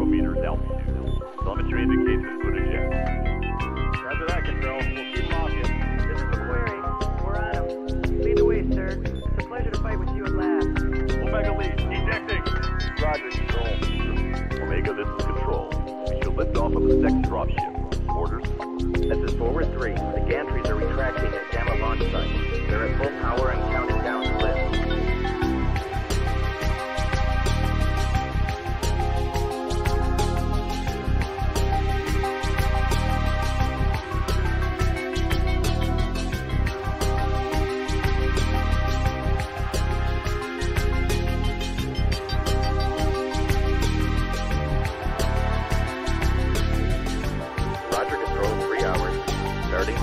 meters altitude. Telemetry indicates input eject. Roger that, Control. We'll keep walking. This is McQuarrie. We're on him. Lead the way, sir. It's a pleasure to fight with you at last. Omega lead. Ejecting. Roger, Control. Omega, this is Control. We shall lift off of the second dropship. Orders? This is Forward 3. The gantries are retracting at Gamma launch site. They're at full power and counting down to lift.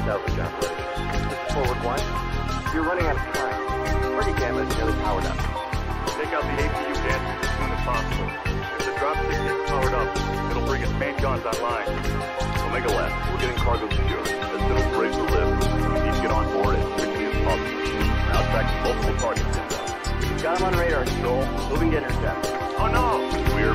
Salvage operation. This is Forward 1. You're running out of time. Target Gamma is nearly powered up. Take out the APU gantries as soon as possible. If the dropship gets powered up, it'll bring its main guns online. Omega left. We're getting cargo secured. As soon as we're ready to lift, we need to get on board as quickly as possible. We're now tracking multiple targets inbound. Got him on radar, Control. Moving to intercept. Oh no! We're...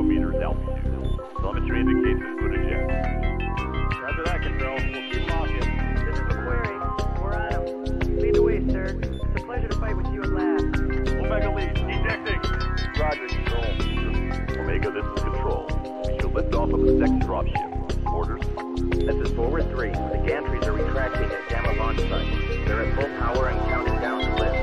meters altitude. Telemetry indicates input eject. Roger that, Control. We'll keep walking. This is McQuarrie. We're on him. Lead the way, sir. It's a pleasure to fight with you at last. Omega lead. Ejecting. Roger, Control. Omega, this is Control. We shall lift off of the second dropship. Orders? This is Forward 3. The gantries are retracting at Gamma launch site. They're at full power and counting down to lift.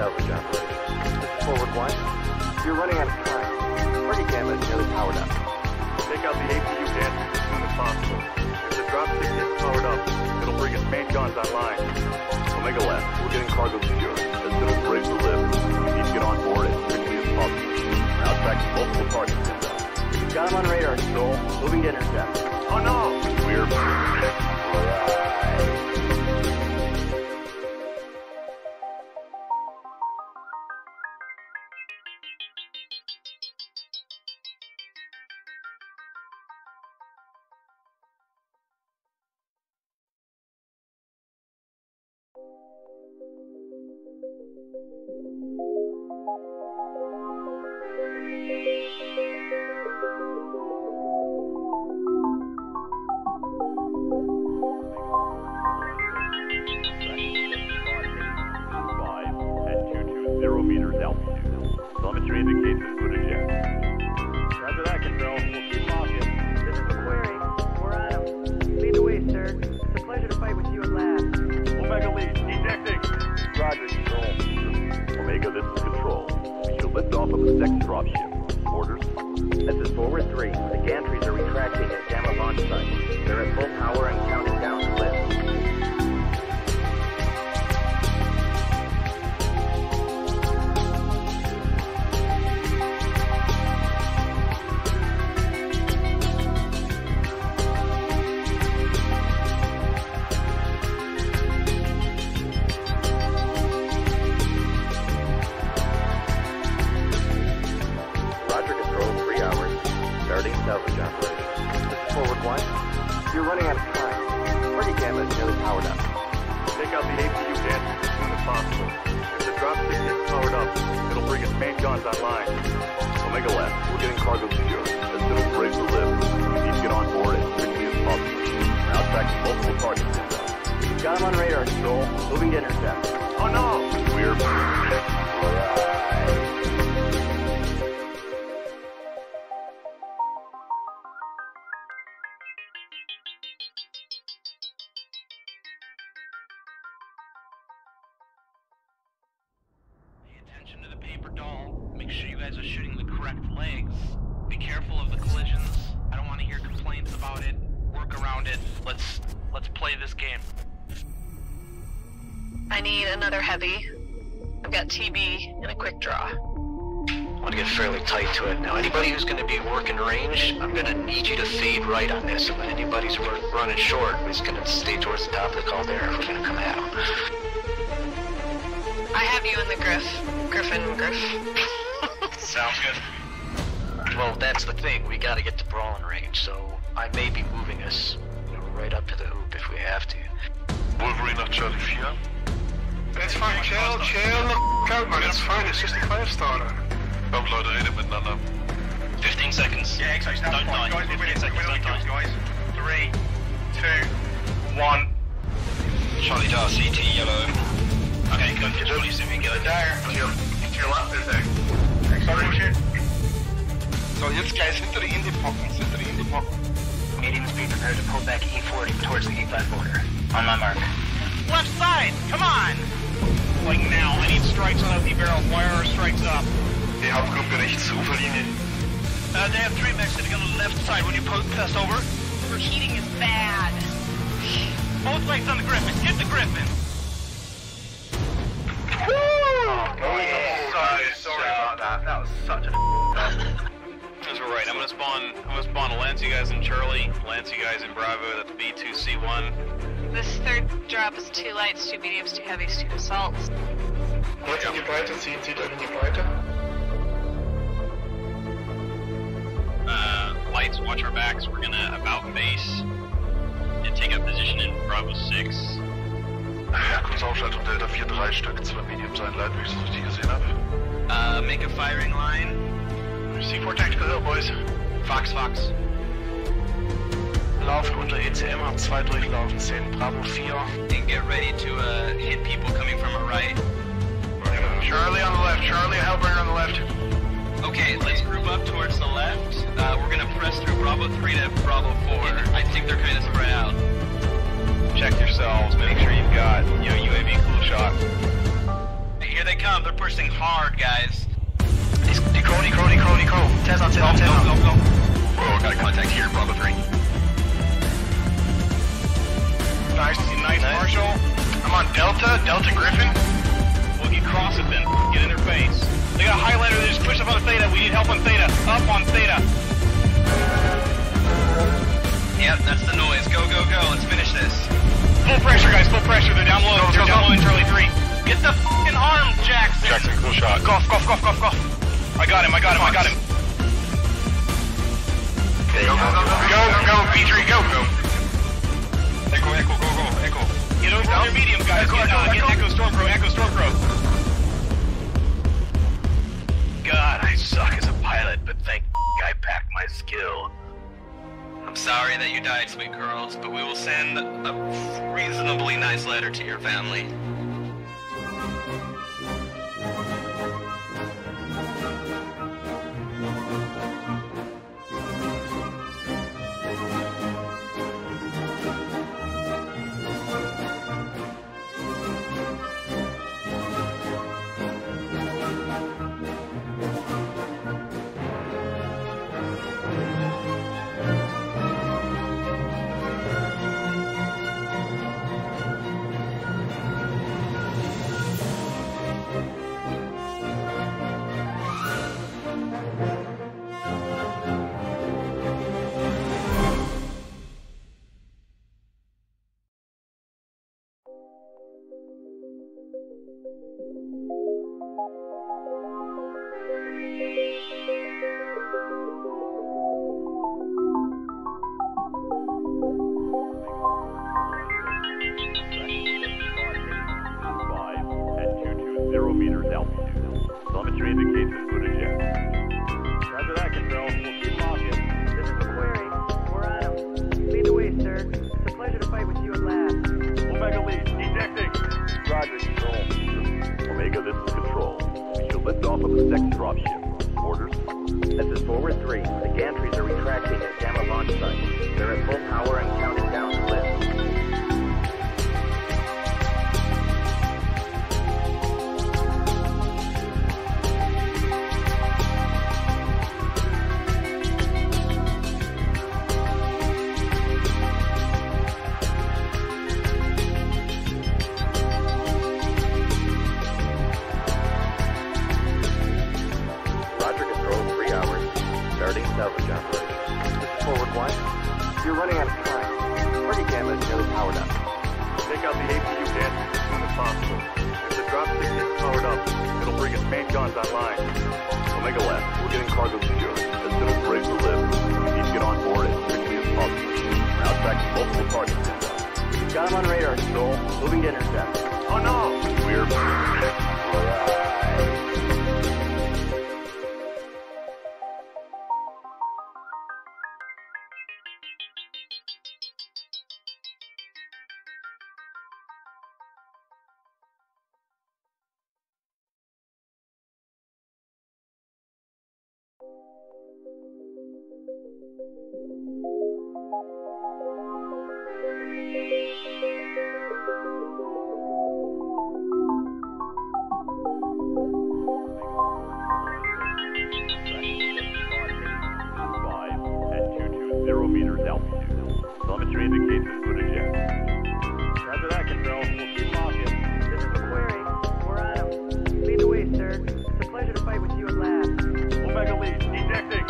Salvage operation. This is Forward 1. You're running out of time. Target Gamma is nearly powered up. Take out the APU gantries as soon as possible. If the dropship gets powered up, it'll bring its main guns online. Omega left. We're getting cargo secured. As soon as we're ready to lift, we need to get on board as quickly as possible. We're now tracking multiple targets inbound. Got him on radar, Control. Moving to intercept. Oh no! We're... meters altitude. Telemetry indicates input eject. Roger that, Control. We'll keep walking. This is McQuarrie. We're on him. Lead the way, sir. It's a pleasure to fight with you at last. Omega lead. Ejecting. Roger, Control. Omega, this is Control. We shall lift off of the second dropship. Orders? This is Forward 3. The gantries are retracting at Gamma launch site. They're at full power and counting down to lift. Salvage operation. This is Forward 1. You're running out of time. Target Gamma is nearly powered up. Take out the APU gantries as soon as possible. If the dropship gets powered up, it'll bring its main guns online. Omega left. We're getting cargo secure. As soon as it breaks the lift, you need to get on board as quickly as possible. We're now tracking multiple targets inbound. We've got him on radar, Control. Moving to intercept. Oh no! We're... Attention to the paper doll. Make sure you guys are shooting the correct legs. Be careful of the collisions. I don't want to hear complaints about it. Work around it. Let's play this game. I need another heavy. I've got TB and a quick draw. I want to get fairly tight to it. Now, anybody who's going to be working range, I'm going to need you to fade right on this. If anybody's running short, we're just going to stay towards the top of the caldera if we're going to come at them. I have you in the Griff. Griffin. Sounds good. Well, that's the thing. We got to get to brawling range, so I may be moving us, right up to the hoop if we have to. Wolverine nach Charlie 4. It's fine, chill the f*** out, man. It's fine, it's just a 5-star. Komm, Leute, redet miteinander. 15 seconds. Yeah, exactly. Don't die. Guys, 15 seconds, don't die. guys. 3, 2, 1. Charlie Dar, CT, yellow. Okay, go to Charlie, so we can get it. There. To your left, is there. Sorry, shit. So, jetzt gleich hinter die Indie-Pocken, Mediums be prepared to pull back E40 towards the E5 border. On my mark. Left side, come on! Like now, I need strikes on empty barrels. Why are our strikes up? Die Hauptgruppe rechts, Uferlinie. They have 3 mechs sitting on the left side when you pass over. Overheating is bad. Both legs on the Griffin. Hit the Griffin. Sorry about that. That was such a That's right. I'm gonna spawn Lance, you guys in Charlie, Lance, you guys in Bravo. That's B2C1. This third drop is 2 lights, 2 mediums, 2 heavies, 2 assaults. Jetzt in die Breite, zieht euch in die Breite. Lights, watch our backs. We're gonna about base and take up position in Bravo 6. Ja, kurz Aufschaltung Delta 4, 3 Stück, 2 Mediums einleiten, wie ich es richtig gesehen habe. Make a firing line. C4 Tactical Hill, boys. Fox. Laufen unter ECM, hab 2 durchlaufen, 10 Bravo 4. And get ready to hit people coming from our right. Charlie on the left. Charlie, a Hellbringer on the left. Okay, let's group up towards the left. We're gonna press through Bravo 3 to Bravo 4. I think they're kind of spread out. Check yourselves. Make sure you've got UAV cool shot. Here they come. They're pushing hard, guys. Decro. Tez on. Go. Oh, got a contact here, Bravo 3. Nice, Marshall. I'm on Delta Griffin. Well, you cross it then. Get in their face. They got a highlighter. They just pushed up on Theta. We need help on Theta. Up on Theta. Yep, that's the noise. Go. Let's finish this. Full pressure, guys. Full pressure. They're down low. They're down low in Charlie 3. Get the f***ing arm, Jackson. Jackson, cool shot. Golf. I got him. Okay, go, B3, go. Echo, go. Get over on your medium, guys. Get Echo Stormcrow. God, I suck as a pilot, but thank I packed my skill. I'm sorry that you died, sweet girls, but we will send a reasonably nice letter to your family. At 220 meters altitude. Telemetry indicates input eject. Roger that, Control. We'll keep walking. This is the query. We're on him. Lead the way, sir. It's a pleasure to fight with you at last. Omega lead. Ejecting. Roger, Control. Omega, this is Control. We should lift off of the second dropship. Orders? This is Forward 3. The gantries are retracting at Gamma launch site. They're at full power and counting down to lift. Salvage operation. This is Forward 1. You're running out of time. Target gamma is nearly powered up. Take out the APU gantries as soon as possible. If the dropship gets powered up, it'll bring its main guns online. Omega Left, we're getting cargo secured. As soon as we're ready to lift, we need to get on board as quickly as possible. We're now tracking multiple targets inbound. You've got them on radar, Control. Moving to intercept. Oh no! We're... Alright. Meters altitude. Telemetry indicates it's good eject. Roger that, Control. We'll keep walking. This is the query. We're on him. Lead the way, sir. It's a pleasure to fight with you at last. Omega lead. Ejecting.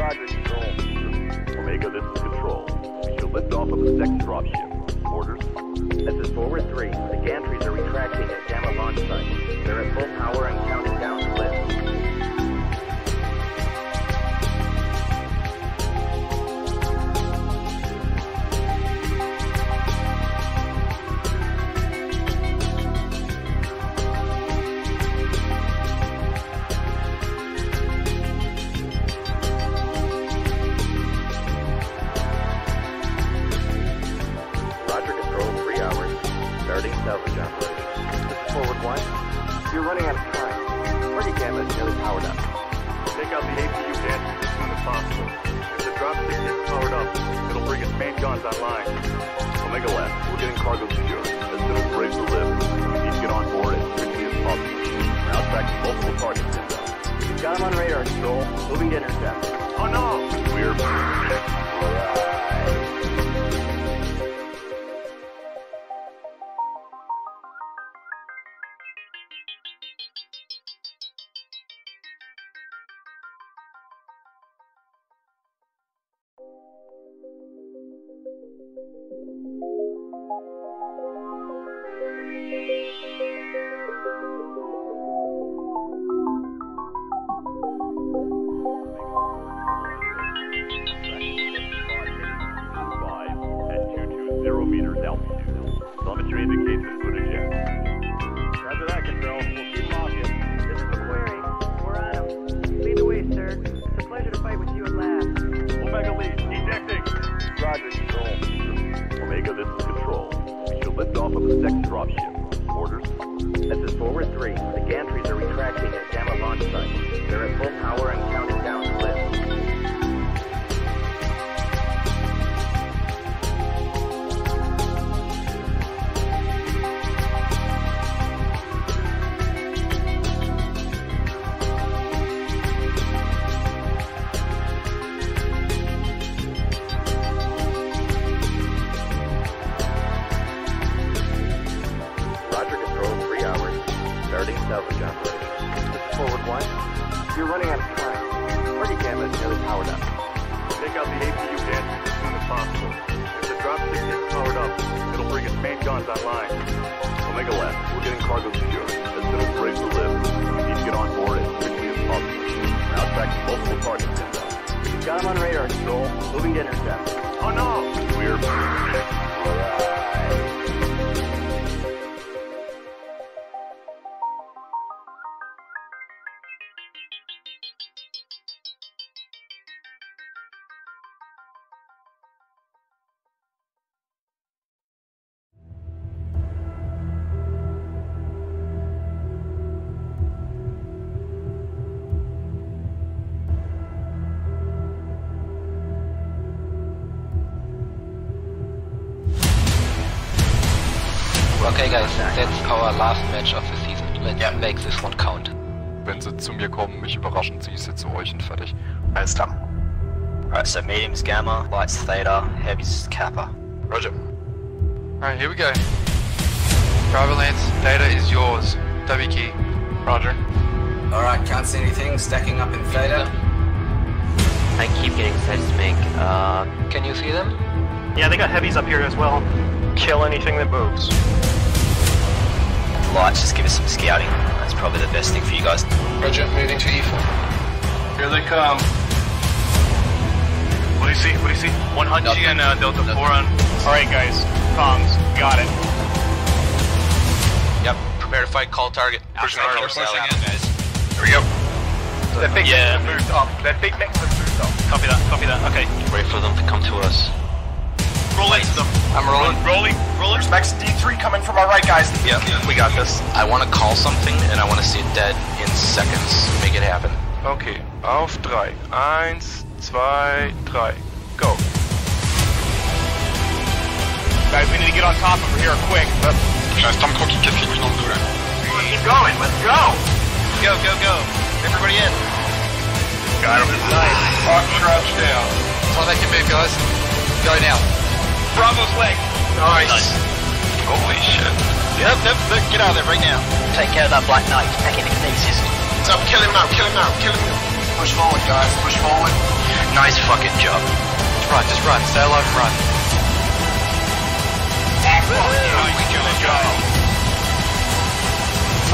Roger, Control. Omega, this is Control. We should lift off of the second dropship. Orders? This is Forward 3. The gantries are retracting at Gamma launch site. They're at full power and counting down to lift. Salvage operation. This is Forward 1. You're running out of time. Target gamma is nearly powered up. Take out the APU gantries as soon as possible. If the dropship gets powered up, it'll bring its main guns online. Omega Left, we're getting cargo secured. As soon as we're ready to lift, we need to get on board as quickly as possible. We're now tracking multiple targets inbound. You've got them on radar, Control. Moving to intercept. Oh no! We're... Alright. Meters altitude. Telemetry indicates it's good eject. Roger that, Control. We'll keep walking. This is the query. We're on him. Lead the way, sir. It's a pleasure to fight with you at last. Omega lead. Ejecting. Roger, Control. Omega, this is Control. We should lift off of the second dropship. Orders? This is Forward 3. The gantries are retracting at Gamma launch site. They're at full power and counting down to lift. Salvage operation. This is Forward 1. You're running out of time. Target gamma is nearly powered up. Take out the APU gantries as soon as possible. If the dropship gets powered up, it'll bring its main guns online. Omega Left, we're getting cargo secured. As soon as we're ready to lift, we need to get on board as quickly as possible. We're now tracking multiple targets inbound. You've got them on radar, Control. Moving to intercept. Oh no! We're... Alright. Okay guys, that's our last match of the season. Let's make this one count. Wenn sie zu mir kommen, mich überraschen, ziehe ich sie zu euch und fertig. Alles klar. Alright, so medium's Gamma, light's Theta, heavy's Kappa. Roger. Alright, here we go. Bravo Lance, Theta is yours. W key. Roger. Alright, can't see anything. Stacking up in Theta. I keep getting seismic. Can you see them? Yeah, they got heavies up here as well. Kill anything that moves. Lights, just give us some scouting. That's probably the best thing for you guys. Roger, moving to E4. Here they come. What do you see? What do you see? 100 and Delta 4 on. Alright guys, comms, got it. Yep, prepare to fight, call target. Pushing in, guys. Here we go. That big mix has moved up. That big mix has moved up. Copy that, okay. Wait for them to come to us. Roll into them. I'm rolling. Rolling. There's Max D3 coming from our right, guys. Yeah, we got this. I want to call something and I want to see it dead in seconds. Make it happen. Okay, auf 3. 1, 2, 3. Go. Guys, we need to get on top over here quick. J'ai un Stormcrow qui casse les couilles dans le dos là. Keep going, let's go! Go, go, go. Everybody in. Got him. Nice. Hawk crouch down. Time they can move, guys. Go now. Bravo's leg. Nice. Holy shit. Yep, get out of there right now. Take care of that Black Knight. Telekinesis. What's up? Kill him now, kill him now, kill him now. Push forward, guys, push forward. Nice fucking job. Just run. Stay alive and run.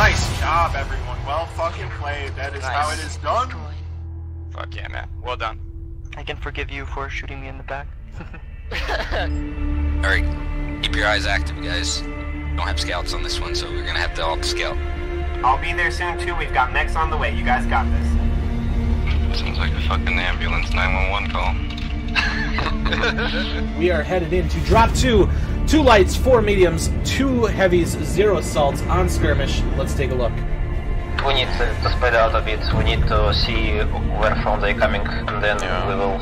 Nice job, everyone. Well fucking played. That is how it is done. Fuck yeah, man. Well done. I can forgive you for shooting me in the back. Alright, keep your eyes active, guys. Don't have scouts on this one, so we're gonna have to all scout. I'll be there soon too. We've got mechs on the way. You guys got this. Sounds like a fucking ambulance 911 call. We are headed into drop 2. 2 lights, 4 mediums, 2 heavies, 0 assaults on skirmish. Let's take a look. We need to spread out a bit. We need to see where from they're coming, and then we will.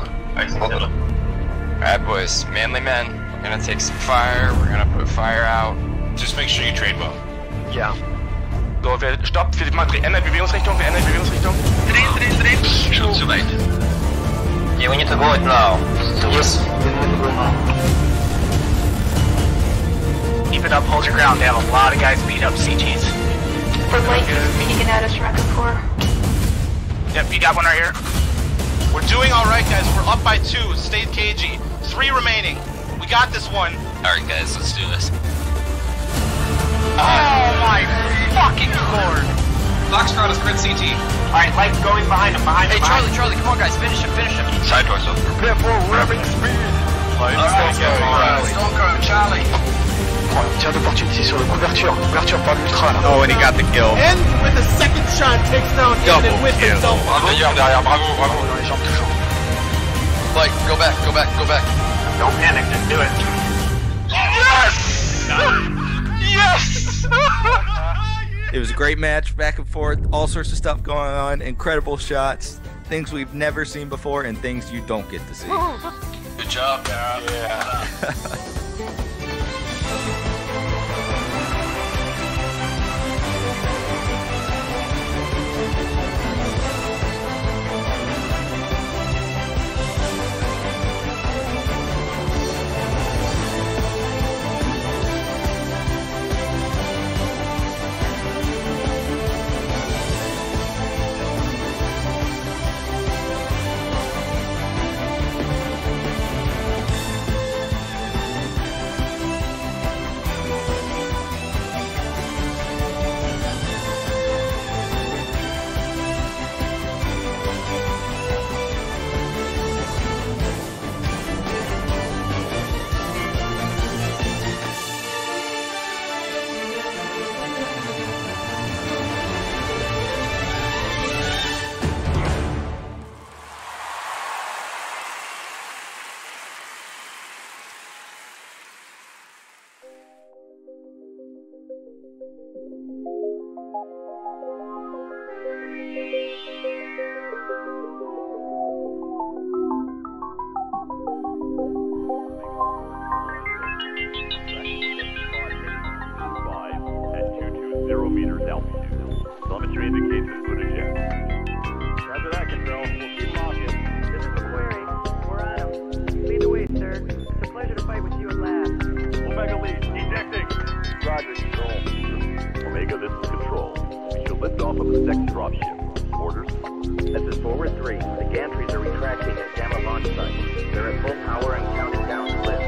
Alright, boys, manly men. We're gonna take some fire. We're gonna put fire out. Just make sure you trade well. Yeah. So, stoppt, ändert Bewegungsrichtung, Drehen. Schon zu weit. Yeah, we need to go it now. Yes. Keep it up, hold your ground. They have a lot of guys beat up CTs. The light is peeking at us, Record 4. Yep, you got one right here. We're doing alright, guys. We're up by 2. Stay cagey. 3 remaining. We got this one. Alright, guys, let's do this. Oh my fucking lord! Foxtrot is crit CT. Alright, light's going behind him, Hey, Charlie, come on, guys, finish him. Side doors up. Prepare for rapid speed. Stormcrow, Charlie. Tir d'opportunité sur le couverture par l'ultra là. Oh, and he got the kill. And with a second shot, takes down Andy with the double. Derrière, bravo. Dans les jambes toujours. Like, go back. Don't panic, just do it. Yes! It was a great match, back and forth, all sorts of stuff going on, incredible shots, things we've never seen before, and things you don't get to see. Good job, man. Yeah. Lift off of the second dropship. Orders? This is Forward 3. The gantries are retracting at Gamma launch site. They're at full power and counting down to lift.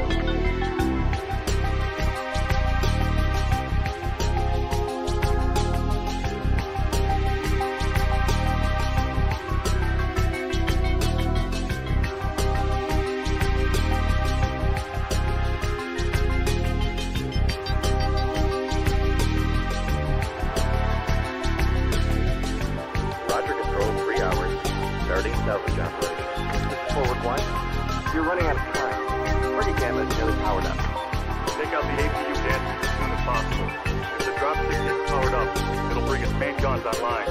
Salvage operation. This is Forward 1. You're running out of time. Target gamma is nearly powered up. Take out the APU gantries as soon as possible. If the dropship gets powered up, it'll bring its main guns online.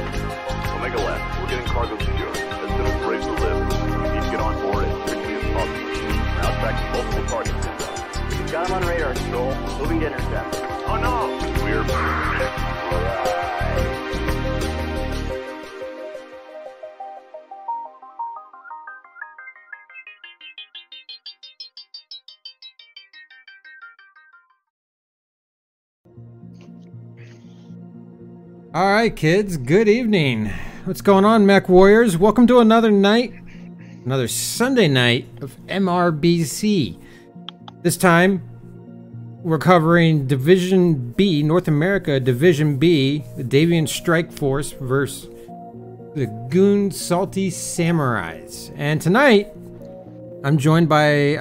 Omega Left, we're getting cargo secure. As soon as we're able to lift, we need to get on board as quickly as possible. We're now tracking multiple targets inbound. We've got him on radar, Stroll. Moving to intercept. Oh no! We're alright. All right, kids, good evening. What's going on, Mech Warriors? Welcome to another night, another Sunday night of MRBC. This time, we're covering Division B, North America Division B, the Davian Strike Force versus the GOON Salty Samurais. And tonight, I'm joined by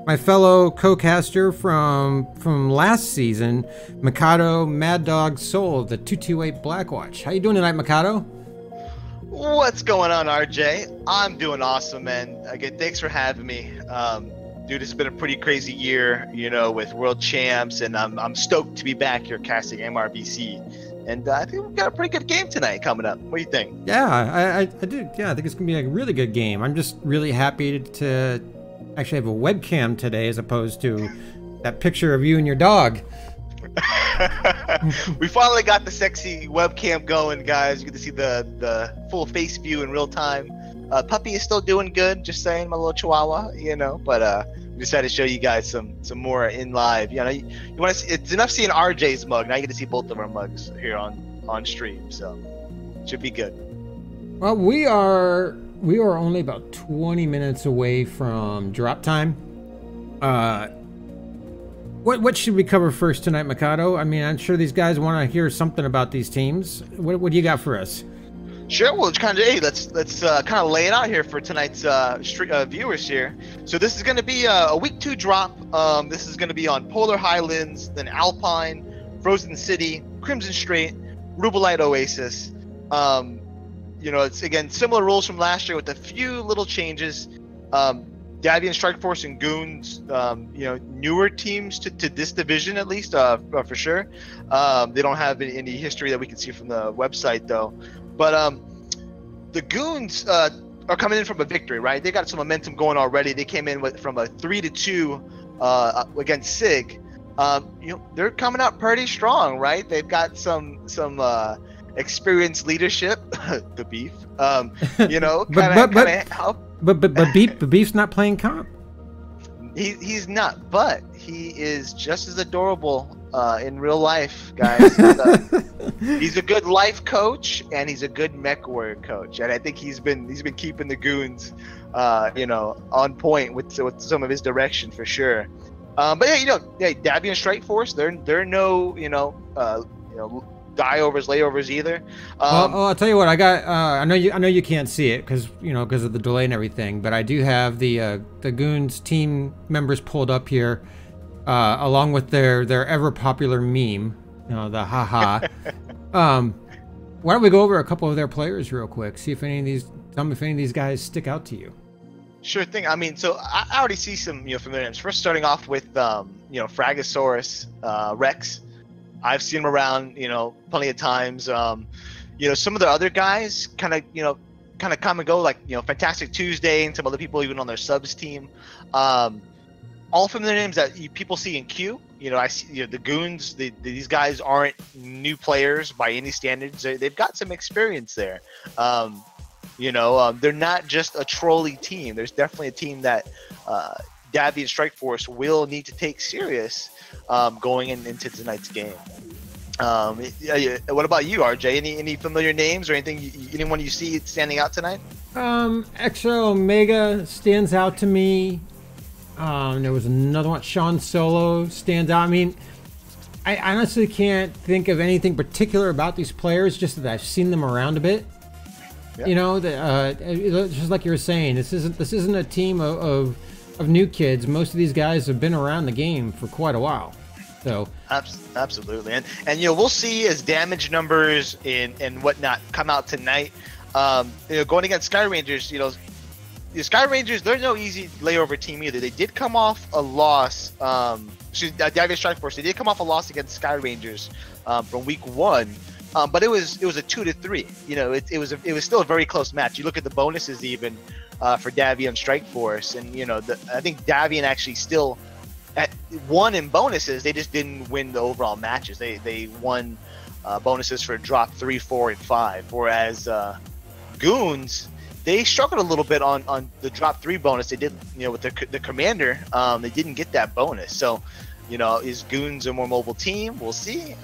my fellow co-caster from last season, Mikado Mad Dog Soul, the 228 Blackwatch. How you doing tonight, Mikado? What's going on, RJ? I'm doing awesome, man. Again, thanks for having me. Dude, it's been a pretty crazy year, you know, with World Champs, and I'm stoked to be back here casting MRBC. And I think we've got a pretty good game tonight coming up. What do you think? Yeah, I do. Yeah, I think it's going to be a really good game. I'm just really happy to actually have a webcam today as opposed to that picture of you and your dog. We finally got the sexy webcam going, guys. You get to see the full face view in real time. Puppy is still doing good, just saying, my little chihuahua, you know, but we decided to show you guys some more in live. You know, you want to see, it's enough seeing RJ's mug. Now you get to see both of our mugs here on stream, so should be good. Well, we are only about 20 minutes away from drop time. What should we cover first tonight, Mikado? I mean, I'm sure these guys want to hear something about these teams. What do you got for us? Sure. Well, let's kind of lay it out here for tonight's viewers here. So this is going to be a week 2 drop. This is going to be on Polar Highlands, then Alpine, Frozen City, Crimson Strait, Rubelite Oasis. You know, it's again similar rules from last year with a few little changes. Davian Strike Force and Goons, you know, newer teams to this division at least, for sure. They don't have any history that we can see from the website though. But the Goons are coming in from a victory, right? They got some momentum going already. They came in from a 3-2 against SIG. You know, they're coming out pretty strong, right? They've got some experienced leadership, the Beef. You know, but Beef's not playing comp. He's not, but he is just as adorable in real life, guys. He's a good life coach, and he's a good mech warrior coach, and I think he's been keeping the Goons, you know, on point with some of his direction for sure. But yeah, you know, Davian Strike Force, they're no, you know, die-overs, layovers either. Well, I'll tell you what, I got. I know you can't see it because of the delay and everything, but I do have the Goons team members pulled up here, along with their ever popular meme, you know, the haha. Why don't we go over a couple of their players real quick? See if any of these guys stick out to you. Sure thing. I mean, so I already see some familiar names. First, starting off with Fragosaurus, Rex. I've seen him around, plenty of times. Some of the other guys kind of come and go, like, Fantastic Tuesday and some other people even on their subs team. All familiar names that people see in Q. I see the Goons. These guys aren't new players by any standards. They've got some experience there. They're not just a trolley team. There's definitely a team that Davian Strike Force will need to take serious going into tonight's game. What about you, RJ? Any familiar names or anyone you see standing out tonight? Exo Omega stands out to me. There was another one, Sean Solo stands out. I mean, I honestly can't think of anything particular about these players, just that I've seen them around a bit. Yep. You know, just like you were saying, this isn't a team of new kids. Most of these guys have been around the game for quite a while. So absolutely, and we'll see as damage numbers and whatnot come out tonight. Going against Sky Rangers, the Sky Rangers, they're no easy layover team either. They did come off a loss. Davian Strike Force, they did come off a loss against Sky Rangers from week 1, but it was a 2-3. It was still a very close match. You look at the bonuses even for Davian Strike Force, and I think Davian actually still won in bonuses. They just didn't win the overall matches. They won bonuses for drop 3, 4, and 5. Whereas Goons, they struggled a little bit on the drop 3 bonus. They did, with the commander, they didn't get that bonus. So, is Goons a more mobile team? We'll see.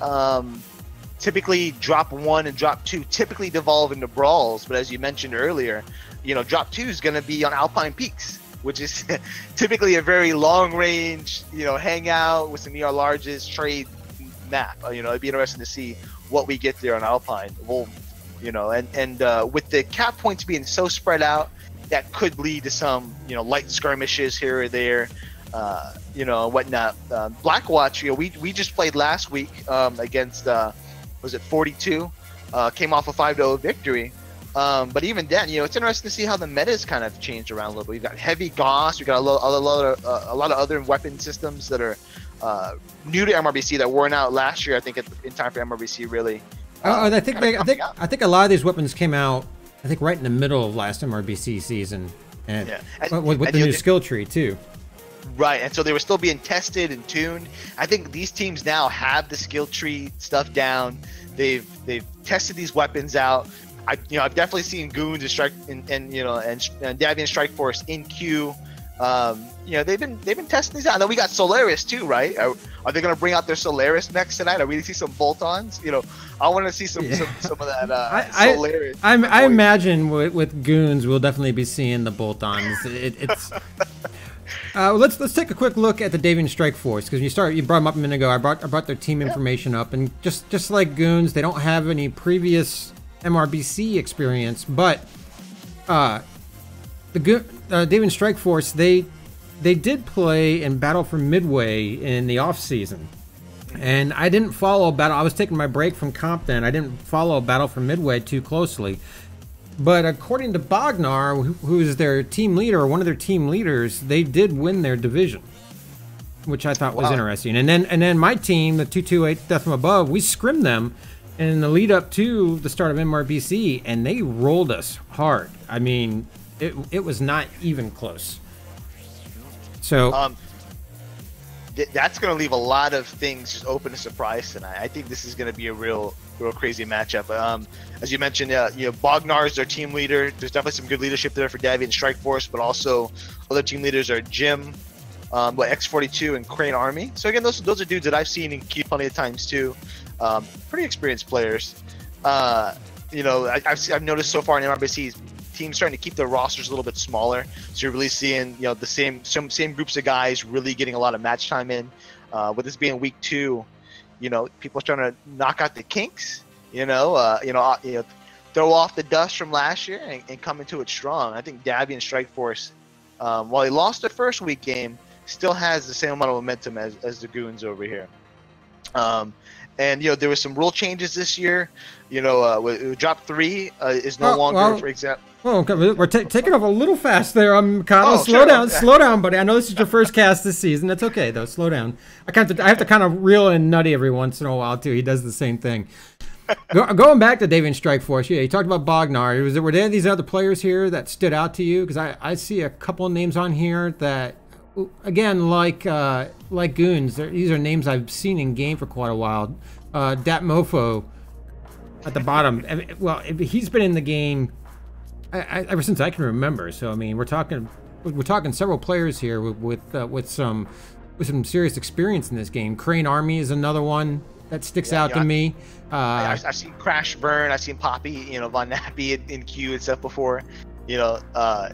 Typically, drop 1 and drop 2 typically devolve into brawls, but as you mentioned earlier, drop 2 is going to be on Alpine Peaks, which is typically a very long range, hangout with some ER larges trade map. It'd be interesting to see what we get there on Alpine. We'll, and with the cap points being so spread out, that could lead to some, light skirmishes here or there, whatnot. Blackwatch, we just played last week against, was it 42? Came off a 5-0 victory. But even then, it's interesting to see how the metas kind of changed around a little bit. We've got heavy Gauss, we've got a lot of other weapon systems that are new to MRBC that weren't out last year. I think in time for MRBC really. I think a lot of these weapons came out, I think, right in the middle of last MRBC season, and with the new skill tree too. Right, and so they were still being tested and tuned. I think these teams now have the skill tree stuff down. They've tested these weapons out. I've definitely seen Goons and Strike and Davian Strike Force in queue. They've been testing these out. And then we got Solaris too, right? Are they going to bring out their Solaris next tonight? Are we going to see some bolt-ons? I want to see some of that Solaris. I imagine with Goons, we'll definitely be seeing the bolt-ons. It's. Let's take a quick look at the Davian Strike Force, because you brought them up a minute ago. I brought their team information up, and just like Goons, they don't have any previous MRBC experience, but the Davian Strike Force, they did play in Battle for Midway in the off season, and I didn't follow Battle. I was taking my break from comp then. I didn't follow Battle for Midway too closely, but according to Bognar, who is their team leader, or one of their team leaders, they did win their division, which I thought was interesting. And then my team, the 228 Death from Above, we scrimmed them in the lead up to the start of MRBC, and they rolled us hard. I mean, it was not even close. So that's going to leave a lot of things just open to surprise tonight. I think this is going to be a real crazy matchup. As you mentioned, Bognar is their team leader. There's definitely some good leadership there for Davian Strike Force, but also other team leaders are Jim, X42, and Crane Army. So again, those are dudes that I've seen in queue plenty of times too. Pretty experienced players. I've noticed so far in MRBC, teams starting to keep their rosters a little bit smaller, so you're really seeing the same groups of guys really getting a lot of match time in. With this being week 2, people are trying to knock out the kinks. Throw off the dust from last year and come into it strong. I think Davian Strike Force, while he lost the first week game, still has the same amount of momentum as the Goons over here. And there was some rule changes this year. Drop 3 is no longer, for example. Oh, okay. We're taking off a little fast there, Mikado. Slow down, buddy. I know this is your first cast this season. That's okay, though. Slow down. I have to kind of reel in Nutty every once in a while too. He does the same thing. Going back to Davian Strike Force, you talked about Bognar. Were there these other players here that stood out to you? Because I see a couple of names on here that, again, like Goons, these are names I've seen in game for quite a while. Dat Mofo at the bottom. Well, he's been in the game ever since I can remember. So I mean, we're talking several players here with some serious experience in this game. Crane Army is another one. that sticks out to me. I've seen Crash Burn, I've seen Poppy, Von Nappy in Q and stuff before. The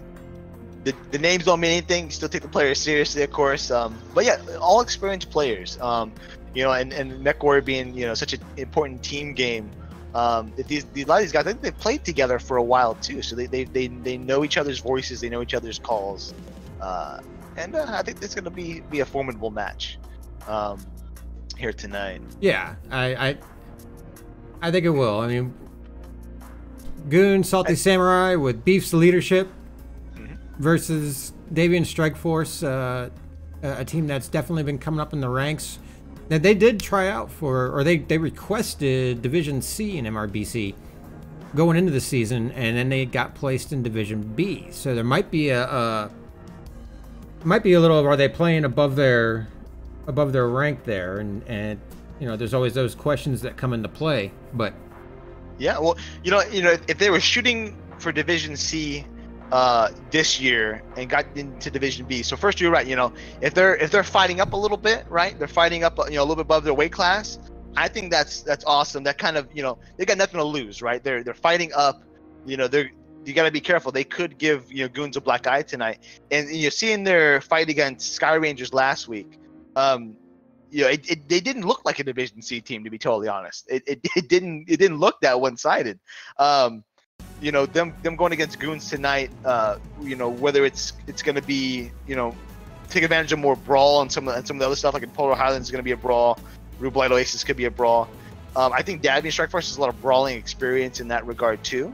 names don't mean anything. You still take the players seriously, of course. But yeah, all experienced players. And MechWarrior being such an important team game. A lot of these guys, I think they've played together for a while too, so they know each other's voices, they know each other's calls, and I think it's going to be a formidable match here tonight. Yeah, I think it will. I mean, Goon, Salty Samurai with Beef's leadership versus Davian Strike Force, a team that's definitely been coming up in the ranks. Now, they did try out they requested Division C in MRBC going into the season, and then they got placed in Division B. So there might be a little, are they playing above their rank there? And there's always those questions that come into play. But yeah, well, if they were shooting for Division C this year and got into Division B. So first, you're right. If they're fighting up a little bit, right? They're fighting up, a little bit above their weight class. I think that's awesome. That kind of, they got nothing to lose, right? They're fighting up. You got to be careful. They could give Goons a black eye tonight. And seeing their fight against Sky Rangers last week, they didn't look like a Division C team, to be totally honest. It didn't look that one-sided. Them going against Goons tonight, whether it's going to be, take advantage of more brawl and some of the other stuff, like in Polar Highlands is going to be a brawl, Rublight Oasis could be a brawl. I think Davian Strike Force has a lot of brawling experience in that regard too.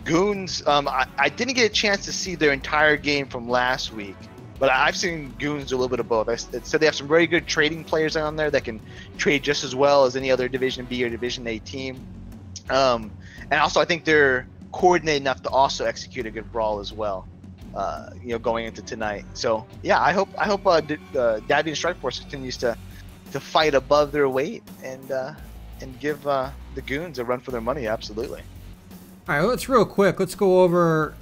Goons, I didn't get a chance to see their entire game from last week, but I've seen Goons do a little bit of both. I said they have some very good trading players on there that can trade just as well as any other Division B or Division A team. And also, I think they're coordinated enough to also execute a good brawl as well, going into tonight. So yeah, I hope Davian Strike Force continues to fight above their weight and give the Goons a run for their money. Absolutely. All right, let's go over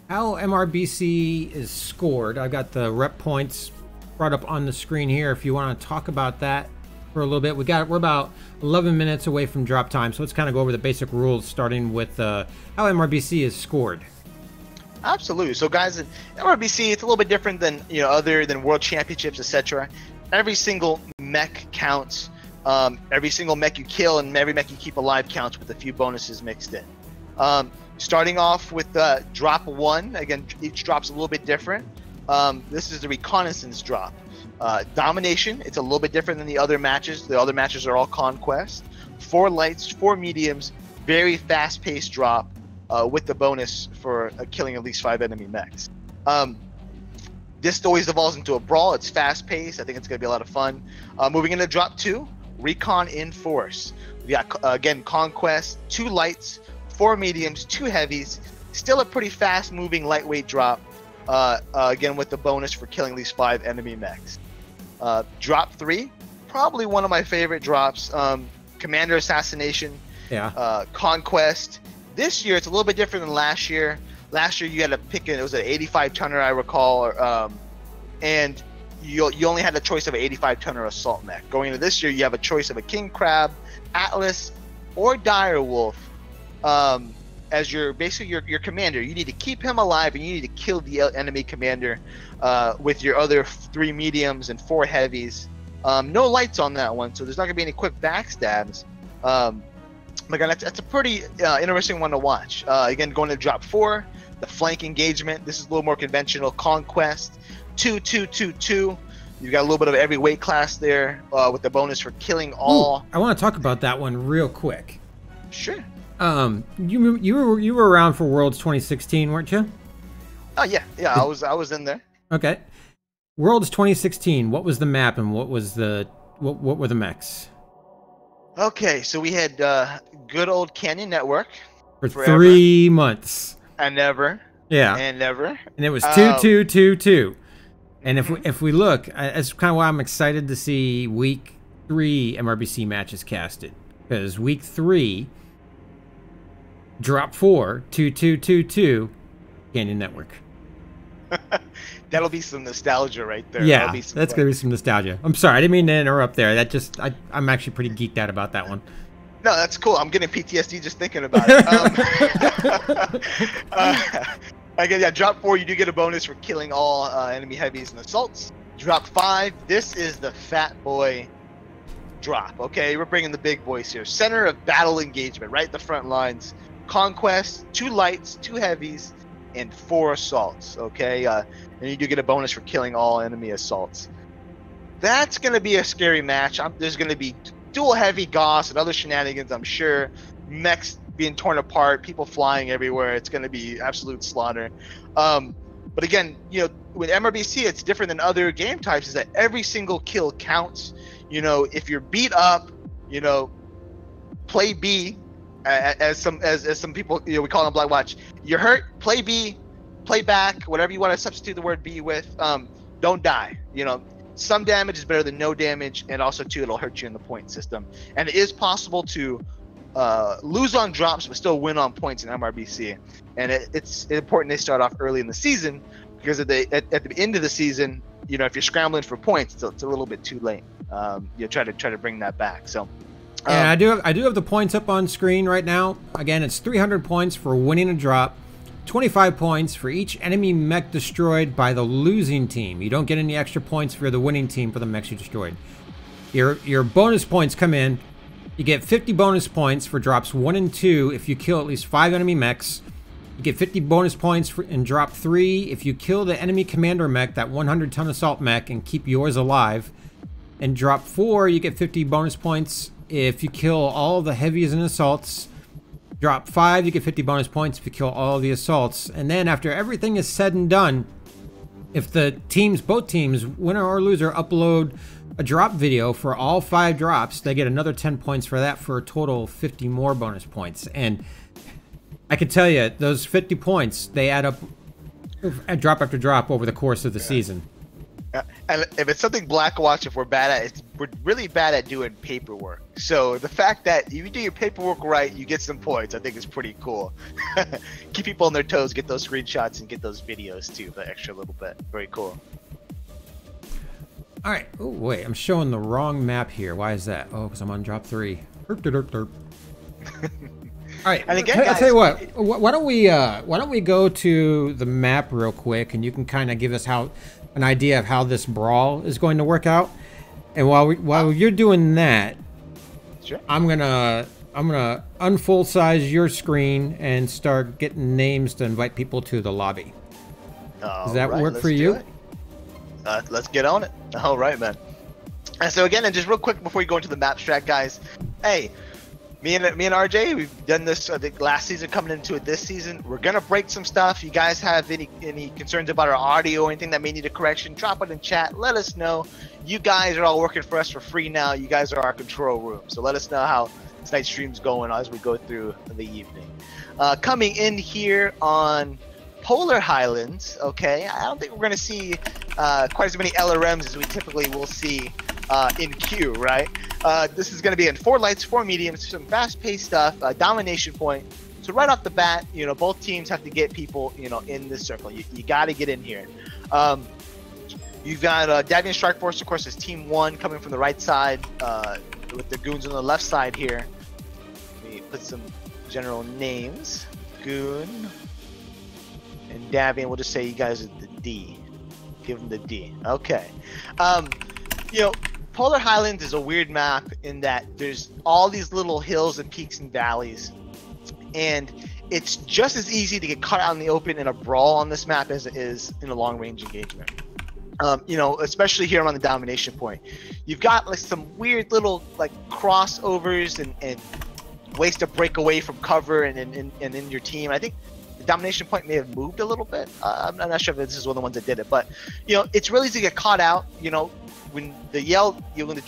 how MRBC is scored. I've got the rep points brought up on the screen here. If you want to talk about that for a little bit, we're about 11 minutes away from drop time, so let's kind of go over the basic rules, starting with how MRBC is scored. Absolutely. So guys, in MRBC, it's a little bit different than other than World Championships, etc. Every single mech counts. Every single mech you kill and every mech you keep alive counts, with a few bonuses mixed in. Starting off with drop 1. Again, each drop's a little bit different. This is the reconnaissance drop. Domination, it's a little bit different than the other matches. The other matches are all conquest. 4 lights, 4 mediums, very fast-paced drop with the bonus for killing at least 5 enemy mechs. This always evolves into a brawl. It's fast-paced. I think it's going to be a lot of fun. Moving into drop 2, recon in force. We got, again, conquest, 2 lights, 4 mediums, 2 heavies. Still a pretty fast-moving, lightweight drop. Again, with the bonus for killing at least 5 enemy mechs. Drop 3, probably one of my favorite drops. Commander Assassination. Yeah. Conquest. This year, it's a little bit different than last year. Last year, you had to pick it was an 85 tonner, I recall, and you only had the choice of an 85 tonner assault mech. Going into this year, you have a choice of a King Crab, Atlas, or Direwolf as your commander. You need to keep him alive, and you need to kill the enemy commander with your other 3 mediums and 4 heavies. No lights on that one, so there's not going to be any quick backstabs. Again, that's a pretty interesting one to watch. Again, going to drop 4, the flank engagement. This is a little more conventional. Conquest, 2-2-2-2. You've got a little bit of every weight class there with the bonus for killing all. Ooh, I want to talk about that one real quick. Sure. You were around for Worlds 2016, weren't you? Oh yeah, I was in there. Okay. Worlds 2016. What was the map and what was what were the mechs? Okay, so we had good old Canyon Network for forever. 3 months. And never. Yeah. And never. And it was 2-2-2-2. And if we look, that's kind of why I'm excited to see week 3 MRBC matches casted, because week 3, drop 4, 2-2-2-2, Canyon Network. That'll be some nostalgia right there. Yeah, That'll be some that's fun. gonna be some nostalgia. I'm sorry, I didn't mean to interrupt there. That just I'm actually pretty geeked out about that one. No, that's cool. I'm getting PTSD just thinking about it. Again, yeah, drop 4, you do get a bonus for killing all enemy heavies and assaults. Drop 5, this is the fat boy drop. Okay, we're bringing the big boys here. Center of battle engagement, right at the front lines. Conquest, 2 lights, 2 heavies, and 4 assaults. Okay, and you do get a bonus for killing all enemy assaults. That's going to be a scary match. There's going to be dual heavy Goss and other shenanigans, I'm sure. Mechs being torn apart, people flying everywhere. It's going to be absolute slaughter. But again, you know, with MRBC, it's different than other game types, is that every single kill counts. You know, if you're beat up, you know, play B, as some people, you know, we call them Black Watch. You're hurt, play B, play back, whatever you want to substitute the word B with. Don't die. You know, some damage is better than no damage, and also too, it'll hurt you in the point system. And it is possible to lose on drops but still win on points in MRBC. And it's important they start off early in the season, because at the end of the season, you know, if you're scrambling for points, it's a little bit too late. You try to bring that back. So. And I do have the points up on screen right now. Again, it's 300 points for winning a drop, 25 points for each enemy mech destroyed by the losing team. You don't get any extra points for the winning team for the mechs you destroyed. Your bonus points come in. You get 50 bonus points for drops 1 and 2 if you kill at least 5 enemy mechs. You get 50 bonus points in drop 3 if you kill the enemy commander mech, that 100-ton assault mech, and keep yours alive. And drop 4, you get 50 bonus points if you kill all the heavies and assaults. Drop 5, you get 50 bonus points if you kill all the assaults. And then after everything is said and done, if the both teams, winner or loser, upload a drop video for all 5 drops, they get another 10 points for that, for a total of 50 more bonus points. And I can tell you, those 50 points, they add up drop after drop over the course of the season. And if it's something Black Watch, if we're bad at, we're really bad at doing paperwork. So the fact that if you do your paperwork right, you get some points, I think is pretty cool. Keep people on their toes, get those screenshots, and get those videos too, the extra little bit. Very cool. All right. Oh wait, I'm showing the wrong map here. Why is that? Oh, because I'm on drop 3. Derp, derp, derp. All right. And again, guys, I'll tell you what. Why don't we go to the map real quick, and you can kind of give us an idea of how this brawl is going to work out. And while you're doing that, sure. I'm gonna unfull size your screen and start getting names to invite people to the lobby. Does that work for you? Let's get on it. All right, man. And so again, and just real quick before we go into the map strat, guys. Hey, me and RJ, we've done this, I think, last season, coming into it this season. We're gonna break some stuff. You guys have any concerns about our audio or anything that may need a correction, drop it in chat. Let us know. You guys are all working for us for free now. You guys are our control room. So let us know how tonight's stream's going as we go through the evening. Coming in here on Polar Highlands, okay, I don't think we're gonna see quite as many LRMs as we typically will see in queue, right? This is going to be in 4 lights, 4 mediums, some fast-paced stuff, domination point. So right off the bat, you know, both teams have to get people, you know, in this circle. You got to get in here. You've got Davian Strike Force, of course, is Team 1 coming from the right side with the goons on the left side here. Let me put some general names. Goon and Davian, we'll just say you guys are the D. Give them the D. Okay. You know, Polar Highlands is a weird map in that there's all these little hills and peaks and valleys, and it's just as easy to get caught out in the open in a brawl on this map as it is in a long-range engagement. You know, especially here on the domination point, you've got like some weird little like crossovers and ways to break away from cover and in your team. I think the domination point may have moved a little bit. I'm not sure if this is one of the ones that did it, but you know, it's really easy to get caught out. You know, when the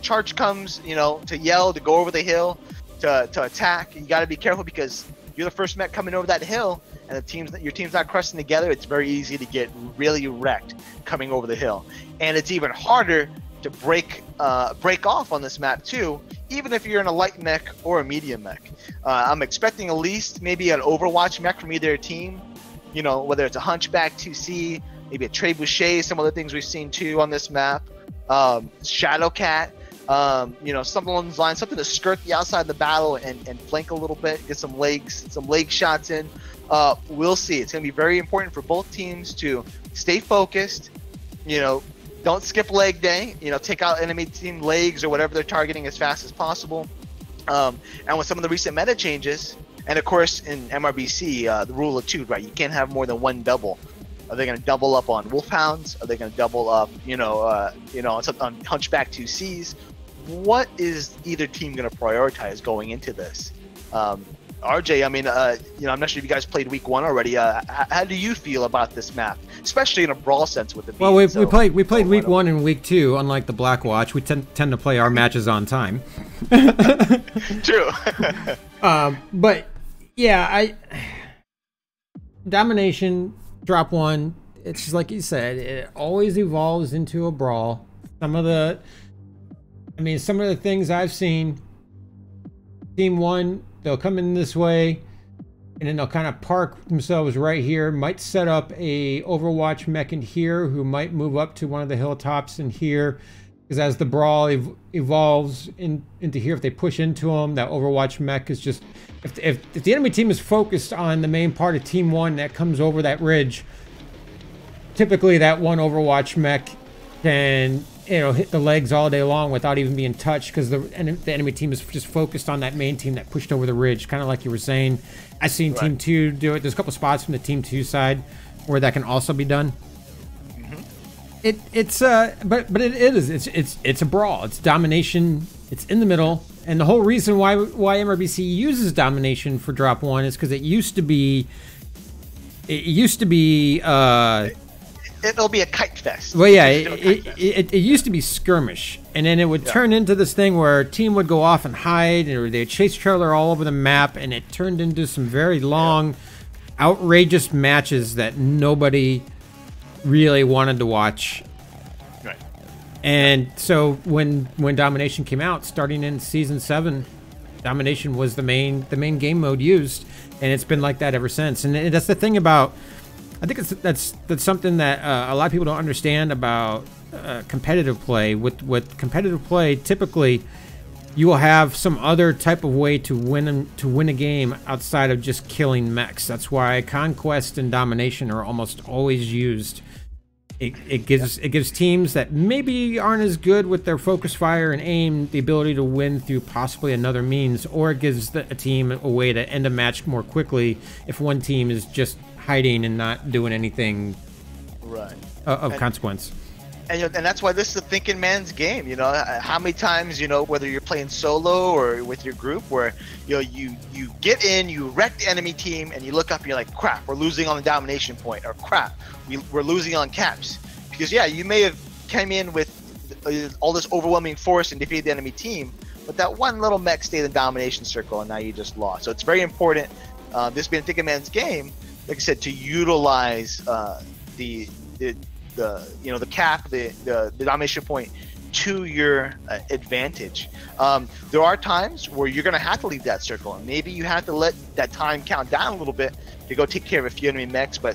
charge comes, you know, to yell, to go over the hill, to attack, you got to be careful because you're the first mech coming over that hill, and your team's not crushing together. It's very easy to get really wrecked coming over the hill, and it's even harder to break off on this map too, even if you're in a light mech or a medium mech. I'm expecting at least maybe an Overwatch mech from either team, you know, whether it's a Hunchback 2C, maybe a trebuchet, some other things we've seen too on this map. Shadow Cat, something along those lines, something to skirt the outside of the battle and flank a little bit, get some leg shots in. We'll see. It's going to be very important for both teams to stay focused. Don't skip leg day. Take out enemy team legs or whatever they're targeting as fast as possible. And with some of the recent meta changes, and of course in MRBC, the rule of two, right? You can't have more than one double. Are they going to double up on Wolfhounds? Are they going to double up, on Hunchback 2Cs? What is either team going to prioritize going into this? RJ, I'm not sure if you guys played week 1 already. How do you feel about this map, especially in a brawl sense with the beat? Well, we played week 1 and week 2. Unlike the Black Watch, we tend to play our matches on time. True. But yeah, domination drop 1. It's just like you said. It always evolves into a brawl. Some of the things I've seen. Team 1. They'll come in this way, and then they'll kind of park themselves right here. Might set up a Overwatch mech in here, who might move up to one of the hilltops in here. Because as the brawl evolves into here, if they push into them, that Overwatch mech is just... If the enemy team is focused on the main part of Team 1 that comes over that ridge, typically that one Overwatch mech can... hit the legs all day long without even being touched, because the enemy team is just focused on that main team that pushed over the ridge, kind of like you were saying. I've seen Team 2 do it. There's a couple spots from the Team 2 side where that can also be done. It's a brawl. It's domination. It's in the middle, and the whole reason why MRBC uses domination for drop 1 is because it used to be. It'll be a kite fest. Well, yeah, it used to be skirmish, and then it would turn into this thing where a team would go off and hide, or they'd chase trailer all over the map, and it turned into some very long, outrageous matches that nobody really wanted to watch. Right. And so when domination came out, starting in season 7, domination was the main game mode used, and it's been like that ever since. And that's the thing about. I think that's something that a lot of people don't understand about competitive play. With competitive play, typically you will have some other type of way to win a game outside of just killing mechs. That's why conquest and domination are almost always used. It gives teams that maybe aren't as good with their focus fire and aim the ability to win through possibly another means, or it gives a team a way to end a match more quickly if one team is just hiding and not doing anything of consequence. And that's why this is a thinking man's game. How many times, whether you're playing solo or with your group, where you get in, you wreck the enemy team, and you look up and you're like, crap, we're losing on the domination point, or crap, we're losing on caps. Because you may have come in with all this overwhelming force and defeated the enemy team, but that one little mech stayed in the domination circle, and now you just lost. So it's very important, this being a thinking man's game, like I said, to utilize the cap, the domination point to your advantage. There are times where you're going to have to leave that circle, and maybe you have to let that time count down a little bit to go take care of a few enemy mechs, but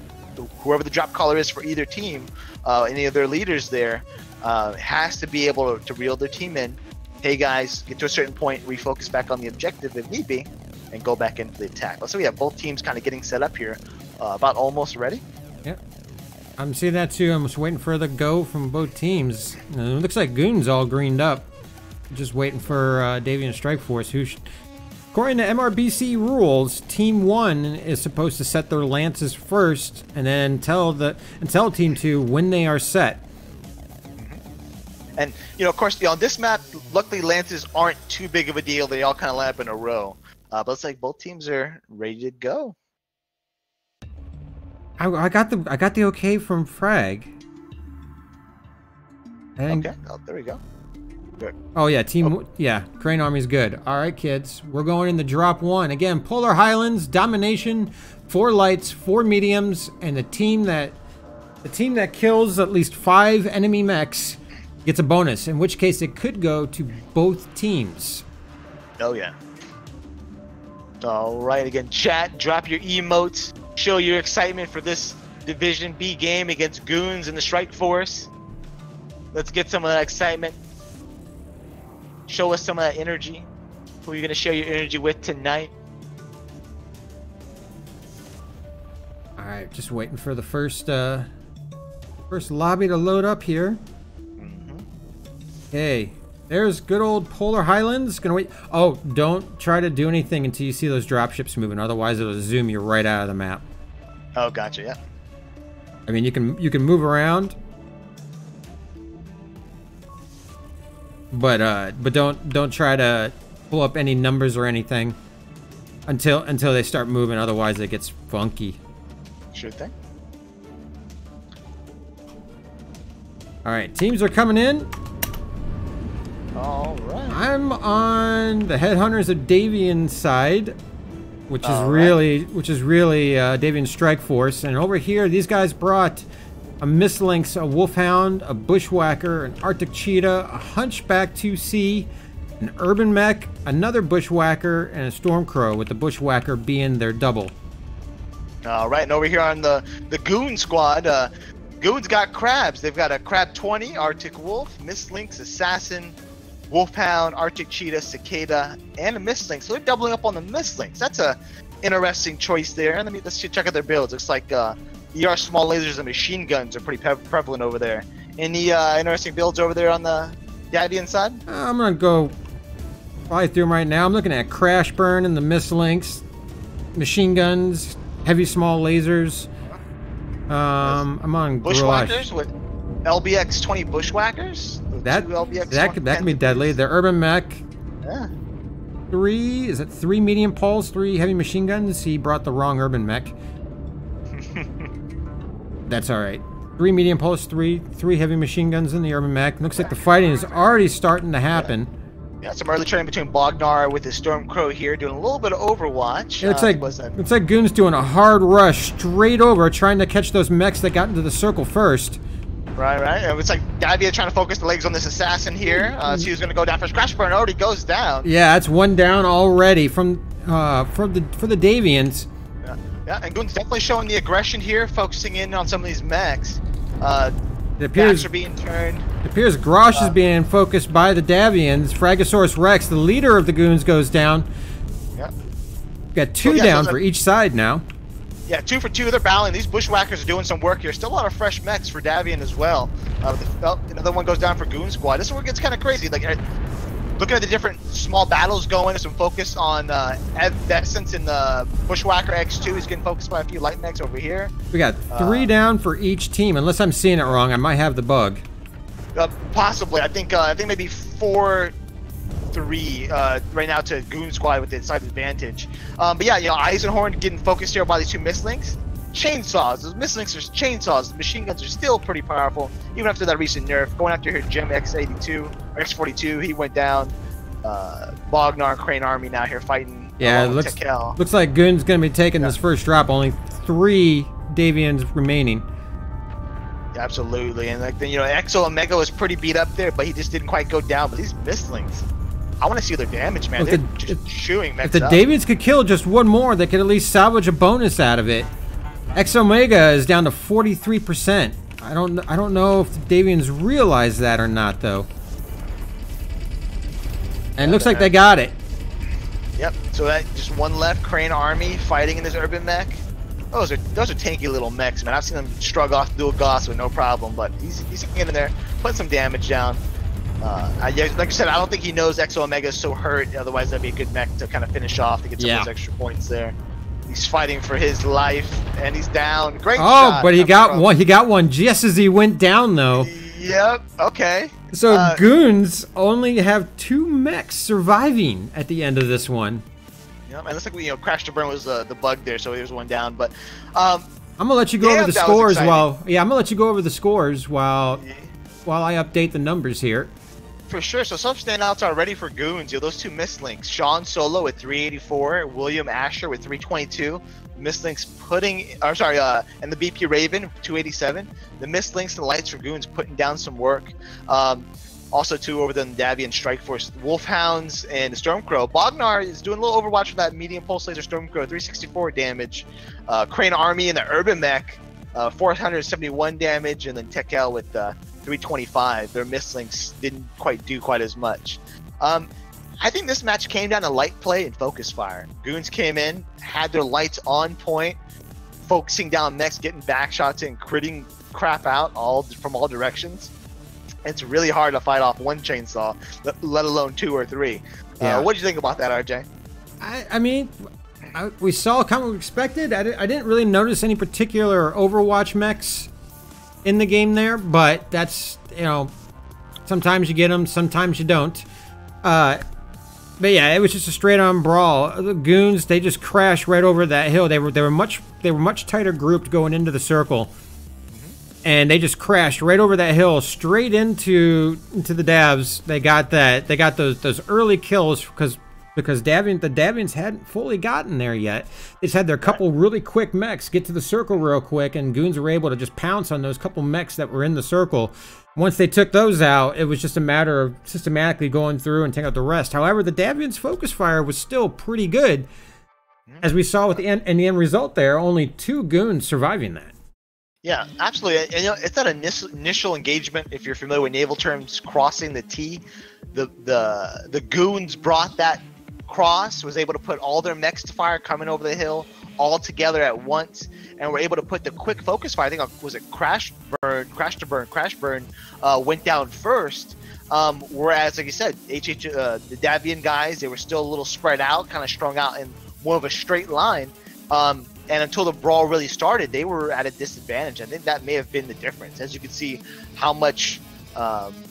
whoever the drop caller is for either team, any of their leaders there, has to be able to reel their team in. Hey guys, get to a certain point, refocus back on the objective if need be, and go back into the attack. So we have both teams kind of getting set up here, about almost ready. Yep. I'm seeing that too. I'm just waiting for the go from both teams. It looks like Goon's all greened up. Just waiting for Davian Strike Force, who, according to MRBC rules, Team 1 is supposed to set their lances first, and then tell Team 2 when they are set. And of course, on this map, luckily lances aren't too big of a deal. They all kind of line up in a row. But it's like both teams are ready to go. I got the okay from Frag. Okay, there we go. Good. Oh yeah, Crane Army's good. All right, kids, we're going in the drop 1 again. Polar Highlands, domination, 4 lights, 4 mediums, and the team that kills at least 5 enemy mechs gets a bonus. In which case, it could go to both teams. Oh yeah. All right, again, chat, drop your emotes, show your excitement for this Division B game against Goons in the Strike Force. Let's get some of that excitement. Show us some of that energy. Who are you going to share your energy with tonight? All right, just waiting for the first lobby to load up here. Okay, there's good old Polar Highlands. Gonna wait. Oh, don't try to do anything until you see those dropships moving. Otherwise, it'll zoom you right out of the map. Oh, gotcha. Yeah. I mean, you can move around, but don't try to pull up any numbers or anything until they start moving. Otherwise, it gets funky. Sure thing. All right, teams are coming in. All right. I'm on the Headhunters of Davian side, which is really Davian Strike Force, and over here these guys brought a Mistlynx, a Wolfhound, a Bushwhacker, an Arctic Cheetah, a Hunchback 2C, an Urban Mech, another Bushwhacker, and a Stormcrow, with the Bushwhacker being their double. All right, and over here on the Goon squad, Goon's got crabs. They've got a Crab 20, Arctic Wolf, Mistlynx, Assassin, Wolfhound, Arctic Cheetah, Cicada, and a Mistlynx. So they're doubling up on the Mistlynx. That's a interesting choice there. And let's check out their builds. Looks like ER small lasers and machine guns are pretty prevalent over there. Any interesting builds over there on the Davian side? I'm gonna go probably through them right now. I'm looking at Crash Burn and the Mistlynx, machine guns, heavy small lasers. I'm on Bushwhackers with LBX 20 Bushwhackers. That can be deadly. The Urban Mech. Yeah. 3 medium poles, 3 heavy machine guns. He brought the wrong Urban Mech. That's all right. 3 medium poles, 3 heavy machine guns in the Urban Mech. Looks like the fighting is already starting to happen. Yeah, some early training between Bognar with his Stormcrow here, doing a little bit of Overwatch. It's like Goon's doing a hard rush straight over, trying to catch those mechs that got into the circle first. Right. It's like Davia trying to focus the legs on this assassin here. So he's going to go down for Crash Burn. Already goes down. Yeah, that's one down already for the Davians. Yeah, and Goon's definitely showing the aggression here, focusing in on some of these mechs. It appears are being turned. It appears Grosh is being focused by the Davians. Fragosaurus Rex, the leader of the Goons, goes down. Yeah. Got 2 down for each side now. Yeah, 2 for 2. They're battling. These Bushwhackers are doing some work here. Still a lot of fresh mechs for Davian as well. Another one goes down for Goon Squad. This is where it gets kind of crazy. Like, looking at the different small battles going, some focus on Essence in the Bushwhacker X2. He's getting focused by a few light mechs over here. We got 3 down for each team. Unless I'm seeing it wrong, I might have the bug. Possibly. I think maybe 4-3 right now to Goon Squad with the side advantage. But yeah, Eisenhorn getting focused here by these 2 Mistlynx. Chainsaws. Those Mistlynx are chainsaws. The machine guns are still pretty powerful, even after that recent nerf. Going after here, Gem X82 or X42, he went down. Bognar, Crane Army now here fighting. Yeah, looks like Goon's gonna be taking this first drop. Only 3 Davians remaining. Absolutely, and like Exo Omega was pretty beat up there, but he just didn't quite go down. But these Mistlynx, I want to see their damage, man. They're just chewing mechs up. If the Davians could kill just one more, they could at least salvage a bonus out of it. X Omega is down to 43%. I don't know if the Davians realize that or not, though. And it looks like they got it. Yep. So that just one left. Crane Army fighting in this Urban Mech. Those are tanky little mechs, man. I've seen them shrug off dual Goss with no problem, but he's getting in there, putting some damage down. Like I said, I don't think he knows Exo Omega is so hurt. Otherwise, that'd be a good mech to kind of finish off to get some of those extra points there. He's fighting for his life, and he's down. Great shot. Oh, but he got one. He got one just as he went down, though. Yep. Okay. So Goons only have 2 mechs surviving at the end of this one. Yeah, and it looks like Crash to Burn was the bug there, so there's one down. But I'm gonna let you go over the scores while I'm gonna let you go over the scores while I update the numbers here. For sure. So some standouts already for Goons. Those 2 Mistlynx. Sean Solo with 384, William Asher with 322. Mistlynx and the BP Raven 287. The Mistlynx and the Lights for Goons putting down some work. Also, 2 over the Davian Strike Force, Wolfhounds and the Stormcrow. Bognar is doing a little Overwatch for that medium pulse laser Stormcrow, 364 damage. Crane Army and the Urban Mech 471 damage, and then Tekel with 325. Their mislinks didn't quite do quite as much. I think this match came down to light play and focus fire. Goons came in, had their lights on point, focusing down mechs, getting back shots in, critting crap out from all directions. It's really hard to fight off one chainsaw, let alone 2 or 3. Yeah. What do you think about that, RJ? I mean, we saw kind of what we expected. I didn't really notice any particular Overwatch mechs in the game there, but that's, you know, sometimes you get them, sometimes you don't. But yeah, it was just a straight-on brawl. The Goons, they just crashed right over that hill. They were much tighter grouped going into the circle, and they just crashed right over that hill, straight into the Davs. They got those early kills because the Davians hadn't fully gotten there yet. They just had their couple really quick mechs get to the circle real quick, and Goons were able to just pounce on those couple mechs that were in the circle. Once they took those out, it was just a matter of systematically going through and taking out the rest. However, the Davians' focus fire was still pretty good, as we saw with the end result there. Only 2 Goons surviving that. Yeah, absolutely. And, you know, it's that initial engagement. If you're familiar with naval terms, crossing the T, the Goons brought that cross, was able to put all their mechs to fire coming over the hill all together at once, and were able to put the quick focus fire. I think was it Crash Burn went down first. Whereas, like you said, the Davian guys, they were still a little spread out, kind of strung out in more of a straight line. And until the brawl really started, they were at a disadvantage. I think that may have been the difference. As you can see how much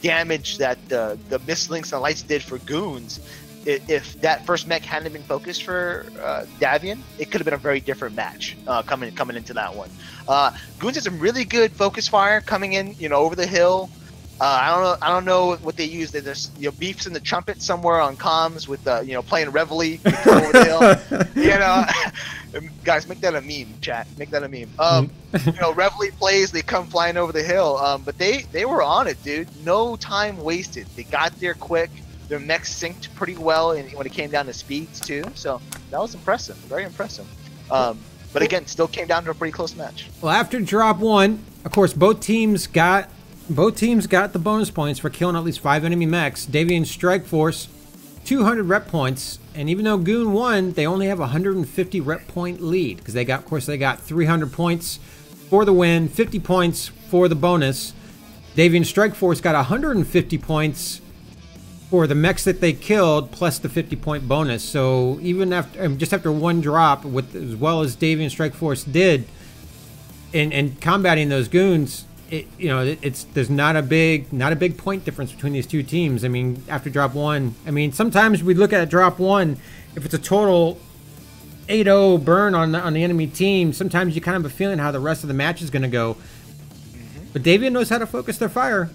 damage that the mislinks and lights did for Goons. If that first mech hadn't been focused for Davian, it could have been a very different match coming into that one. Goons had some really good focus fire coming in, you know, over the hill. I don't know what they use. There's, you know, beefs in the trumpet somewhere on comms with you know, playing Reveille over the hill. You know, guys, make that a meme, chat. Make that a meme. You know, Reveille plays. They come flying over the hill. But they were on it, dude. No time wasted. They got there quick. Their mechs synced pretty well, and when it came down to speeds too. So that was impressive, very impressive. But again, still came down to a pretty close match. Well, after drop 1, of course, both teams got the bonus points for killing at least 5 enemy mechs. Davian Strike Force, 200 rep points, and even though Goon won, they only have a 150 rep point lead because they got 300 points for the win, 50 points for the bonus. Davian Strike Force got 150 points for the mechs that they killed, plus the 50-point bonus. So even after just after 1 drop, with as well as Davian Strike Force did in combating those Goons, there's not a big point difference between these 2 teams. I mean, after drop 1, I mean, sometimes we look at drop 1, if it's a total 8-0 burn on the enemy team, sometimes you kind of have a feeling how the rest of the match is going to go. But Davian knows how to focus their fire.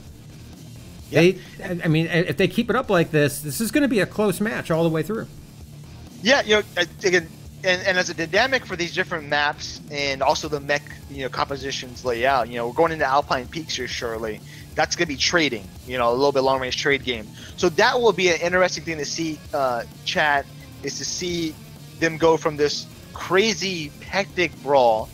Yep. I mean, if they keep it up like this is going to be a close match all the way through. Yeah, you know, again, and as a dynamic for these different maps and also the mech, you know, compositions layout, you know, we're going into Alpine Peaks here shortly. That's going to be trading, you know, a little bit long range trade game. So that will be an interesting thing to see, chat, is to see them go from this crazy hectic brawl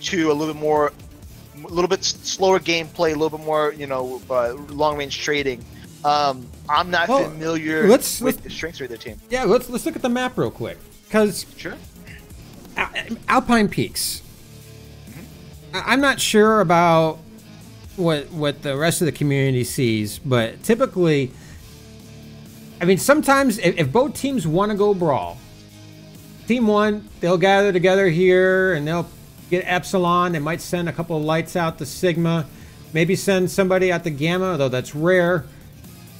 to a little bit slower gameplay, a little bit more, you know, long range trading. I'm not familiar with the strengths of their team. Yeah, let's look at the map real quick, because sure. Alpine Peaks. I'm not sure about what the rest of the community sees, but typically, I mean, sometimes if both teams want to go brawl, Team 1, they'll gather together here and they'll get Epsilon. They might send a couple of lights out to Sigma, maybe send somebody out to Gamma, though that's rare.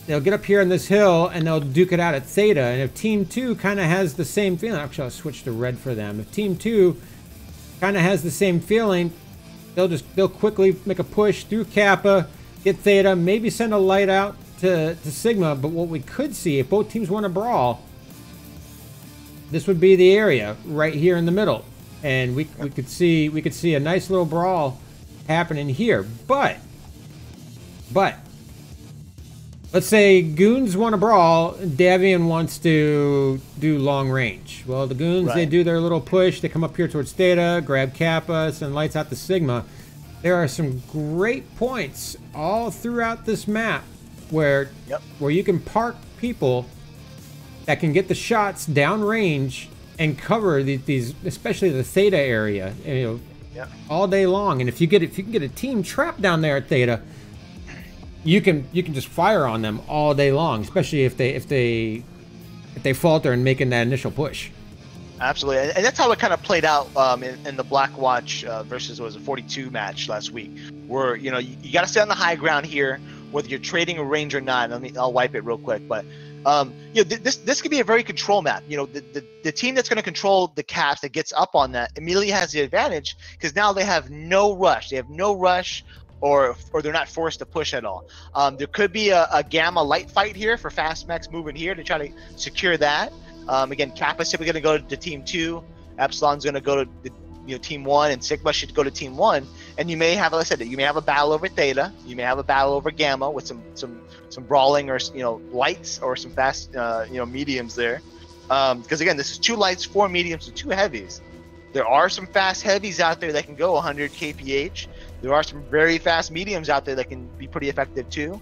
They'll get up here on this hill and they'll duke it out at Theta. And if Team 2 kind of has the same feeling, actually I'll switch to red for them. If Team 2 kind of has the same feeling, they'll quickly make a push through Kappa, get Theta, maybe send a light out to Sigma. But what we could see, if both teams want to brawl, this would be the area right here in the middle. And we could see a nice little brawl happening here. But let's say Goons want to brawl, Davian wants to do long range. Well, the Goons, They do their little push. They come up here towards Theta, grab Kappa, send lights out to Sigma. there are some great points all throughout this map where you can park people that can get the shots downrange and cover these, especially the Theta area, all day long. And if you can get a team trapped down there at Theta, you can just fire on them all day long, especially if they falter in making that initial push. Absolutely, and that's how it kind of played out in the Black Watch versus, what was it, 42 match last week, where you got to stay on the high ground here, whether you're trading a range or not. I'll wipe it real quick, but this could be a very control map. The team that's going to control the caps that gets up on that immediately has the advantage, because now they have no rush. They have no rush, or they're not forced to push at all. There could be a Gamma light fight here for Fast Max moving here to try to secure that. Again, Kappa's typically going to go to Team 2, Epsilon's going to go to Team 1, and Sigma should go to Team 1. And you may have, like I said, you may have a battle over Theta, you may have a battle over Gamma with some brawling or lights or some fast mediums there. Because again, this is 2 lights, 4 mediums, and 2 heavies. There are some fast heavies out there that can go 100 kph. There are some very fast mediums out there that can be pretty effective too.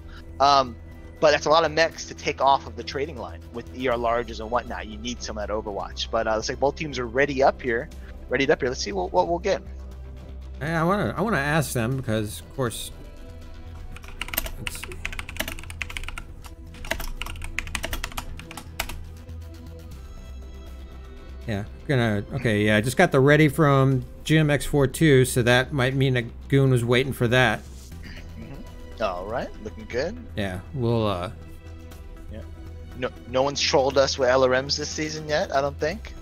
But that's a lot of mechs to take off of the trading line with ER larges and whatnot. You need some of that Overwatch. But looks like both teams are ready up here. Let's see what we'll get. I want to ask them, because of course. Let's see. Yeah, I just got the ready from GMX42, so that might mean that Goon was waiting for that. All right, looking good. Yeah, we'll No one's trolled us with LRMs this season yet, I don't think.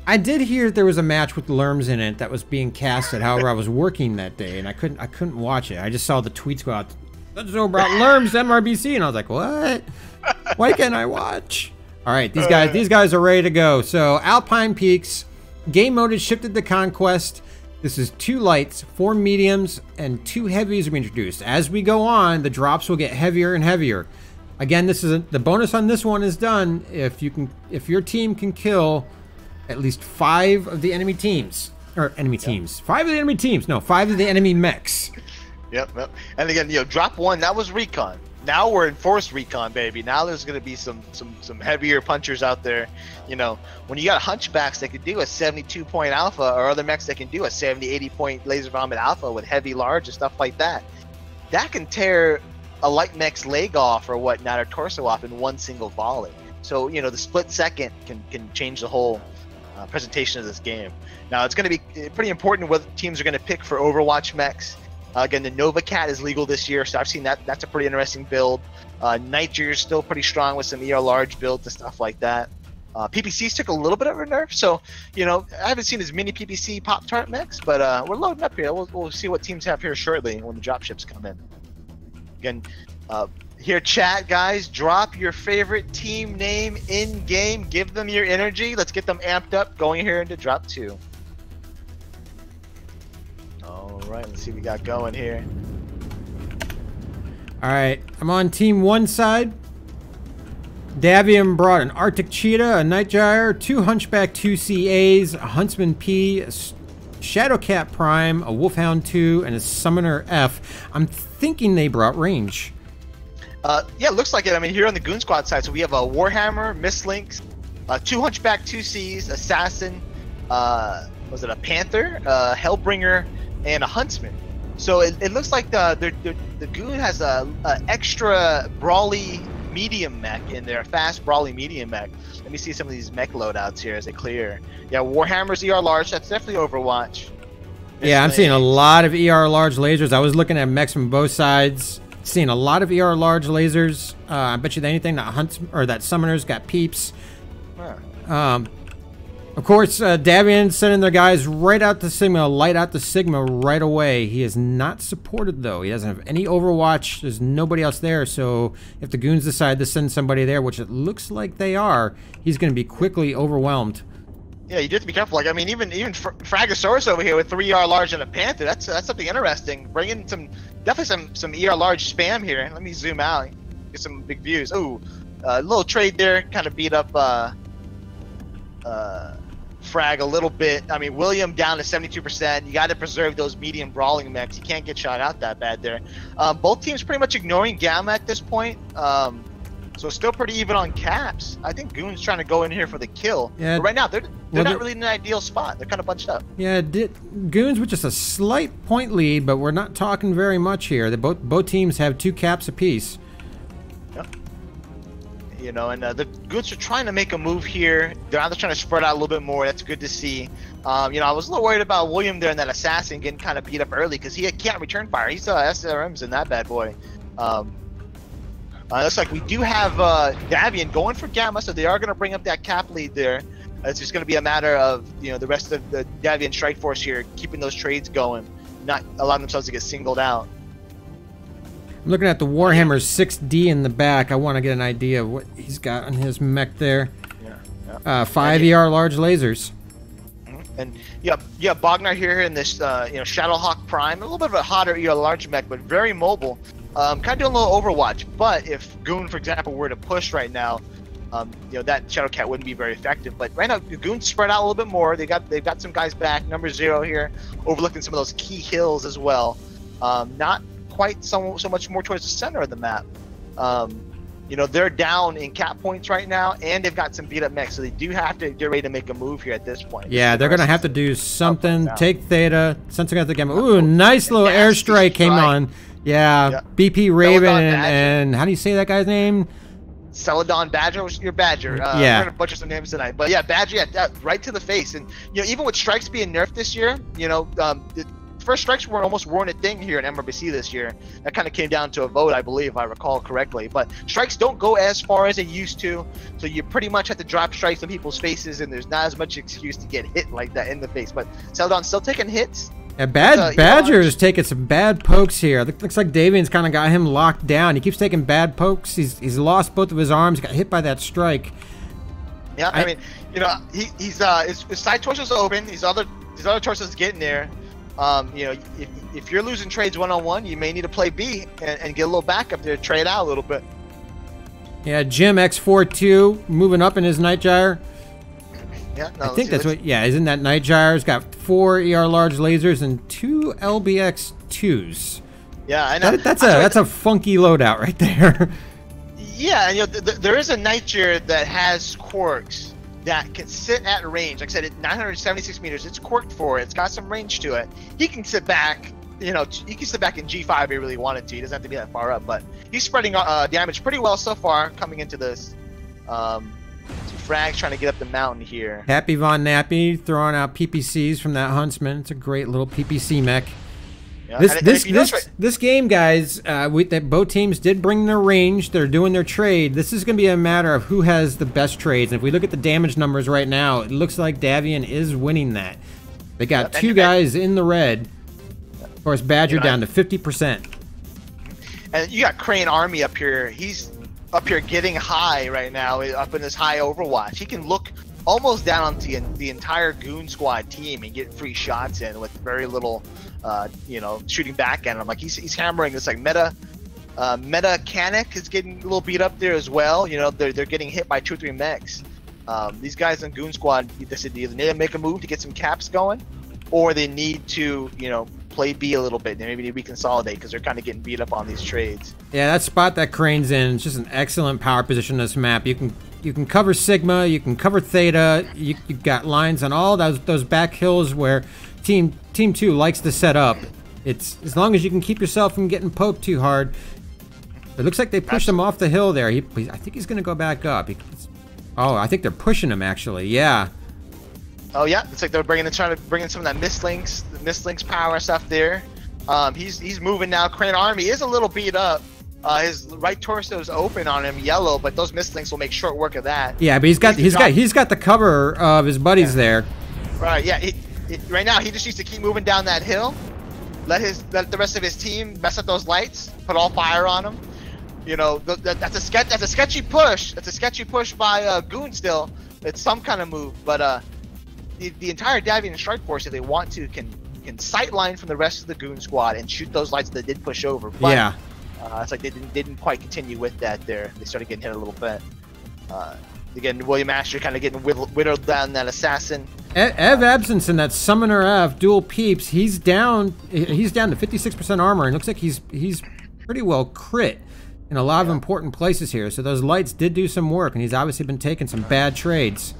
I did hear there was a match with Lerms in it that was being casted. However, I was working that day and I couldn't watch it. I just saw the tweets go out. Let's know about Lerms MRBC, and I was like, what? Why can't I watch? All right, these guys are ready to go. So Alpine Peaks, game mode is shifted to Conquest. This is 2 lights, 4 mediums, and 2 heavies will be introduced. As we go on, the drops will get heavier and heavier. Again, the bonus on this one is done if your team can kill at least 5 of the enemy teams. 5 of the enemy teams. No, 5 of the enemy mechs. Yep. And again, drop 1, that was recon. Now we're in forced recon, baby. Now there's going to be some heavier punchers out there. When you got hunchbacks that can do a 72-point alpha, or other mechs that can do a 70, 80-point laser vomit alpha with heavy large and stuff like that, that can tear a light mech's leg off or whatnot, or torso off in one single volley. So the split second can change the whole presentation of this game. Now it's going to be pretty important what teams are going to pick for Overwatch mechs. Again, the Nova Cat is legal this year, so I've seen that. That's a pretty interesting build. Niger is still pretty strong with some ER large builds and stuff like that. PPCs took a little bit of a nerf, so I haven't seen as many PPC Pop-Tart mechs, but we're loading up here. We'll see what teams have here shortly when the dropships come in. Again, here, chat guys, drop your favorite team name in game. Give them your energy. Let's get them amped up going here into drop 2. All right, let's see what we got going here. All right, I'm on team 1 side. Davian brought an Arctic Cheetah, a Nightgyre, 2 Hunchback 2 CAs, a Huntsman P, a Shadowcat Prime, a Wolfhound 2, and a Summoner F. I'm thinking they brought range. Yeah, it looks like it. I mean, here on the Goon Squad side, so we have a Warhammer, Mistlinks, 2 Hunchback 2 Cs, Assassin, was it a Panther, Hellbringer, and a Huntsman. So it looks like the Goon has a extra brawly medium mech in there, fast brawly medium mech. Let me see some of these mech loadouts here as they clear. Yeah, Warhammer's ER large. That's definitely Overwatch. Yeah, I'm seeing a lot of ER large lasers. I was looking at mechs from both sides, seeing a lot of ER large lasers. I bet you that anything that Summoner's got peeps. Huh. Of course, Davian sending their guys right out to Sigma, light out to Sigma right away. He is not supported, though. He doesn't have any Overwatch. There's nobody else there, so if the Goons decide to send somebody there, which it looks like they are, he's going to be quickly overwhelmed. Yeah, you do have to be careful. Like, I mean, even Fragosaurus over here with 3 ER large and a Panther, that's something interesting. Bring in definitely some ER large spam here. Let me zoom out, get some big views. Ooh, a little trade there, kind of beat up frag a little bit. I mean, William down to 72%. You got to preserve those medium brawling mechs. You can't get shot out that bad there. Both teams pretty much ignoring Gamma at this point. So still pretty even on caps. I think Goon's trying to go in here for the kill. Yeah. But right now, they're not really in an ideal spot. They're kind of bunched up. Yeah, Goons with just a slight point lead, but we're not talking very much here. Both teams have 2 caps apiece. Yep. You know, and the Goons are trying to make a move here. They're either trying to spread out a little bit more. That's good to see. You know, I was a little worried about William there and that assassin getting kind of beat up early because he can't return fire. He's SRMs in that bad boy. Looks like we do have Davian going for Gamma, so they are going to bring up that cap lead there. It's just going to be a matter of, you know, the rest of the Davian strike force here keeping those trades going, not allowing themselves to get singled out. I'm looking at the Warhammer 6D in the back. I want to get an idea of what he's got on his mech there. Yeah. 5 ER large lasers. And yeah, Bognar here in this, you know, Shadowhawk Prime, a little bit of a hotter ER large mech, but very mobile. Kind of doing a little Overwatch, but if Goon, for example, were to push right now, you know, that Shadowcat wouldn't be very effective. But right now, Goon's spread out a little bit more. They've got some guys back. Number 0 here, overlooking some of those key hills as well. Not quite so much more towards the center of the map. You know, they're down in cap points right now, and they've got some beat up mechs, so they do have to get ready to make a move here at this point. Yeah, they're going to have to do something. Take Theta, sensing out the Gamma. Ooh, nice little airstrike came on. Yeah, BP Raven and how do you say that guy's name? Celadon Badger was your Badger. Yeah. We're gonna butcher some names tonight, but yeah, Badger, yeah, right to the face. And you know, even with strikes being nerfed this year, you know, the first strikes weren't a thing here in MRBC this year. That kind of came down to a vote, I believe, if I recall correctly. But strikes don't go as far as they used to, so you pretty much have to drop strikes on people's faces, and there's not as much excuse to get hit like that in the face. But Celadon's still taking hits. Yeah, Badger's taking some bad pokes here. Looks like Davian's kind of got him locked down. He keeps taking bad pokes. He's lost both of his arms. Got hit by that strike. Yeah, I mean, you know, his side torso's open. His other torso's getting there. You know, if you're losing trades one-on-one, you may need to play B and get a little backup there, trade out a little bit. Yeah, Jim X42 moving up in his Night Gyre. Yeah, no, I think that's what. Yeah, isn't that Night Gyre? It's got 4 ER large lasers and 2 LBX2s. Yeah, I know. That's a funky loadout right there. Yeah, and you know, there is a Night Gyre that has quirks that can sit at range. Like I said, at 976 meters, it's quirked for it. It's got some range to it. He can sit back. You know, he can sit back in G5 if he really wanted to. He doesn't have to be that far up, but he's spreading damage pretty well so far coming into this. Frag's trying to get up the mountain here. Happy Von Nappy throwing out PPCs from that Huntsman. It's a great little PPC mech. Yeah. This game, guys, both teams did bring their range. They're doing their trade. This is going to be a matter of who has the best trades. And if we look at the damage numbers right now, it looks like Davian is winning that. They got 2 guys in the red. Of course, Badger down to 50%. And you got Crane Army up here. He's up here getting high right now, up in this high Overwatch. He can look almost down on the entire Goon Squad team and get free shots in with very little, you know, shooting back at him. Like he's hammering this like meta Canic is getting a little beat up there as well. You know, they're getting hit by 2 or 3 mechs. These guys in Goon Squad either need to make a move to get some caps going, or they need to, you know, play B a little bit. They maybe need to reconsolidate because they're kind of getting beat up on these trades. Yeah, that spot that Crane's in is just an excellent power position on this map. You can cover Sigma, you can cover Theta. You've got lines on all those back hills where Team 2 likes to set up. It's as long as you can keep yourself from getting poked too hard. It looks like they pushed him off the hill there. I think he's going to go back up. Oh, I think they're pushing him actually. Yeah. Oh yeah, it's like they're trying to bring in some of that Mistlinks power stuff there. He's moving now. Crane Army is a little beat up. His right torso is open on him, yellow, but those Mistlinks will make short work of that. Yeah, but he's got the cover of his buddies there. Right. Yeah. Right now he just needs to keep moving down that hill. Let the rest of his team mess up those lights. Put all fire on him. You know, that's a sketchy push. That's a sketchy push by Goon still. It's some kind of move, but the entire Davian strike force, if they want to, can sightline from the rest of the Goon Squad and shoot those lights that did push over. But, yeah. It's like they didn't quite continue with that there. They started getting hit a little bit. Again, William Asher kind of getting whittled down that assassin. Ev Absence, that Summoner F dual peeps, he's down to 56% armor, and looks like he's pretty well crit in a lot of important places here. So those lights did do some work, and he's obviously been taking some bad trades.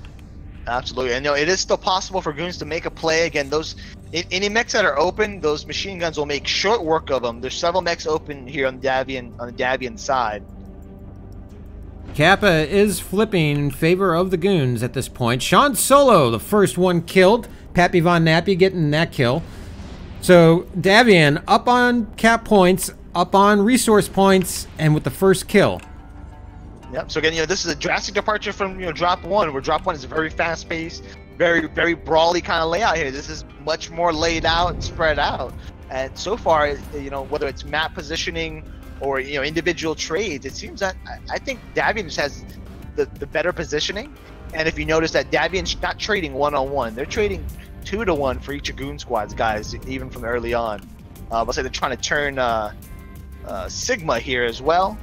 Absolutely, and it is still possible for goons to make a play. Again, those any mechs that are open, those machine guns will make short work of them. There's several mechs open here on the Davian side. Kappa is flipping in favor of the goons at this point. Sean Solo, the first one killed. Pappy Von Nappy getting that kill. So Davian up on cap points, up on resource points, and with the first kill. Yep. So again, this is a drastic departure from drop one, where drop one is a very fast-paced, very brawly kind of layout here. This is much more laid out and spread out. And so far, whether it's map positioning or individual trades, it seems that I think Davian just has the better positioning. And if you notice that Davian's not trading one-on-one, they're trading 2-to-1 for each of Goon Squad's guys, even from early on. I'll say they're trying to turn Sigma here as well.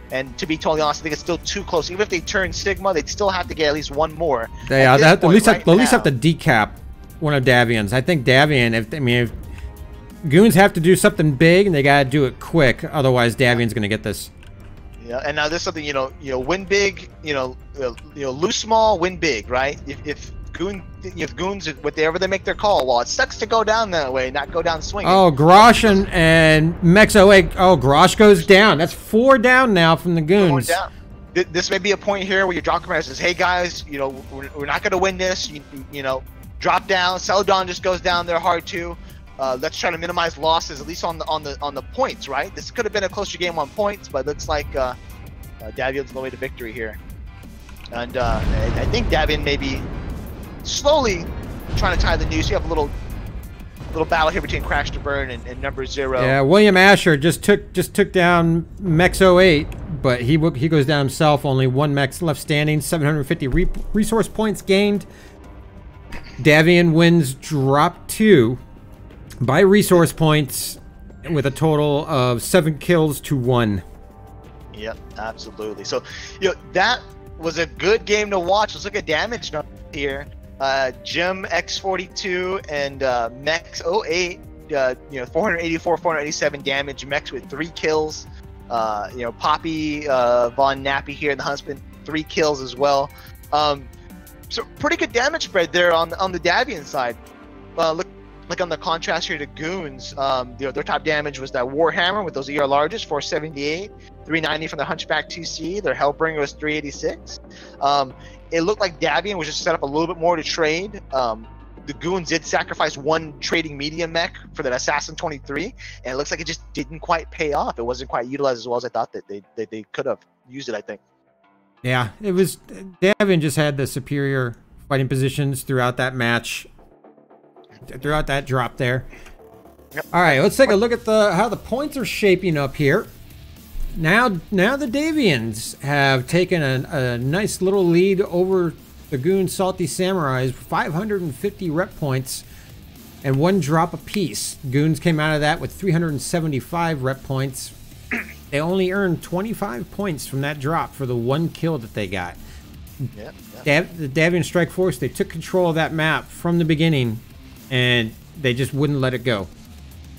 And to be totally honest, I think it's still too close. Even if they turn Sigma, they'd still have to get at least one more. They at least have to decap one of Davian's. I think Davian, if Goons have to do something big, and they gotta do it quick. Otherwise, Davian's gonna get this. Yeah, and now there's something win big, lose small, win big, right? If Goons, whatever they make their call, well, it sucks to go down that way, not go down swinging. Oh, Grosh and Mex08. Oh, Grosh goes down. That's 4 down now from the Goons. This may be a point here where your drop commander says, "Hey guys, we're not gonna win this. Drop down." Celadon just goes down there hard too. Let's try to minimize losses, at least on the points, right? This could have been a closer game on points, but it looks like Davian's the way to victory here. And I think Davian may be slowly trying to tie the noose. You have a little battle here between Crash to Burn and number 0. Yeah, William Asher just took down Mex08, but he goes down himself. Only 1 Mex left standing. 750 resource points gained. Davian wins drop 2 by resource points with a total of 7 kills to 1. Yep, absolutely. So, that was a good game to watch. Let's look at damage numbers here. Jim X42 and Mex08, 484, 487 damage. Mex with 3 kills. Poppy Von Nappy here in the Huntsman, 3 kills as well. So pretty good damage spread there on the Davian side. Look on the contrast here to Goons. Their top damage was that Warhammer with those ER larges, 478, 390 from the Hunchback 2C. Their Hellbringer was 386. It looked like Davian was just set up a little bit more to trade. The Goons did sacrifice 1 trading medium mech for that Assassin 23, and it looks like it just didn't quite pay off. It wasn't quite utilized as well as I thought that they could have used it, I think. Yeah, it was. Davian just had the superior fighting positions throughout that match. Throughout that drop there. Yep. All right, let's take a look at how the points are shaping up here. Now the Davians have taken a nice little lead over the Goon Salty Samurais, 550 rep points and 1 drop apiece. Goons came out of that with 375 rep points. They only earned 25 points from that drop for the 1 kill that they got. The Davian Strike Force, they took control of that map from the beginning, and they just wouldn't let it go.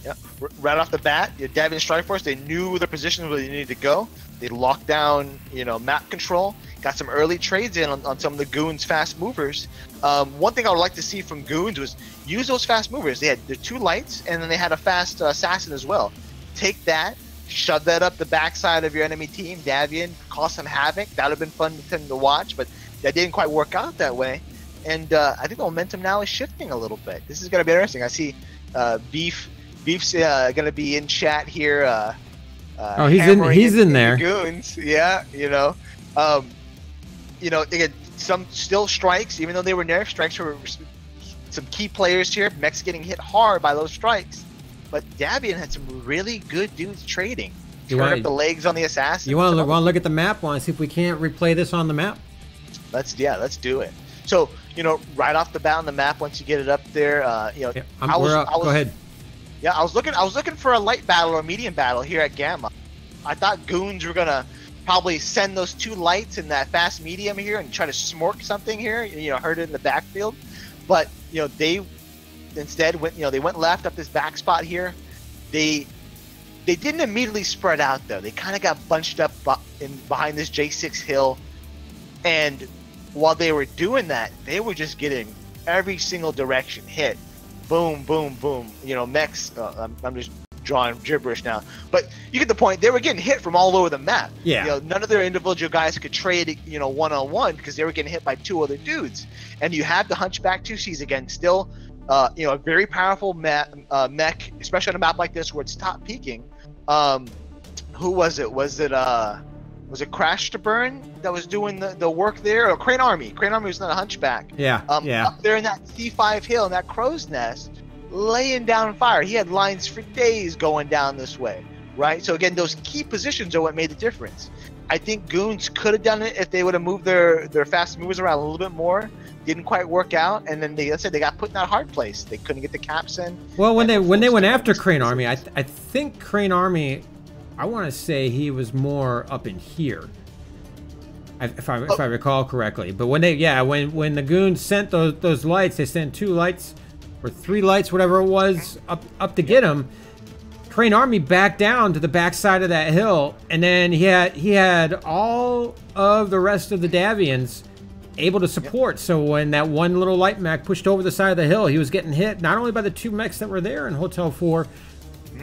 Yeah, right off the bat, Davian Strike Force, they knew their position where they needed to go. They locked down, map control. Got some early trades in on some of the Goons' fast movers. One thing I would like to see from Goons was use those fast movers. They had the 2 lights, and then they had a fast assassin as well. Take that, shove that up the backside of your enemy team. Davian caused some havoc. That would have been fun to watch, but that didn't quite work out that way. And I think the momentum now is shifting a little bit. This is going to be interesting. I see Beef's going to be in chat here. He's in there. Goons, yeah, they had some still strikes, even though they were nerf strikes for some key players here. Mech's getting hit hard by those strikes, but Davian had some really good dudes trading. Turn up the legs on the assassin. You want to look at the map? Want to see if we can't replay this on the map? Let's do it. So right off the bat on the map, once you get it up there, go ahead. Yeah, I was looking for a light battle or a medium battle here at Gamma. I thought Goons were gonna probably send those 2 lights in that fast medium here and try to smork something here, hurt it in the backfield. But they instead went they went left up this back spot here. They didn't immediately spread out though. They kind of got bunched up behind this J6 hill, and while they were doing that, they were just getting every single direction hit. Boom, boom, boom. Mechs. I'm just drawing gibberish now, but you get the point. They were getting hit from all over the map. Yeah. None of their individual guys could trade one-on-one because they were getting hit by 2 other dudes. And you have the Hunchback 2Cs again, still a very powerful mech, especially on a map like this where it's top peaking. Who was it? Was it Crash to Burn that was doing the work there? Or Crane Army? Crane Army was not a Hunchback. Yeah. Up there in that C5 hill, in that crow's nest, laying down fire. He had lines for days going down this way, right? So again, those key positions are what made the difference. I think Goons could have done it if they would have moved their fast movers around a little bit more. Didn't quite work out, and then they got put in that hard place. They couldn't get the caps in. Well, when they went after Crane Army, I think Crane Army, I want to say he was more up in here, if I recall correctly. But when when the Goons sent those lights, they sent 2 lights or 3 lights, whatever it was, up to get him. Crane Army backed down to the backside of that hill, and then he had all of the rest of the Davians able to support. So when that one little light mech pushed over the side of the hill, he was getting hit not only by the 2 mechs that were there in Hotel 4,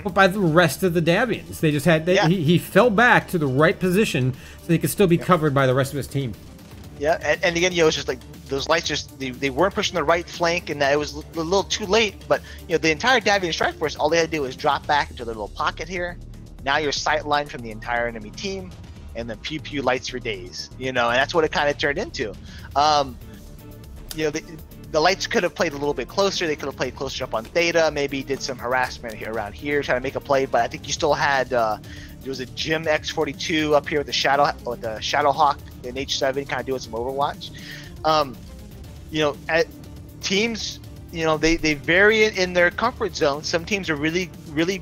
but by the rest of the Davians. They just had he fell back to the right position so he could still be covered by the rest of his team. Yeah, and again, it's just like those lights they weren't pushing the right flank, and it was a little too late. But the entire Davian strike force, all they had to do was drop back into their little pocket here. Now you're sight lined from the entire enemy team, and then pew pew lights for days. And that's what it kind of turned into. The lights could have played a little bit closer. They could have played closer up on Theta. Maybe did some harassment around here, trying to make a play. But I think you still had there was a Jim X42 up here with the Shadowhawk in H7, kind of doing some Overwatch. Teams, they vary in their comfort zone. Some teams are really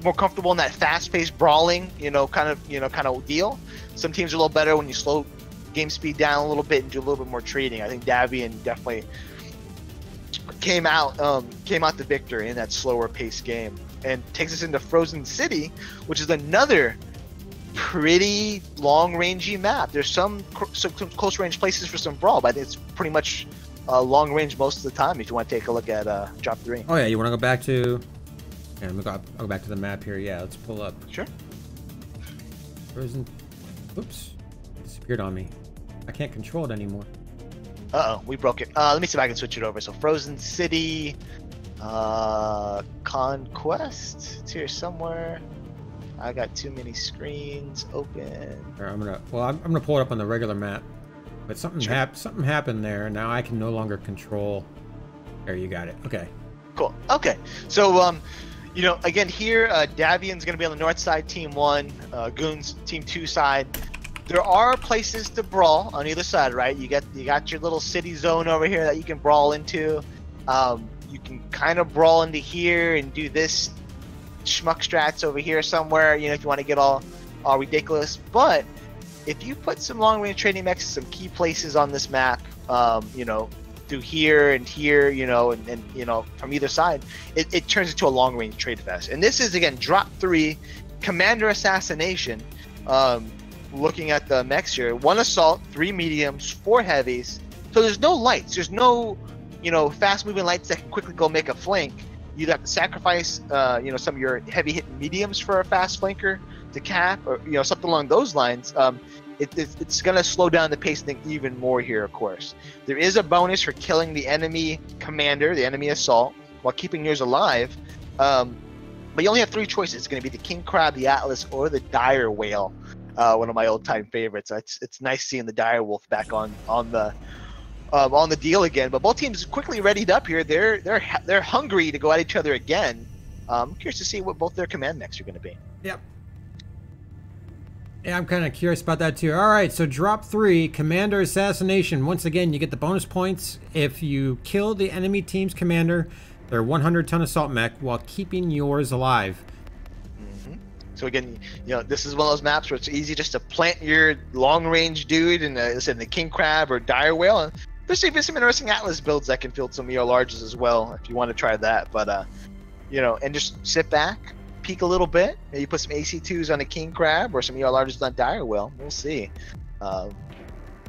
more comfortable in that fast-paced brawling, kind of deal. Some teams are a little better when you slow game speed down a little bit and do a little bit more trading. I think Davian definitely came out the victor in that slower paced game, and takes us into Frozen City, which is another pretty long rangey map. There's some close range places for some brawl, but I think it's pretty much long range most of the time. If you want to take a look at Drop 3. Oh yeah, you want to go back to? Yeah, I'll go back to the map here. Yeah, let's pull up. Sure. Frozen. Oops, disappeared on me. I can't control it anymore. We broke it. Let me see if I can switch it over. So Frozen City, Conquest. It's here somewhere. I got too many screens open. Here, I'm gonna pull it up on the regular map, but something happened there. Now I can no longer control. There, you got it. Okay. Cool. Okay. So again here, Davian's gonna be on the north side, team 1. Goons, team 2 side. There are places to brawl on either side, right? You got your little city zone over here that you can brawl into. You can kind of brawl into here and do this schmuck strats over here somewhere, if you want to get all ridiculous. But if you put some long range trading mechs in some key places on this map, through here and here, and from either side, it turns into a long range trade fest. And this is again Drop 3, Commander Assassination. Looking at the mechs here, 1 assault, 3 mediums, 4 heavies. So there's no lights. There's no, fast moving lights that can quickly go make a flank. You'd have to sacrifice, some of your heavy hitting mediums for a fast flanker to cap, or something along those lines. It's going to slow down the pacing even more here. Of course, there is a bonus for killing the enemy commander, the enemy assault, while keeping yours alive. But you only have 3 choices. It's going to be the King Crab, the Atlas, or the Dire Whale. One of my old-time favorites. It's nice seeing the Dire Wolf back on the deal again. But both teams quickly readied up here. They're hungry to go at each other again. I'm curious to see what both their command mechs are going to be. Yep. Yeah, I'm kind of curious about that too. All right, so Drop 3, Commander Assassination. Once again, you get the bonus points if you kill the enemy team's commander, their 100-ton assault mech, while keeping yours alive. So again, this is one of those maps where it's easy just to plant your long-range dude in the King Crab or Dire Whale, there's even some interesting Atlas builds that can field some ER larges as well if you want to try that. But you know, and just sit back, peek a little bit. Maybe put some AC2s on a king crab or some ER larges on dire whale. We'll see.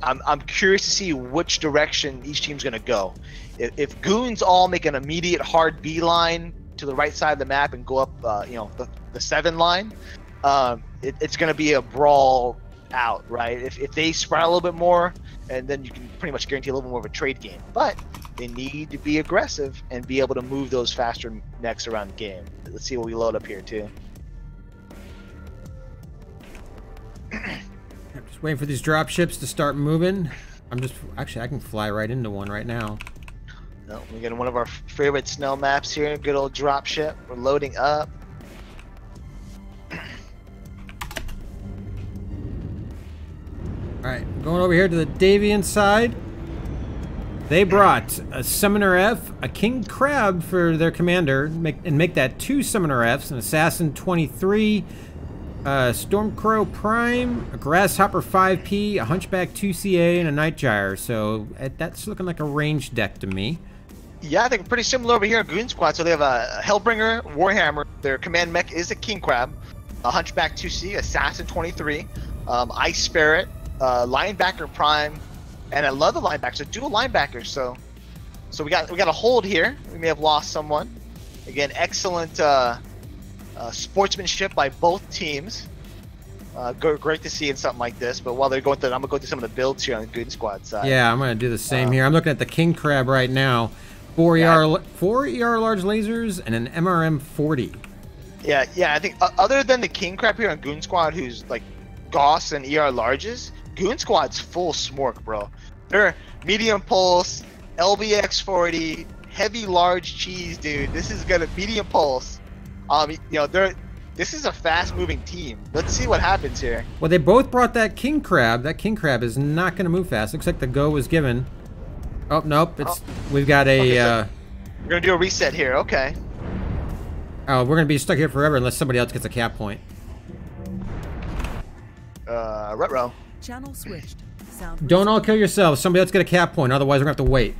I'm curious to see which direction each team's going to go. If goons all make an immediate hard beeline to the right side of the map and go up, you know, the 7 line, it's going to be a brawl out, right? If they spread a little bit more, and then you can pretty much guarantee a little bit more of a trade game. But they need to be aggressive and be able to move those faster mechs around the game. Let's see what we load up here too. I'm just waiting for these drop ships to start moving. Actually, I can fly right into one right now. No, we got one of our favorite snow maps here. Good old drop ship. We're loading up. Alright, going over here to the Davian side. They brought a Summoner F, a King Crab for their commander, make that 2 Summoner Fs, an Assassin 23, Stormcrow Prime, a Grasshopper 5P, a Hunchback 2CA, and a Nightgyre. So that's looking like a ranged deck to me. Yeah, I think pretty similar over here at Goon Squad. So they have a Hellbringer, Warhammer. Their command mech is a King Crab, a Hunchback 2C, Assassin 23, Ice Spirit, Linebacker Prime, and I love the linebackers. So dual linebackers. So we got a hold here. We may have lost someone. Again, excellent sportsmanship by both teams. Great to see in something like this. But while they're going through, I'm gonna go through some of the builds here on the Goon Squad side. Yeah, I'm gonna do the same here. I'm looking at the King Crab right now. 4 ER large lasers and an MRM 40. Yeah. I think other than the King Crab here on Goon Squad, who's like Gauss and ER larges, Goon Squad's full smork, bro. They're medium pulse, LBX 40, heavy large cheese, dude. This is gonna medium pulse. You know, this is a fast moving team. Let's see what happens here. Well, they both brought that King Crab. That King Crab is not gonna move fast. Looks like the go was given. Oh nope, we've got a. Okay, so we're gonna do a reset here. Okay. Oh, we're gonna be stuck here forever unless somebody else gets a cap point. Retro. Channel switched. Sound Don't all kill yourselves. Somebody else get a cap point. Otherwise, we're gonna have to wait.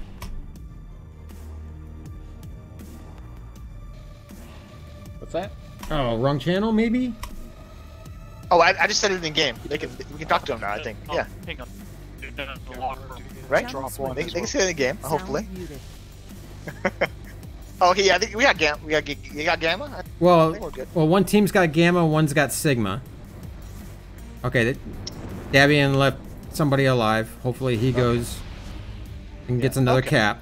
What's that? Oh, wrong channel, maybe. Oh, I just said it in game. We can talk to them now. I think. Yeah. Hang on. Right? They can say it in the game, hopefully. Oh, okay, yeah, I think we got Gamma. You got Gamma? I think we're good. Well, one team's got Gamma, one's got Sigma. Okay, Davian left somebody alive. Hopefully he goes and gets another cap.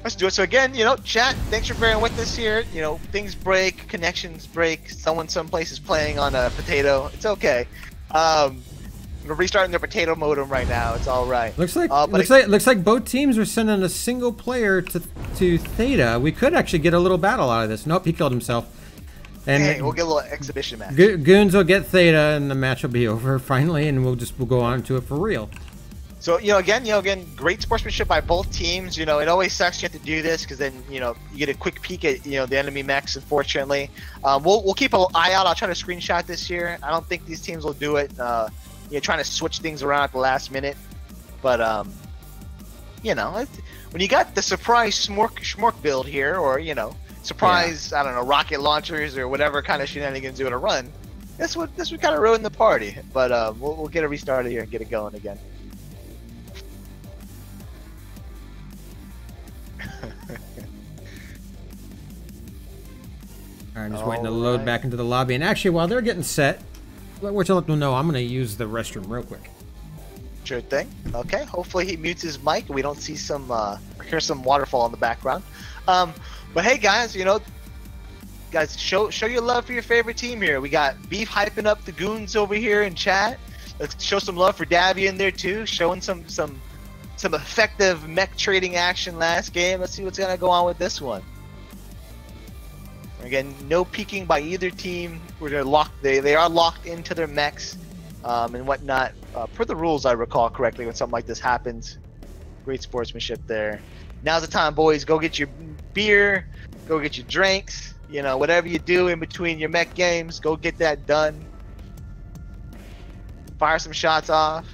Let's do it. So again, you know, chat, thanks for bearing with us here. You know, things break, connections break, someone someplace is playing on a potato. It's okay. We're restarting their potato modem right now. It's all right. Looks like both teams are sending a single player to Theta. We could actually get a little battle out of this. Nope, he killed himself. And hey, we'll get a little exhibition match. Goons will get Theta, and the match will be over finally, and we'll go on to it for real. So again, great sportsmanship by both teams. You know, it always sucks you have to do this because then you get a quick peek at the enemy mechs. Unfortunately, we'll keep an eye out. I'll try to screenshot this here. I don't think these teams will do it. Trying to switch things around at the last minute, but when you got the surprise schmork build here, or surprise, I don't know, rocket launchers or whatever kind of shenanigans you want to run, this would kind of ruin the party. But we'll get it restarted here and get it going again. Alright, just waiting to load back into the lobby. And actually, while they're getting set, we're to let them know I'm going to use the restroom real quick. Sure thing. Okay, hopefully he mutes his mic. We don't see hear some waterfall in the background. But hey guys, guys, show your love for your favorite team here. We got Beef hyping up the goons over here in chat. Let's show some love for Davy in there too, showing some effective mech trading action last game. Let's see what's gonna go on with this one. Again, no peeking by either team. They are locked into their mechs and whatnot. Per the rules, I recall correctly, when something like this happens. Great sportsmanship there. Now's the time, boys. Go get your beer. Go get your drinks. Whatever you do in between your mech games, go get that done. Fire some shots off.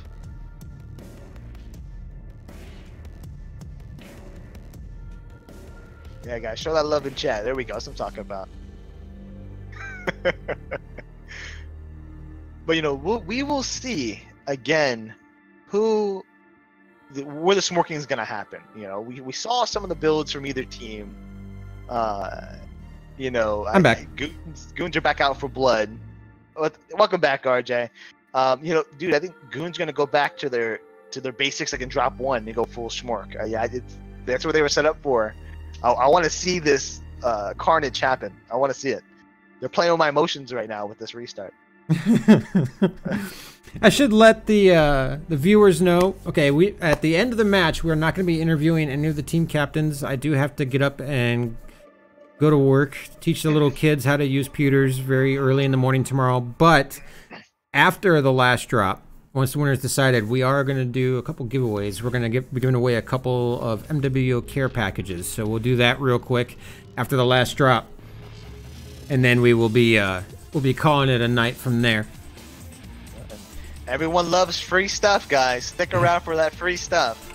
Yeah, guys, show that love in chat. There we go. That's what I'm talking about. But you know, we will see again where the smorking is gonna happen. You know, we saw some of the builds from either team. You know, I'm back. Goons are back out for blood. Welcome back, RJ. You know, dude, I think Goon's gonna go back to their basics. Like in drop 1, they go full smork. Yeah, that's what they were set up for. I want to see this carnage happen. I want to see it. They're playing with my emotions right now with this restart. I should let the viewers know. Okay, at the end of the match, we're not going to be interviewing any of the team captains. I do have to get up and go to work, teach the little kids how to use pewters very early in the morning tomorrow. But after the last drop, once the winner's decided, we are going to do a couple giveaways. We're going to be giving away a couple of MWO care packages. So we'll do that real quick after the last drop, and then we will be we'll be calling it a night from there. Everyone loves free stuff, guys. Stick around for that free stuff.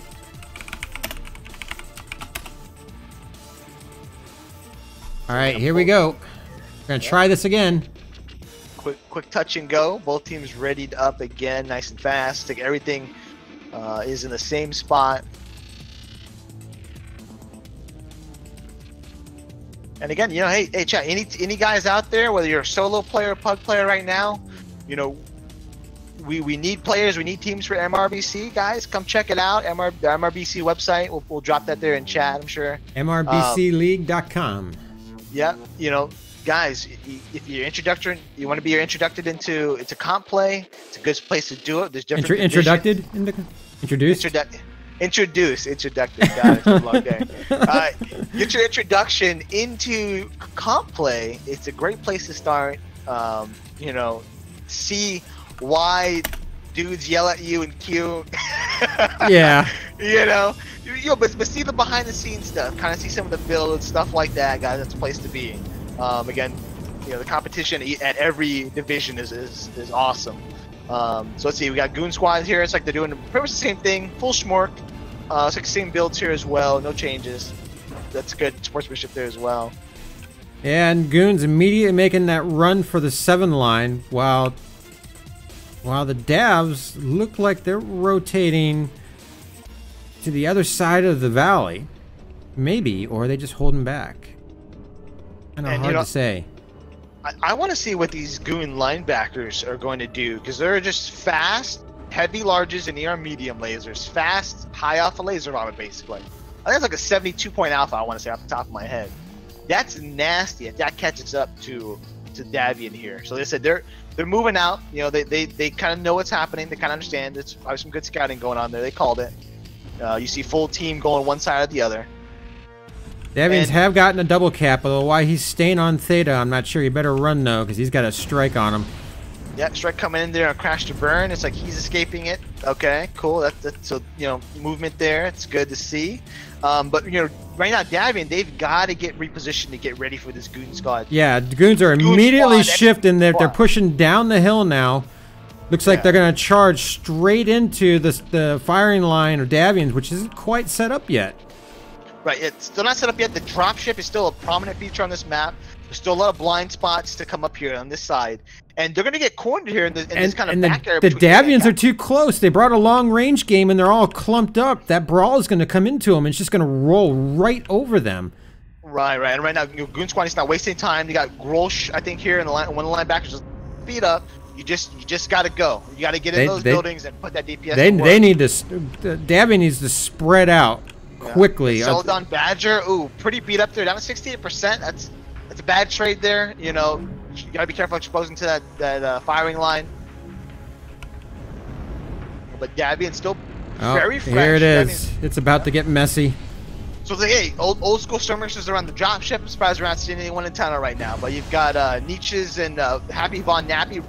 All right, here we go. We're gonna try this again. Quick touch and go. Both teams readied up again, nice and fast. Think everything is in the same spot. And again, you know, hey, chat. Any guys out there, whether you're a solo player or pug player right now, you know, we need players. We need teams for MRBC, guys. Come check it out. The MRBC website. We'll drop that there in chat, I'm sure. MRBCleague.com. Yeah, you know, guys, if you're you want to be introduced into comp play, it's a good place to do it. There's different introduced. Introduced. Got it. It's a long day. Get your introduction into comp play. It's a great place to start. You know, see why dudes yell at you in queue. Yeah. You know, but see the behind the scenes stuff. Kind of see some of the builds, stuff like that, guys. That's a place to be. Again, you know, the competition at every division is awesome. So let's see. We got Goon Squad here. It's like they're doing pretty much the same thing. Full smork. It's like the same builds here as well. No changes. That's good sportsmanship there as well. And Goon's immediately making that run for the 7 line, while the Davs look like they're rotating to the other side of the valley. Maybe, or are they just holding back? Kind of hard to say. I want to see what these Goon linebackers are going to do, because they're just fast, heavy larges, and ER medium lasers. Fast, high alpha laser armor, basically. I think it's like a 72-point alpha, I want to say, off the top of my head. That's nasty if that catches up to Davian here. So they said they're moving out. You know, they kind of know what's happening. They kind of understand. There's probably some good scouting going on there. They called it. You see full team going one side or the other. Davians have gotten a double cap, although why he's staying on Theta, I'm not sure. He better run, though, because he's got a strike on him. Yeah, strike coming in there and crash to burn. It's like he's escaping it. Okay, cool. That's so, you know, movement there. It's good to see. But, you know, right now, Davian, they've got to get repositioned to get ready for this Goon Squad. Yeah, the Goons are immediately shifting. They're pushing down the hill now. Looks like they're going to charge straight into the firing line of Davians, which isn't quite set up yet. Right, it's still not set up yet. The dropship is still a prominent feature on this map. There's still a lot of blind spots to come up here on this side. And they're going to get cornered here in this kind of back area. The Davians are too close. They brought a long-range game, and they're all clumped up. That brawl is going to come into them, and it's just going to roll right over them. Right. And right now, you know, Goon Squad is not wasting time. They got Grolsch, I think, here in the line. One of the linebackers just speed up. You just got to go. You got to get in those buildings and put that DPS They need to... Davian needs to spread out quickly. Celadon Badger, ooh, pretty beat up there. Down to 68%. That's a bad trade there. You know, you got to be careful exposing to that firing line. But Davian still very fresh. Here it is. It's about to get messy. So, hey, old school skirmishers around the dropship. I'm surprised we're not seeing anyone in town right now. But you've got Nietzsche's and Happy Von Nappy.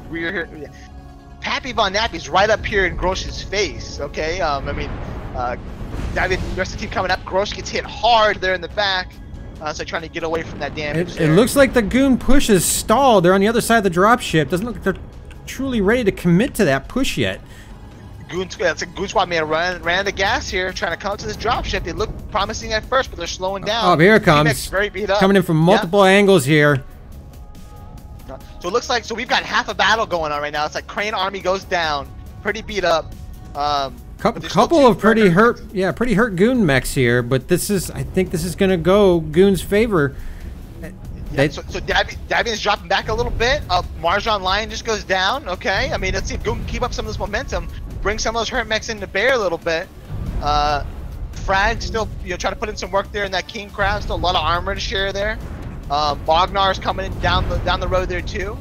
Happy Von Nappy's right up here in Grosch's face. Okay, I mean, Davian, the rest of the team coming up. Grosch gets hit hard there in the back. So trying to get away from that damage. It looks like the Goon push is stalled. They're on the other side of the dropship. Doesn't look like they're truly ready to commit to that push yet. Goon Squad man ran out of gas here, trying to come to this drop ship. They look promising at first, but they're slowing down. Oh, here it comes. T-Mech's very beat up. Coming in from multiple angles here. So it looks like we've got half a battle going on right now. It's like Crane Army goes down, pretty beat up. Couple of pretty hurt Goon mechs here, but I think this is gonna go Goon's favor. So Davian's dropping back a little bit. Marjan Lion just goes down. Okay, I mean, let's see if Goon can keep up some of this momentum, bring some of those hurt mechs into bear a little bit. Frag still, trying to put in some work there in that King Crab. Still a lot of armor to share there. Bognar's coming in down the road there too.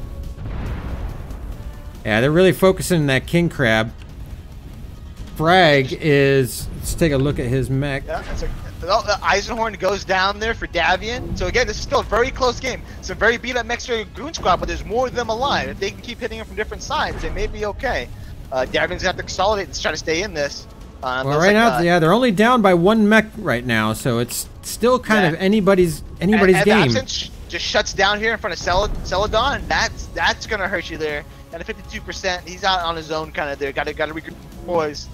Yeah, they're really focusing on that King Crab. Frag is. Let's take a look at his mech. Yeah, Eisenhorn goes down there for Davian. So again, this is still a very close game. Some very beat up mechs for Goon Squad, but there's more of them alive. If they can keep hitting them from different sides, they may be okay. Davian's gonna have to consolidate and try to stay in this. Well, right now, they're only down by one mech right now, so it's still kind of anybody's game. Absence just shuts down here in front of Celadon. That's gonna hurt you there. And a 52%, he's out on his own kind of there. Got to regroup boys.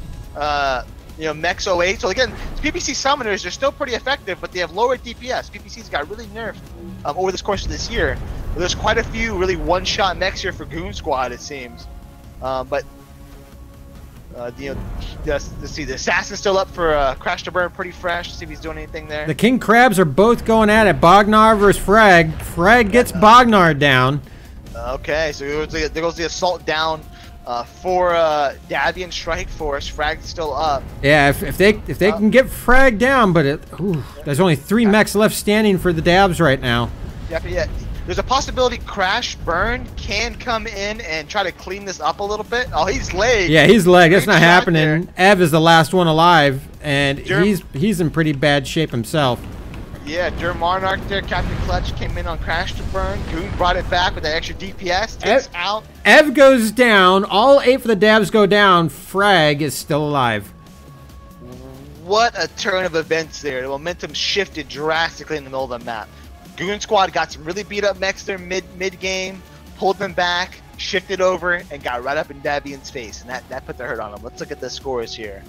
Mechs 08. So again, PPC summoners, they're still pretty effective, but they have lower DPS. PPC's got really nerfed over this course of this year. But there's quite a few really one-shot mechs here for Goon Squad, it seems. Let's see, the Assassin's still up for Crash to Burn, pretty fresh. See if he's doing anything there. The King Crabs are both going at it. Bognar versus Frag. Frag gets Bognar down. Okay, so there goes the assault down for Davian Strike Force. Frag's still up. Yeah, if they can get Frag down, but there's only 3 mechs left standing for the Dabs right now. Yeah. There's a possibility Crash Burn can come in and try to clean this up a little bit. Oh, he's lagged. Yeah, he's lagged. That's not happening. Ev is the last one alive, and he's in pretty bad shape himself. Yeah, Durr Monarch there, Captain Clutch came in on Crash to Burn. Goon brought it back with that extra DPS. Takes out. Ev goes down. All 8 for the Dabs go down. Frag is still alive. What a turn of events there. The momentum shifted drastically in the middle of the map. Goon Squad got some really beat up mechs there mid game, pulled them back, shifted over, and got right up in Davian's face, and that put the hurt on him. Let's look at the scores here.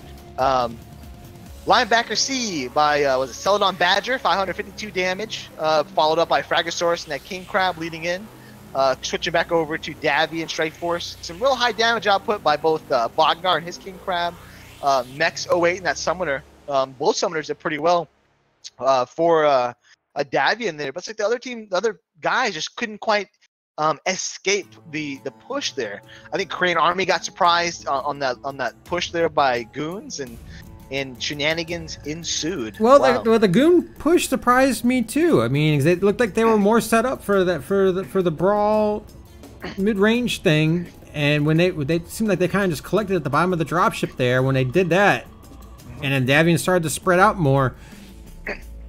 Linebacker C by was it Celadon Badger, 552 damage, followed up by Fragosaurus and that King Crab leading in. Switching back over to Davian Strike Force. Some real high damage output by both Bognar and his King Crab. Mex 08 and that Summoner. Both Summoners did pretty well for a Davian there. But it's like the other guys just couldn't quite escape the push there. I think Crane Army got surprised on that push there by Goons, and shenanigans ensued. Well, wow. The Goon push surprised me too. I mean, it looked like they were more set up for the brawl mid-range thing, and when they seemed like they kind of just collected at the bottom of the dropship there when they did that, and then Davian started to spread out more.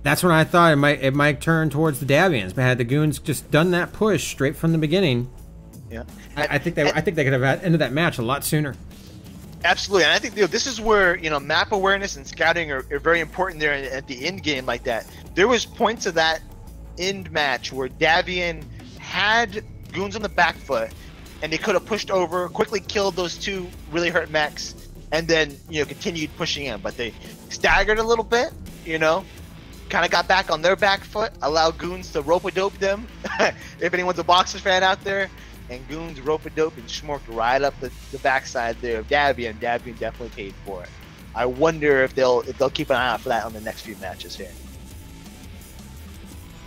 That's when I thought it might turn towards the Davians, but had the Goons just done that push straight from the beginning, yeah, I think they could have ended that match a lot sooner. Absolutely, and I think this is where map awareness and scouting are very important there at the end game like that. There was points of that end match where Davian had Goons on the back foot, and they could have pushed over, quickly killed those 2 really hurt mechs, and then continued pushing in. But they staggered a little bit, kind of got back on their back foot, allowed Goons to rope-a-dope them. If anyone's a Boxers fan out there. And Goons rope-a-dope and smoked right up the backside there of Davian. Davian definitely paid for it. I wonder if they'll keep an eye out for that on the next few matches here.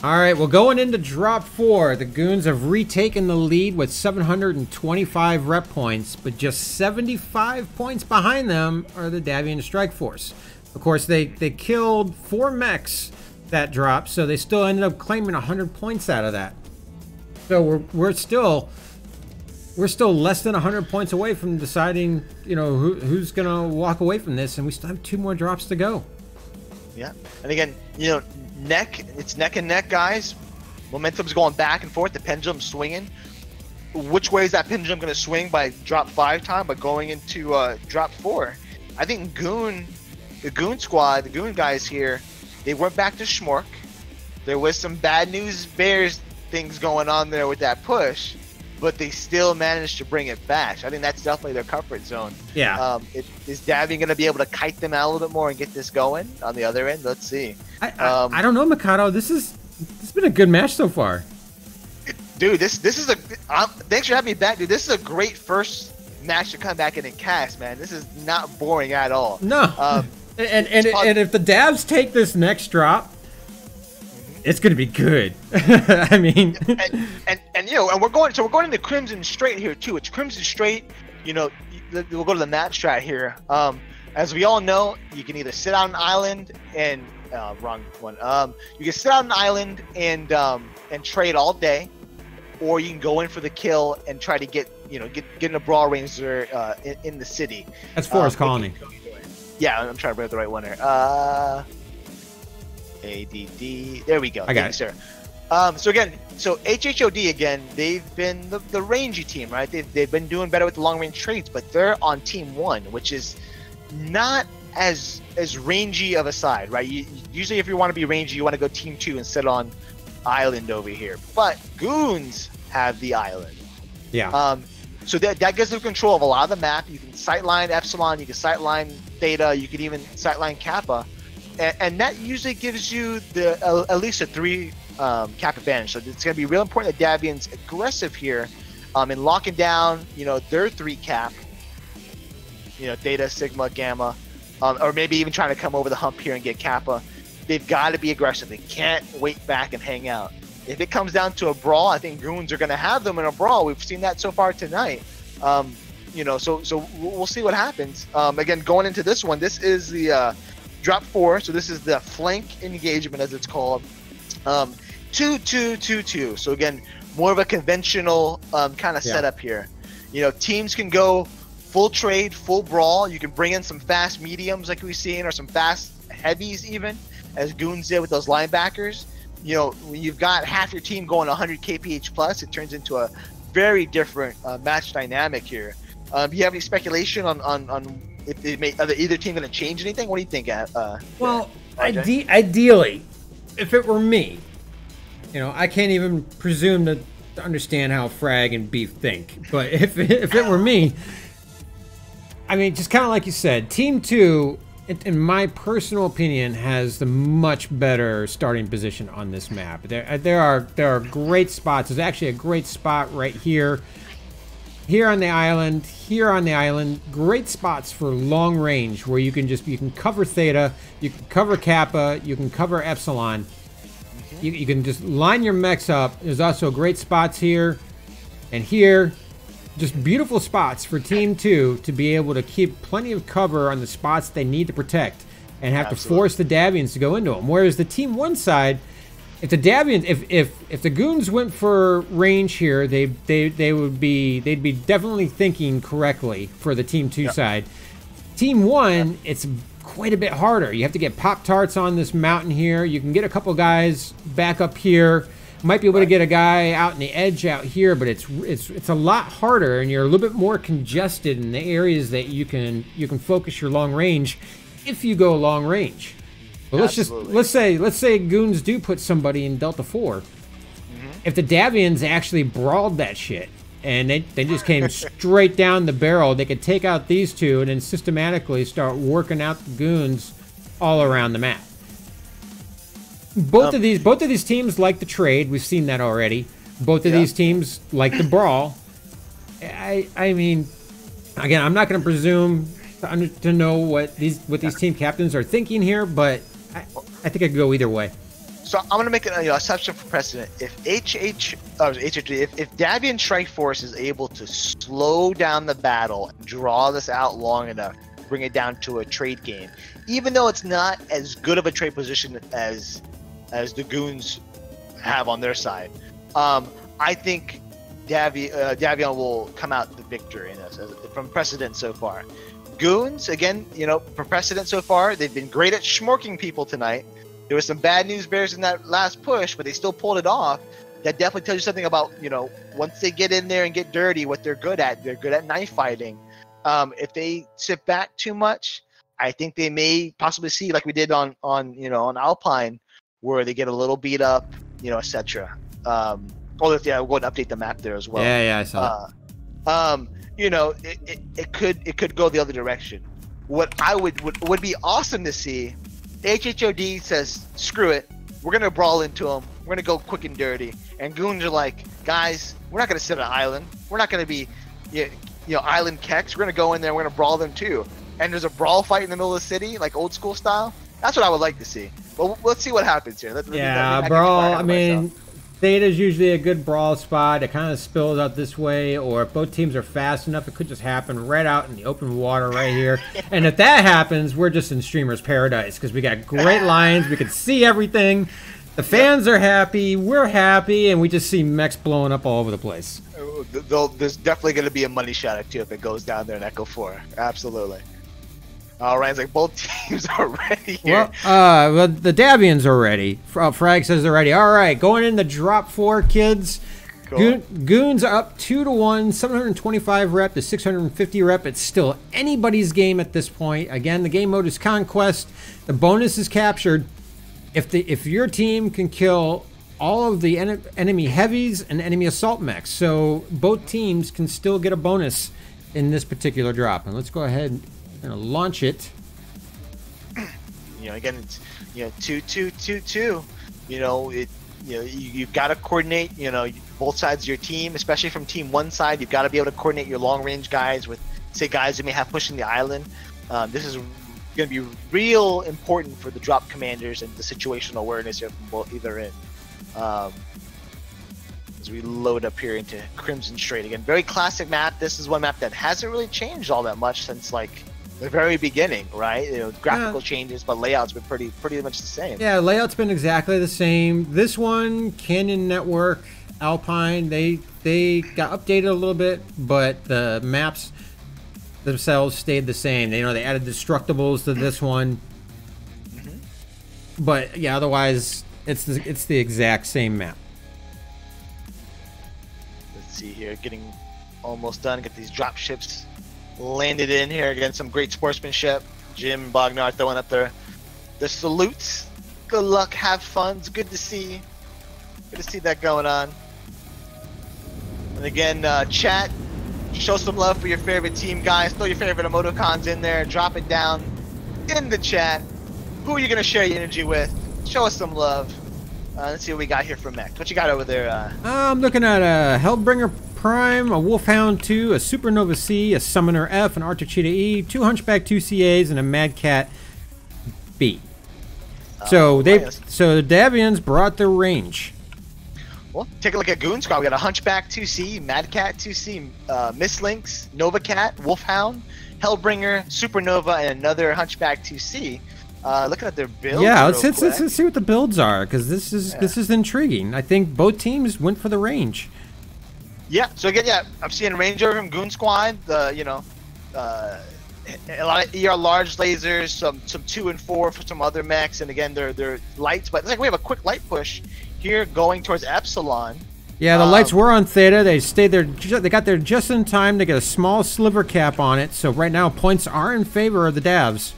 All right, well, going into drop 4, the Goons have retaken the lead with 725 rep points, but just 75 points behind them are the Davian Strike Force. Of course, they killed 4 mechs that drop, so they still ended up claiming 100 points out of that. So we're still less than 100 points away from deciding, who's gonna walk away from this, and we still have 2 more drops to go. Yeah, and again, it's neck and neck, guys. Momentum's going back and forth. The pendulum's swinging. Which way is that pendulum gonna swing by drop 5 time? But going into drop 4, I think the Goon Squad, the Goon guys here, they went back to Schmork. There was some bad news Bears things going on there with that push, but they still managed to bring it back. So I think that's definitely their comfort zone. Yeah. Is Davian going to be able to kite them out a little bit more and get this going on the other end? Let's see. I don't know, Mikado. This has been a good match so far. Dude, this is a. Thanks for having me back, dude. This is a great first match to come back in and cast, man. This is not boring at all. No. And if the Davs take this next drop, it's gonna be good. I mean, and you know, and we're going into Crimson Straight here too. It's Crimson Straight. You know, we'll go to the map strat here. As we all know, you can either sit on an island and wrong one. You can sit on an island and trade all day, or you can go in for the kill and try to get in a brawl range there in the city. That's Forest Colony. Yeah, I'm trying to bring up the right one here. ADD. There we go. I got it. Sir. So HHOD again. They've been the rangey team, right? They've been doing better with the long range trades, but they're on team 1, which is not as rangy of a side, right? Usually, if you want to be rangy, you want to go team 2 and sit on island over here. But goons have the island. Yeah. So that gives them control of a lot of the map. You can sightline Epsilon, you can sightline Theta, you can even sightline Kappa, and that usually gives you at least a 3 cap advantage. So it's going to be real important that Davian's aggressive here in locking down, their 3 cap, Theta, Sigma, Gamma, or maybe even trying to come over the hump here and get Kappa. They've got to be aggressive. They can't wait back and hang out. If it comes down to a brawl, I think goons are going to have them in a brawl. We've seen that so far tonight. So we'll see what happens. Again, going into this one, this is the drop 4. So this is the flank engagement, as it's called. 2-2-2-2. So again, more of a conventional kind of setup here. Teams can go full trade, full brawl. You can bring in some fast mediums like we've seen, or some fast heavies even, as goons did with those linebackers. When you've got half your team going 100 kph plus, it turns into a very different match dynamic here. Do you have any speculation on if either team going to change anything? What do you think? Ideally, if it were me, I can't even presume to understand how Frag and Beef think. But if it were me, I mean, just kind of like you said, Team 2, in my personal opinion, has the much better starting position on this map. There are great spots. There's actually a great spot right here. Here on the island, great spots for long range where you can cover Theta, you can cover Kappa, you can cover Epsilon. You can just line your mechs up. There's also great spots here and here. Just beautiful spots for Team 2 to be able to keep plenty of cover on the spots they need to protect and have to force the Davians to go into them. Whereas the Team 1 side, if the Davians, if the goons went for range here, they'd be definitely thinking correctly for the Team 2 side. Team 1, it's quite a bit harder. You have to get Pop-Tarts on this mountain here. You can get a couple guys back up here. Might be able to get a guy out in the edge out here, but it's a lot harder, and you're a little bit more congested in the areas that you can focus your long range if you go long range. But let's say goons do put somebody in Delta 4. If the Davians actually brawled that shit and they just came straight down the barrel, they could take out these two and then systematically start working out the goons all around the map. Both of these teams like the trade. We've seen that already. Both of these teams like the brawl. I mean, again, I'm not going to presume to know what these team captains are thinking here, but I think I could go either way. So I'm going to make an assumption for precedent. If if Davian Strike Force is able to slow down the battle and draw this out long enough, bring it down to a trade game, even though it's not as good of a trade position as the goons have on their side, I think Davion will come out the victor in this from precedent so far. Goons, again, from precedent so far, they've been great at schmorking people tonight. There was some bad news bears in that last push, but they still pulled it off. That definitely tells you something about, once they get in there and get dirty, what they're good at. They're good at knife fighting. If they sit back too much, I think they may possibly see, like we did on Alpine, where they get a little beat up, etc. Oh, yeah, we'll go and update the map there as well. Yeah, I saw that. You know, it could go the other direction. What would be awesome to see, HHOD says, screw it, we're gonna brawl into them, we're gonna go quick and dirty, and goons are like, guys, we're not gonna sit on an island, we're not gonna be, you know, island keks, we're gonna go in there, we're gonna brawl them too, and there's a brawl fight in the middle of the city, like old school style. That's what I would like to see. But let's see what happens here. Brawl. I mean, Theta's usually a good brawl spot. It kind of spills out this way, or if both teams are fast enough, it could just happen right out in the open water right here. And if that happens, we're just in streamer's paradise because we got great lines. We can see everything. The fans are happy. We're happy, and we just see mechs blowing up all over the place. There's definitely going to be a money shot at you if it goes down there in Echo 4. Absolutely. All right, it's like both teams are ready here. Well, the Davians are ready. Frag says they're ready. All right, going in the drop 4, kids. Cool. Goons up 2-1, 725 rep to 650 rep. It's still anybody's game at this point. Again, the game mode is Conquest. The bonus is captured. If your team can kill all of the enemy heavies and enemy assault mechs, so both teams can still get a bonus in this particular drop. And let's go ahead and launch it. You know, again, it's 2-2-2-2. You know, you've got to coordinate. You know, both sides of your team, especially from team one side. You've got to be able to coordinate your long range guys with, say, guys who may have pushing the island. This is going to be real important for the drop commanders and the situational awareness here from both either end. As we load up here into Crimson Strait again, very classic map. This is one map that hasn't really changed all that much since like the very beginning, right? You know, graphical changes, but layout's been pretty much the same. Yeah, layout's been exactly the same. This one, Canyon Network, Alpine, they got updated a little bit, but the maps themselves stayed the same. You know, they added destructibles to this one, but yeah, otherwise it's the exact same map. Let's see here, getting almost done. Get these drop ships landed in here. Again, some great sportsmanship. Jim Bognar throwing up the salutes. Good luck, have fun. It's good to see. Good to see that going on. And again, chat, show some love for your favorite team, guys. Throw your favorite emoticons in there. Drop it down in the chat. Who are you gonna share your energy with? Show us some love. Let's see what we got here from Mech. What you got over there? I'm looking at a Hellbringer Prime, a Wolfhound 2, a Supernova C, a Summoner F, an Archer Cheetah E, 2 Hunchback 2 CAs, and a Mad Cat B. So the Davians brought their range. Well, take a look at Goon Squad. We got a Hunchback 2C, Mad Cat 2C, Mislinks, Nova Cat, Wolfhound, Hellbringer, Supernova, and another Hunchback 2C. Looking at their builds. Yeah, let's see what the builds are, because this is intriguing. I think both teams went for the range. Yeah. So again, I'm seeing range over from Goon Squad. A lot of ER large lasers, some 2 and 4 for some other mechs, and again they're lights. But it's like we have a quick light push here going towards Epsilon. Yeah, the lights were on Theta. They stayed there. They got there just in time to get a small sliver cap on it. So right now points are in favor of the Davs.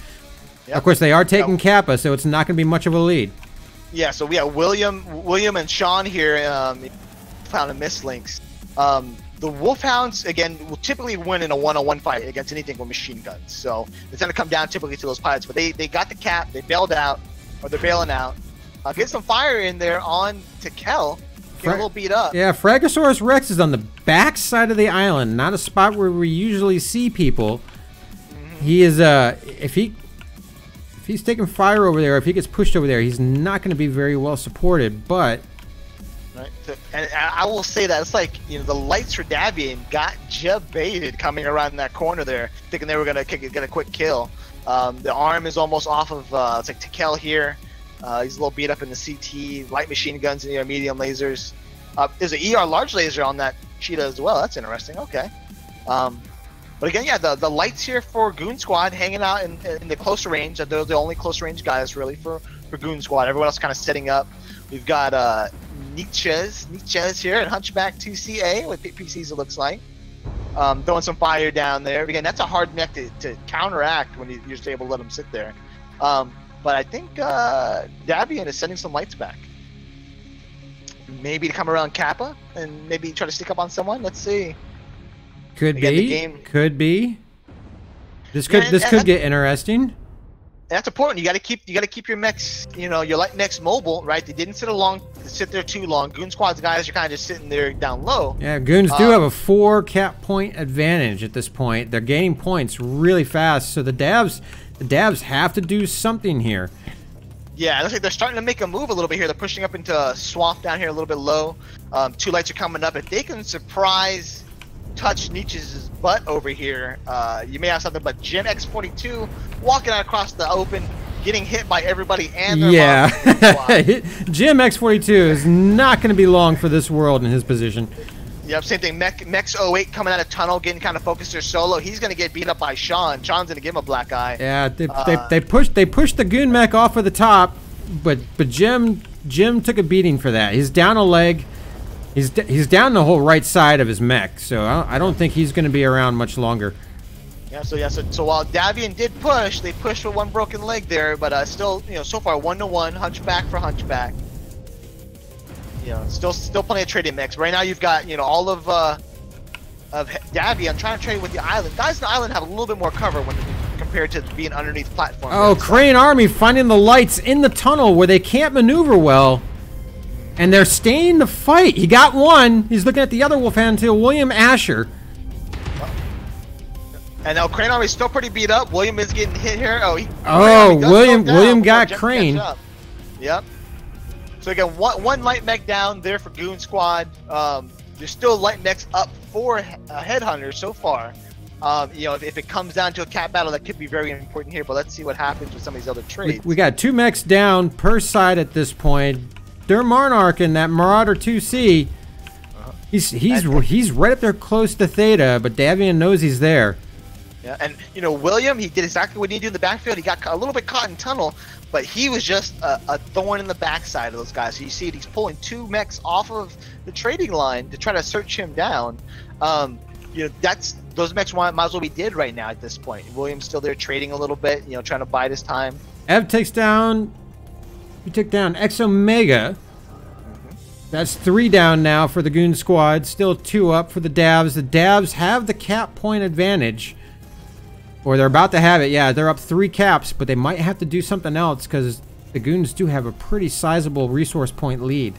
Yep. Of course, they are taking Kappa, so it's not going to be much of a lead. Yeah, so we have William and Sean here. Found a Mislinks. The Wolfhounds, again, will typically win in a one-on-one fight against anything with machine guns. So it's going to come down typically to those pilots. But they got the cap. They bailed out, or they're bailing out. Get some fire in there on to Kel. Get a little beat up. Yeah, Fragosaurus Rex is on the back side of the island, not a spot where we usually see people. He is, if he's taking fire over there, if he gets pushed over there, he's not going to be very well supported, but... Right. So, and I will say that it's like, you know, the lights for Davian got baited coming around that corner there, thinking they were going to get a quick kill. The arm is almost off of, it's like Tekel here. He's a little beat up in the CT, light machine guns in the medium lasers. There's an ER large laser on that Cheetah as well. That's interesting. Okay. But again, yeah, the lights here for Goon Squad hanging out in the closer range. They're the only close range guys really for Goon Squad. Everyone else kind of setting up. We've got Nietzsche's here and Hunchback 2CA with PCs it looks like. Throwing some fire down there. Again, that's a hard mech to counteract when you're just able to let them sit there. But I think Davian is sending some lights back. maybe to come around Kappa and maybe try to sneak up on someone. Let's see. Could Again, be. the game... Could be. This could get interesting. That's important. You got to keep your mechs, you know, your light mechs mobile, right? They didn't sit there too long. Goon Squad's guys are kind of just sitting there down low. Yeah, Goons do have a 4 cap point advantage at this point. They're gaining points really fast, so the Davs have to do something here. Yeah, it looks like they're starting to make a move a little bit here. They're pushing up into Swamp down here a little bit low. 2 lights are coming up. If they can touch Nietzsche's butt over here, you may have something. But Jim X42 walking out across the open, getting hit by everybody and their Jim X42 is not going to be long for this world in his position. Yep, same thing. Mex 08 coming out of tunnel, getting kind of focused there solo. He's going to get beat up by Sean. Sean's going to give him a black eye. Yeah, they pushed the Goon mech off of the top, but Jim took a beating for that. He's down a leg. He's down the whole right side of his mech, so I don't think he's going to be around much longer. So while Davian did push, they pushed with 1 broken leg there, but still, you know, so far 1-to-1, Hunchback for Hunchback. You know, still plenty of trading mechs. Right now you've got, you know, all of Davian trying to trade with the island. Guys in the island have a little bit more cover when compared to being underneath platform. Oh, Crane Army finding the lights in the tunnel where they can't maneuver well. And they're staying to fight. He got one. He's looking at the other Wolfhand until William Asher. And now Crane Army's still pretty beat up. William is getting hit here. William got Crane. Yep. So again, one light mech down there for Goon Squad. There's still light mechs up for Headhunters so far. You know, if it comes down to a cap battle, that could be very important here. But let's see what happens with some of these other trades. We got 2 mechs down per side at this point. Monarch and that Marauder 2C. He's right up there close to Theta, but Davian knows he's there. Yeah, and you know, William, he did exactly what he needed in the backfield. He got a little bit caught in tunnel, but he was just a thorn in the backside of those guys. So you see he's pulling 2 mechs off of the trading line to try to search him down. You know, those mechs might as well be dead right now at this point. William's still there trading a little bit, you know, trying to bide his time. Ev takes down. We took down X Omega. That's 3 down now for the Goon Squad. Still 2 up for the Davs. The Davs have the cap point advantage. Or they're about to have it. Yeah, they're up 3 caps, but they might have to do something else because the Goons do have a pretty sizable resource point lead.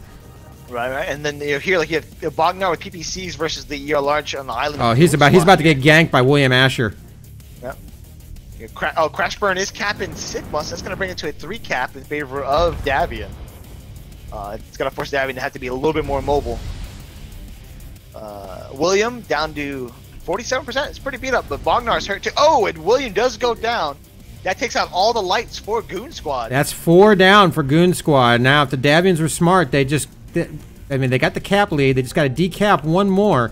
Right. And then you know, here, like you have Bognar with PPCs versus the ER large on the island. Oh, he's about to get ganked by William Asher. Yep. Crash Burn is capping Sigma, so that's going to bring it to a 3 cap in favor of Davian. It's going to force Davian to have to be a little bit more mobile. William down to 47%. It's pretty beat up, but Bognar's hurt too. Oh, and William does go down. That takes out all the lights for Goon Squad. That's 4 down for Goon Squad. Now, if the Davians were smart, they got the cap lead. They just got to decap 1 more,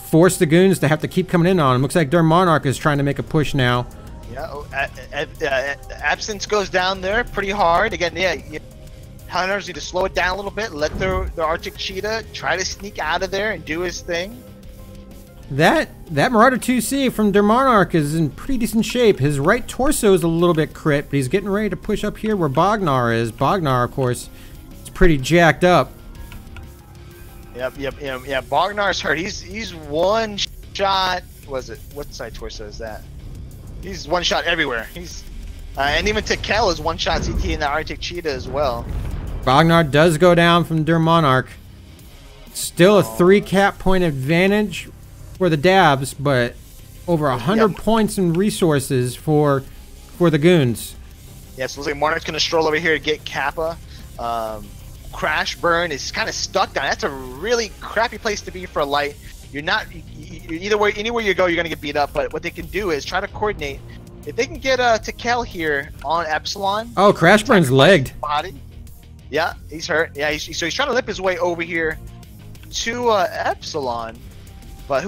force the Goons to have to keep coming in on them. Looks like Monarch is trying to make a push now. Yeah, Absence goes down there pretty hard. Again, Hunters need to slow it down a little bit, let the Arctic Cheetah try to sneak out of there and do his thing. That Marauder 2C from Monarch is in pretty decent shape. His right torso is a little bit crit, but he's getting ready to push up here where Bognar is. Bognar, of course, is pretty jacked up. Yep. Bognar's hurt. He's 1 shot. What side torso is that? He's 1 shot everywhere. He's and even Tekel is 1 shot CT in the Arctic Cheetah as well. Bognar does go down from Monarch. Still a 3 cap point advantage for the Dabs, but over 100 points in resources for the Goons. Yeah, so it looks like Monarch's going to stroll over here to get Kappa. Crash Burn is kind of stuck down. That's a really crappy place to be for a light. You're not anywhere you go, you're going to get beat up. But what they can do is try to coordinate. If they can get Tekel here on Epsilon. Oh, Crash Burn's legged. Body. Yeah, he's hurt. Yeah, so he's trying to limp his way over here to Epsilon. But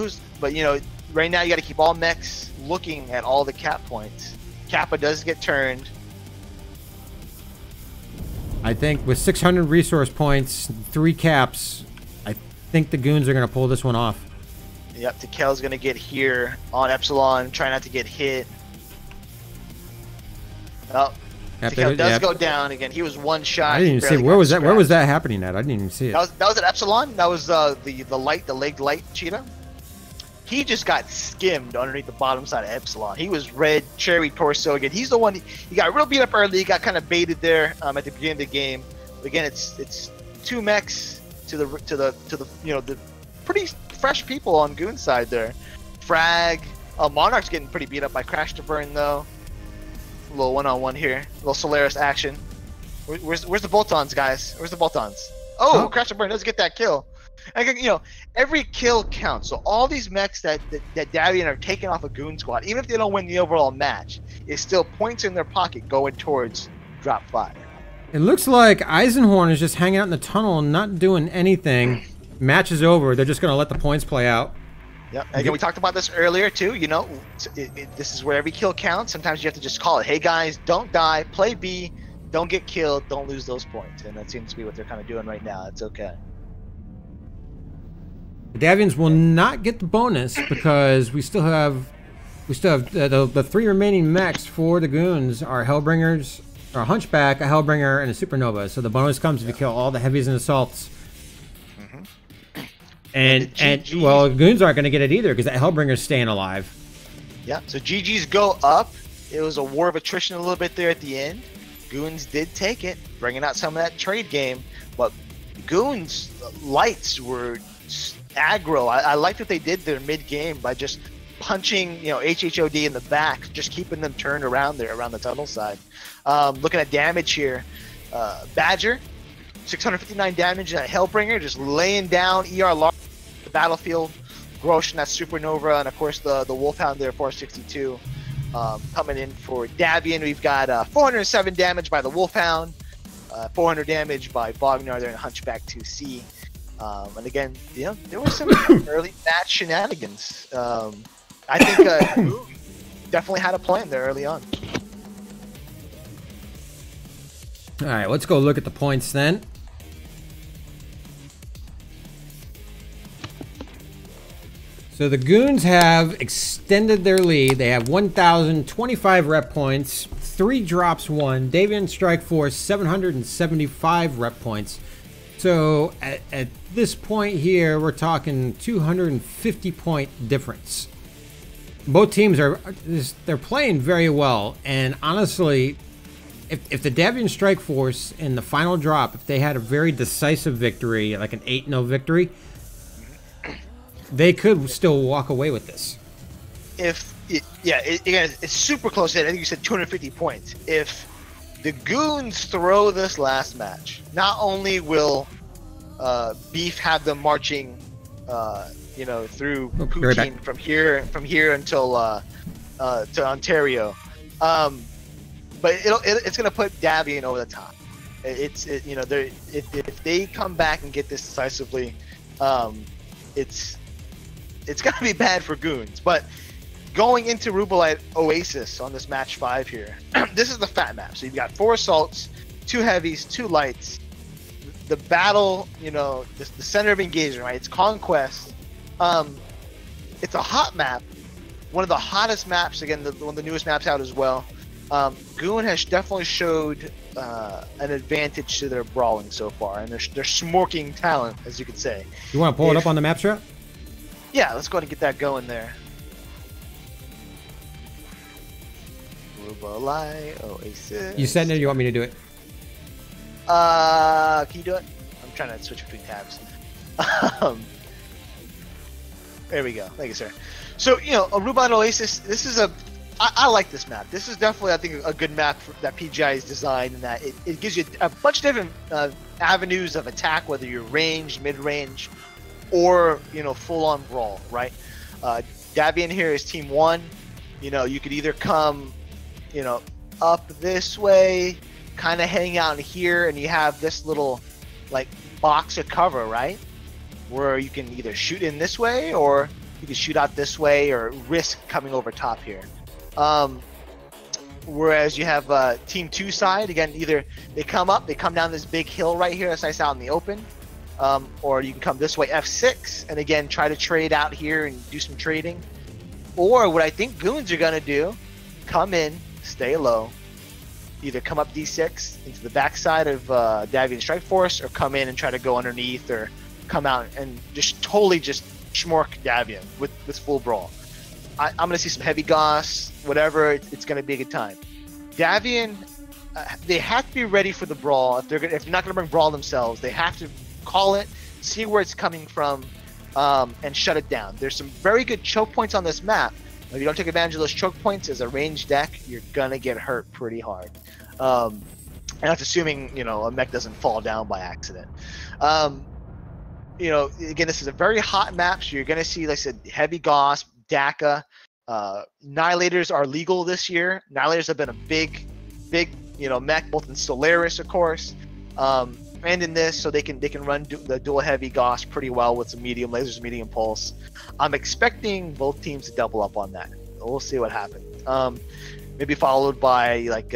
you know, right now you got to keep all mechs looking at all the cap points. Kappa does get turned. I think with 600 resource points, 3 caps, I think the Goons are going to pull this one off. Yep, Tekel's going to get here on Epsilon, try not to get hit. Oh, Yep, Tikal does go down again. He was one shot. I didn't even see where was that. Where was that happening at? I didn't even see it. That was at Epsilon. That was the legged light cheetah. He just got skimmed underneath the bottom side of Epsilon. He was red cherry torso again. He's the one. He got real beat up early. He got kind of baited there at the beginning of the game. But again, it's two mechs to the the pretty fresh people on Goon side there. Frag. Monarch's getting pretty beat up by Crash to Burn though. A little one-on-one here. A little Solaris action. Where's the bolt-ons, guys? Where's the bolt-ons? Oh, Crash to Burn does get that kill. And, every kill counts. So all these mechs that Davian are taking off a Goon squad, even if they don't win the overall match, is still points in their pocket going towards drop 5. It looks like Eisenhorn is just hanging out in the tunnel and not doing anything. Match is over. They're just going to let the points play out. Yep. Again, we talked about this earlier too. This is where every kill counts. Sometimes you have to just call it. Hey guys, don't die. Play B. Don't get killed. Don't lose those points. And that seems to be what they're kind of doing right now. It's okay. The Davians will not get the bonus because we still have the 3 remaining mechs for the Goons are Hellbringers, or a Hunchback, a Hellbringer, and a Supernova. So the bonus comes if you kill all the heavies and assaults. And well, Goons aren't going to get it either because that Hellbringer's staying alive. Yeah, so GG's go up. It was a war of attrition a little bit there at the end. Goons did take it, bringing out some of that trade game. But Goons' lights were aggro. I liked what they did there mid-game by just punching, HHOD in the back, just keeping them turned around there, around the tunnel side. Looking at damage here, Badger, 659 damage, and Hellbringer just laying down ER large the battlefield. Groshin, that Supernova, and of course the Wolfhound there, 462. Coming in for Davian, we've got 407 damage by the Wolfhound, 400 damage by Bognar there in Hunchback 2C. And again, there were some early match shenanigans. I think definitely had a plan there early on. All right, let's go look at the points then. So the Goons have extended their lead. They have 1,025 rep points, 3 drops, 1. Davian Strike Force, 775 rep points. So at this point here, we're talking 250 point difference. Both teams they're playing very well, and honestly, if the Davian Strike Force in the final drop, if they had a very decisive victory, like an 8-0 victory, they could still walk away with this. It's super close. I think you said 250 points. If the Goons throw this last match, not only will Beef have them marching, through Poutine from here until to Ontario, but it's going to put Davian over the top. If they come back and get this decisively, it's going to be bad for Goons. But going into Rubelite Oasis on this match 5 here, this is the fat map. So you've got 4 assaults, 2 heavies, 2 lights. The battle, the center of engagement, right? It's Conquest. It's a hot map, one of the hottest maps. Again, one of the newest maps out as well. Goon has definitely showed an advantage to their brawling so far, and they're smoking talent, as you could say. You want to pull it up on the map strat? Yeah, let's go ahead and get that going there. Rubelite Oasis. You said it, or you want me to do it? Can you do it? I'm trying to switch between tabs. There we go. Thank you, sir. So, a Rubelite Oasis, this is I like this map. This is definitely, I think, a good map that PGI has designed, in that it gives you a bunch of different avenues of attack, whether you're ranged, mid-range, or, full-on brawl, right? Davian here is Team 1. You could either come, up this way, kind of hang out in here, and you have this little, box of cover, right? Where you can either shoot in this way, or you can shoot out this way, or risk coming over top here. Whereas you have Team 2 side, again, either they come up, they come down this big hill right here, that's nice out in the open, or you can come this way, F6, and again, try to trade out here and do some trading. Or what I think Goons are going to do, come in, stay low, either come up D6 into the backside of Davian Strike Force, or come in and try to go underneath, or come out and just totally just schmork Davian with full brawl. I'm going to see some heavy Goss, whatever. It's going to be a good time. Davian, they have to be ready for the brawl. If they're not going to bring brawl themselves, they have to call it, see where it's coming from, and shut it down. There's some very good choke points on this map. If you don't take advantage of those choke points as a ranged deck, you're gonna get hurt pretty hard. And that's assuming, you know, a mech doesn't fall down by accident. You know, again, this is a very hot map, so you're gonna see, like I said, heavy Goss, DACA. Annihilators are legal this year. Annihilators have been a big, you know, mech, both in Solaris, of course, and in this, so they can run the dual heavy Goss pretty well with some medium lasers, medium pulse. I'm expecting both teams to double up on that. We'll see what happens. Maybe followed by like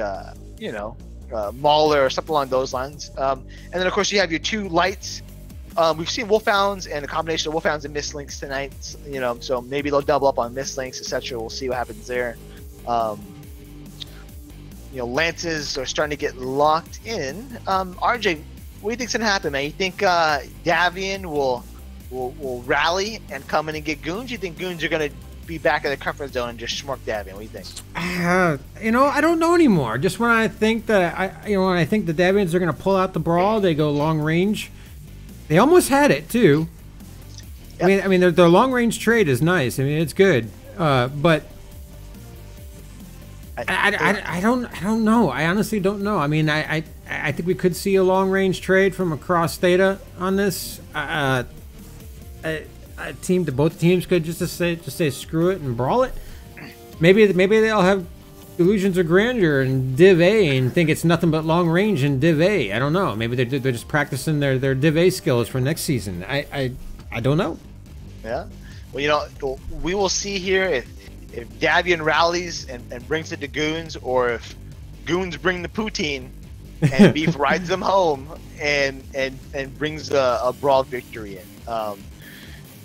you know, Mauler or something along those lines. And then of course you have your two lights. We've seen Wolfhounds and a combination of Wolfhounds and Mistlinks tonight. You know, so maybe they'll double up on Mistlinks, etc. We'll see what happens there. You know, Lances are starting to get locked in. RJ, what do you think's gonna happen, man? You think Davian will rally and come in and get Goons? You think Goons are gonna be back in the comfort zone and just schmork Davian? What do you think? You know, I don't know anymore. Just when I think that when I think the Davians are gonna pull out the brawl, they go long range. They almost had it too. Yep. I mean, their long range trade is nice. I mean, it's good, but. I don't know. I honestly don't know. I mean, I think we could see a long range trade from across Theta on this. Both teams could just say screw it and brawl it. Maybe they'll have illusions of grandeur in Div-A and think it's nothing but long range in Div-A. I don't know. Maybe they're just practicing their Div-A skills for next season. I don't know. Yeah. Well, you know, we will see here if Davian rallies and brings it to Goons, or if Goons bring the poutine and Beef rides them home and brings a brawl victory in.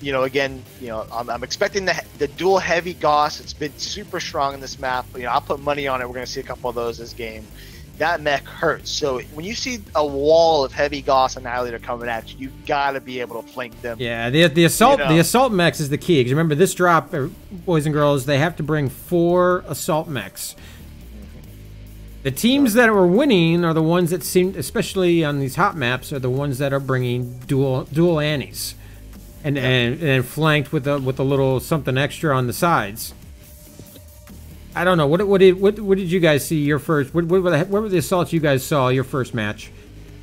You know, again, you know, I'm expecting the dual heavy Goss. It's been super strong in this map. You know, I'll put money on it. We're going to see a couple of those this game. That mech hurts. So when you see a wall of heavy Goss Annihilator coming at you, you got to be able to flank them. Yeah, the assault mechs is the key. Because remember, this drop, boys and girls, they have to bring 4 assault mechs. The teams that are winning are the ones that seem, especially on these hot maps, are the ones that are bringing dual Annies, and flanked with a little something extra on the sides. I don't know. What did you guys see your first? What were the assaults you guys saw your first match?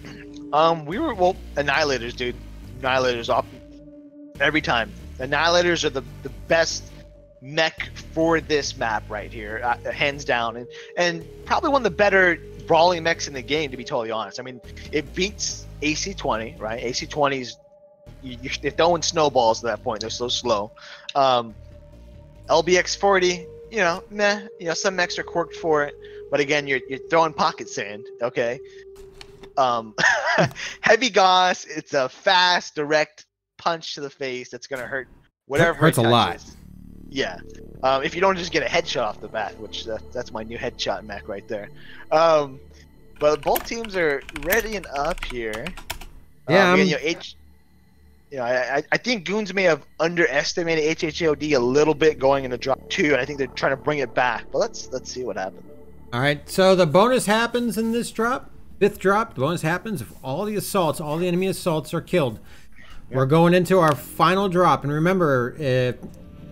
We were Annihilators, dude. Annihilators off every time. Annihilators are the best mech for this map right here, hands down, and probably one of the better brawling mechs in the game, to be totally honest. I mean, it beats AC-20, right? AC-20's you're throwing snowballs at that point. They're so slow. LBX-40. You know, meh. You know, some mechs are quirked for it, but again, you're throwing pocket sand. Okay. Heavy Goss. It's a fast, direct punch to the face that's gonna hurt whatever. Hurts a lot. Yeah. If you don't just get a headshot off the bat, which that's my new headshot mech right there. But both teams are ready and up here. Yeah. Again, you know, I think Goons may have underestimated HHOD a little bit going into drop 2, and I think they're trying to bring it back. But let's see what happens. All right, so the bonus happens in this drop, 5th drop. The bonus happens if all the enemy assaults are killed. Yep. We're going into our final drop, and remember, if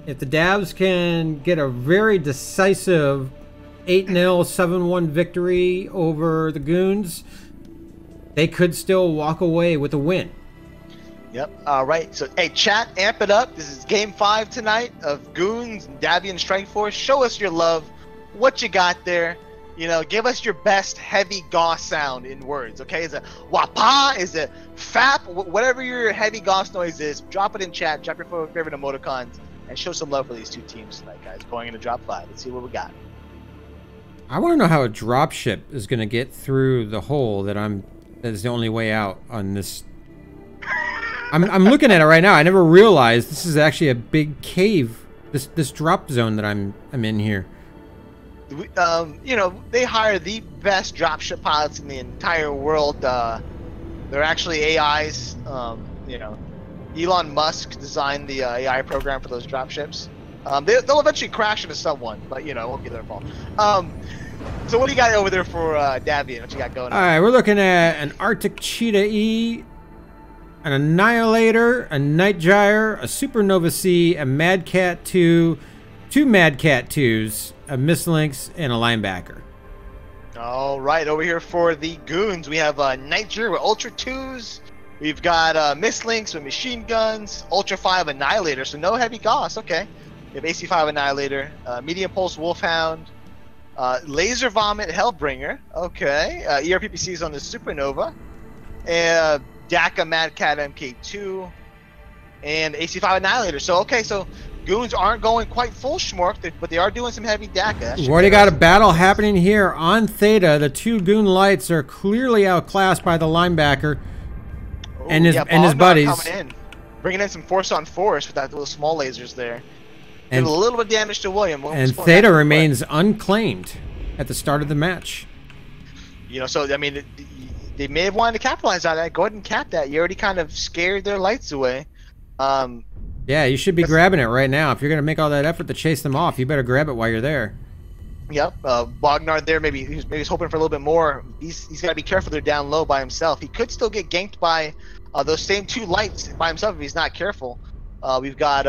the Davs can get a very decisive 8-0, 7-1 victory over the Goons, they could still walk away with a win. Yep. All right. So, hey, chat, amp it up. This is Game 5 tonight of Goons and Davian Strike Force. Show us your love. What you got there? You know, give us your best heavy Goss sound in words. Okay? Is it wapa? Is it fap? Whatever your heavy Goss noise is, drop it in chat. Drop your favorite emoticons and show some love for these two teams tonight, guys. Going into drop 5. Let's see what we got. I want to know how a dropship is going to get through the hole that is the only way out on this. I'm looking at it right now. I never realized this is actually a big cave. This drop zone that I'm in here. you know, they hire the best dropship pilots in the entire world. They're actually AIs. You know, Elon Musk designed the AI program for those dropships. They'll eventually crash into someone, but you know, it won't be their fault. So what do you got over there for Davian? What you got going on? All right, we're looking at an Arctic Cheetah E, an Annihilator, a Night Gyre, a Supernova C, a Mad Cat 2, two Mad Cat 2s, a Mislinks, and a Linebacker. All right, over here for the Goons, we have Night Gyre with Ultra 2s. We've got Mislinks with machine guns, Ultra 5 Annihilator, so no heavy cost. Okay. We have AC5 Annihilator, Medium Pulse Wolfhound, Laser Vomit Hellbringer. Okay. ERPPCs on the Supernova, and DACA Mad Cat MK2, and AC5 Annihilator. So okay, so Goons aren't going quite full schmork, but they are doing some heavy DACA. We've already got a battle happening here on Theta. The two Goon lights are clearly outclassed by the Linebacker and his buddies. Coming in, bringing in some force on force with that little small lasers there. And did a little bit of damage to William. And Theta remains unclaimed at the start of the match. You know, so I mean, they may have wanted to capitalize on that. Go ahead and cap that. You already kind of scared their lights away. Yeah, you should be grabbing it right now. If you're going to make all that effort to chase them off, you better grab it while you're there. Yep. Bognar there, maybe he's hoping for a little bit more. He's got to be careful. They're down low by himself. He could still get ganked by those same two lights by himself if he's not careful. We've got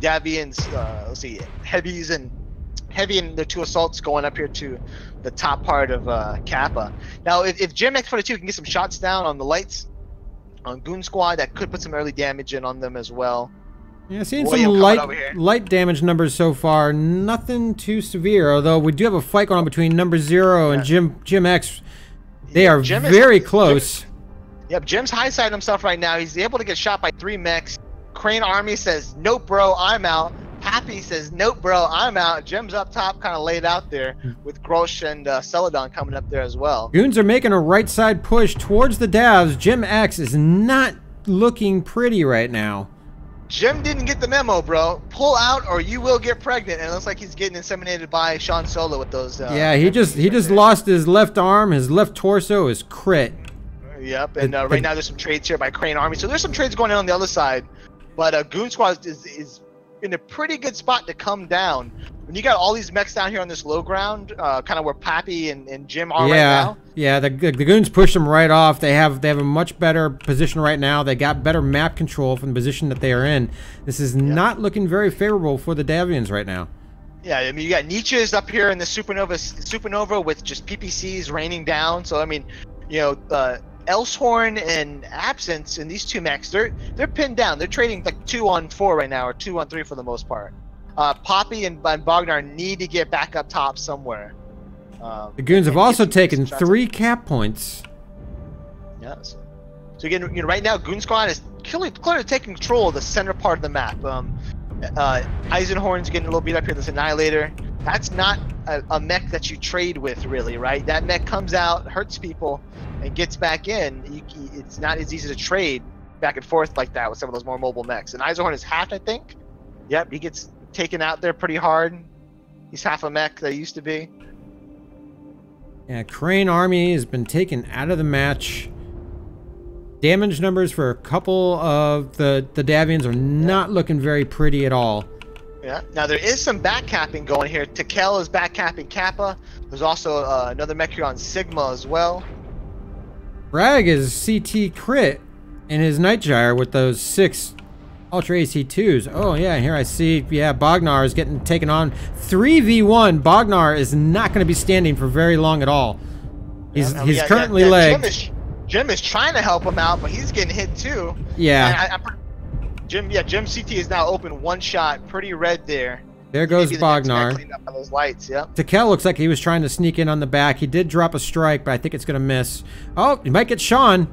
Davian's, let's see, heavy and the two assaults going up here to the top part of Kappa. Now, if Jim X42 can get some shots down on the lights on Goon Squad, that could put some early damage in on them as well. Yeah, seeing some light damage numbers so far. Nothing too severe, although we do have a fight going on between number 0 and Jim X. They are very close. Jim's high-siding himself right now. He's able to get shot by 3 mechs. Crane Army says, nope, bro, I'm out. Happy says, nope, bro, I'm out. Jim's up top, kind of laid out there, with Grosh and Celadon coming up there as well. Goons are making a right side push towards the Davs. Jim X is not looking pretty right now. Jim didn't get the memo, bro. Pull out or you will get pregnant. And it looks like he's getting inseminated by Sean Solo with those. Yeah, he just lost his left arm, his left torso is crit. Yep, and right now there's some trades here by Crane Army. So there's some trades going on the other side. But Goon Squad is in a pretty good spot to come down. When you got all these mechs down here on this low ground, kind of where Pappy and Jim are right now. Yeah, the Goons push them right off. They have a much better position right now. They got better map control from the position that they are in. This is not looking very favorable for the Davians right now. Yeah, I mean, you got Nietzsche's up here in the Supernova with just PPCs raining down. So, I mean, you know, Elsehorn and Absence and these two mechs, they're pinned down. They're trading like 2-on-4 right now, or 2-on-3 for the most part. Poppy and Bognar need to get back up top somewhere. The Goons have also taken 3 cap points. Yes. So again, you know, right now Goon Squad is clearly taking control of the center part of the map. Eisenhorn's getting a little beat up here. This Annihilator. That's not a mech that you trade with, really, right? That mech comes out, hurts people, and gets back in. It's not as easy to trade back and forth like that with some of those more mobile mechs. And Eisenhorn is half, I think. Yep, he gets taken out there pretty hard. He's half a mech that he used to be. Yeah, Crane Army has been taken out of the match. Damage numbers for a couple of the Davians are not looking very pretty at all. Yeah. Now there is some back capping going here. Tekel is back capping Kappa. There's also another mech here on Sigma as well. Bragg is CT crit in his Night Gyre with those 6 Ultra AC2s. Oh yeah, here I see. Yeah, Bognar is getting taken on 3v1. Bognar is not going to be standing for very long at all. He's currently legged. Jim is trying to help him out, but he's getting hit too. Yeah. Jim CT is now open 1 shot, pretty red there. There goes Bognar. Up by those lights, yeah. Tekel looks like he was trying to sneak in on the back. He did drop a strike, but I think it's going to miss. Oh, he might get Sean.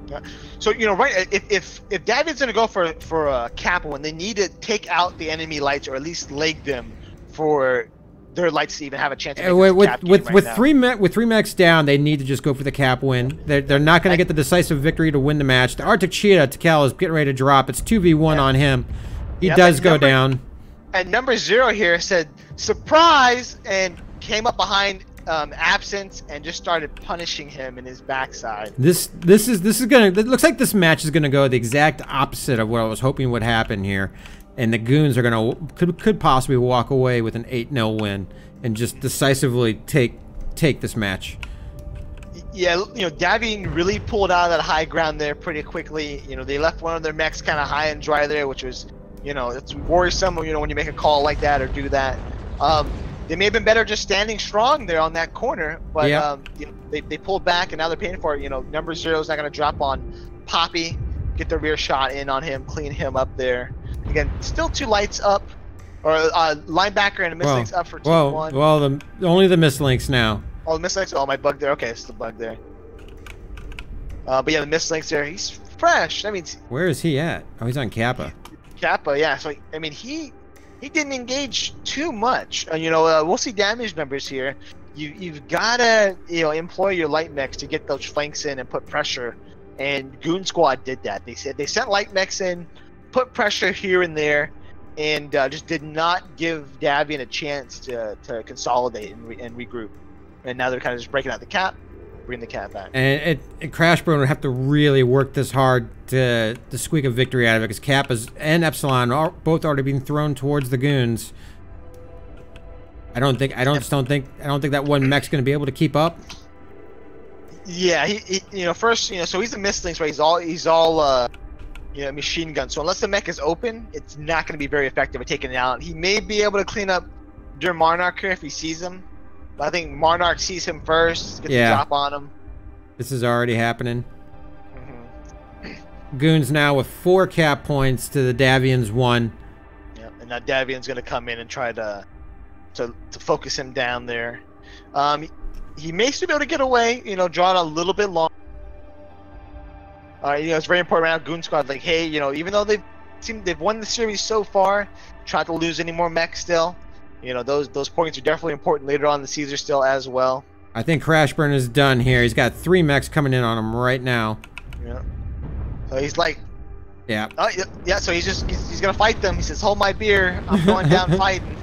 Yeah. So, you know, right, if David's going to go for a Kappa when they need to take out the enemy lights or at least leg them for their lights to even have a chance to make with 3 mechs down, they need to just go for the cap win. They're not going to get the decisive victory to win the match. The Arctic Cheetah, Tekel, is getting ready to drop. It's 2v1 on him. He does go down. And number 0 here said surprise and came up behind Absence and just started punishing him in his backside. This is gonna. It looks like this match is gonna go the exact opposite of what I was hoping would happen here, and the Goons are gonna could possibly walk away with an 8-0 win and just decisively take this match. Yeah, you know, Davian really pulled out of that high ground there pretty quickly. You know, they left one of their mechs kind of high and dry there, which was, you know, it's worrisome, you know, when you make a call like that or do that. They may have been better just standing strong there on that corner, but you know, they pulled back and now they're paying for it. You know, number 0 is not going to drop on Poppy, get the rear shot in on him, clean him up there. Again, still 2 lights up, or linebacker and a mislinks up for 2-1. Well, only the mislinks now. Oh, the mislinks. Oh, my bug there. Okay, it's the bug there. But yeah, the mislinks there. He's fresh. I mean, where is he at? Oh, he's on Kappa. Kappa, yeah. So I mean, he didn't engage too much. You know, we'll see damage numbers here. You've gotta, you know, employ your light mechs to get those flanks in and put pressure. And Goon Squad did that. They sent light mechs in, put pressure here and there, and just did not give Davian a chance to consolidate and regroup. And now they're kind of just breaking out the cap, bring the cap back. And Crashburn would have to really work this hard to squeak a victory out of it, because Kappas and Epsilon are both already being thrown towards the Goons. I don't think that one mech's going to be able to keep up. Yeah, he you know, first, you know, so he's a mislinks, right? He's all you know, machine gun. So unless the mech is open, it's not going to be very effective at taking it out. He may be able to clean up Der Monarch here if he sees him. But I think Monarch sees him first, gets the drop on him. This is already happening. Goons now with 4 cap points to the Davians 1. Yeah, and now Davian's going to come in and try to focus him down there. He may still be able to get away, you know, draw it a little bit long. You know, it's very important right now. Goon Squad, like, hey, you know, even though they've won the series so far, try to lose any more mechs still. You know, those points are definitely important later on in the season still as well. I think Crashburn is done here. He's got 3 mechs coming in on him right now. Yeah. So he's like, yeah. Yeah. So he's gonna fight them. He says, "Hold my beer. I'm going down fighting."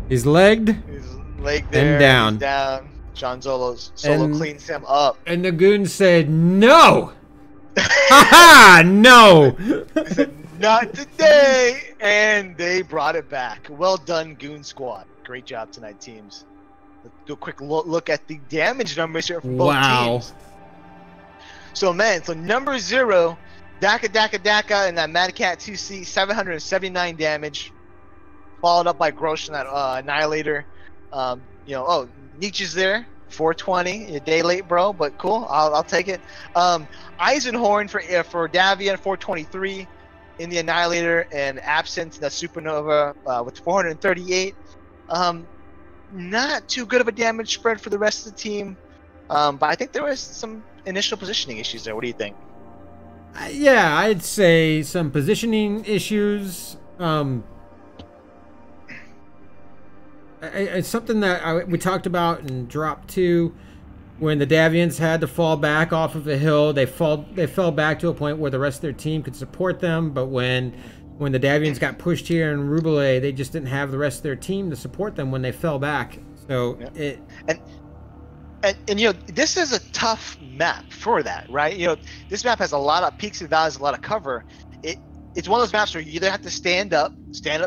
He's legged. He's legged there. And down. He's down. John Solo cleans him up. And the Goons said, "No." Ha! No. He said, "Not today." And they brought it back. Well done, Goon Squad. Great job tonight, teams. Let's do a quick look at the damage numbers here for both teams. So, man, so number 0, Daka, and that Mad Cat 2C, 779 damage. Followed up by Grosh and that Annihilator. You know, oh, Nietzsche's there, 420. A day late, bro, but cool. I'll take it. Eisenhorn for Davian, 423. In the Annihilator, and Absence, the Supernova with 438. Not too good of a damage spread for the rest of the team, but I think there was some initial positioning issues there. What do you think? Yeah, I'd say some positioning issues. It's something that we talked about in Drop 2. When the Davians had to fall back off of a hill, they fell back to a point where the rest of their team could support them. But when the Davians got pushed here in Rubelay, they just didn't have the rest of their team to support them when they fell back. So and you know, this is a tough map for that, right? You know, this map has a lot of peaks and valleys, a lot of cover. It's one of those maps where you either have to stand up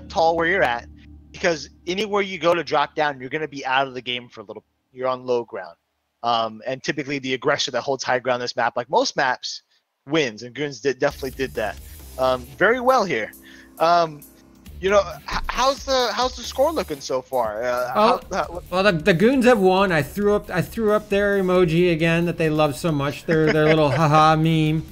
tall where you're at, because anywhere you go to drop down, you're going to be out of the game for a little. You're on low ground. And typically the aggressor that holds high ground on this map, like most maps, wins, and Goons definitely did that very well here. You know, how's the score looking so far? Well, the Goons have won. I threw up their emoji again that they love so much. Their little haha meme.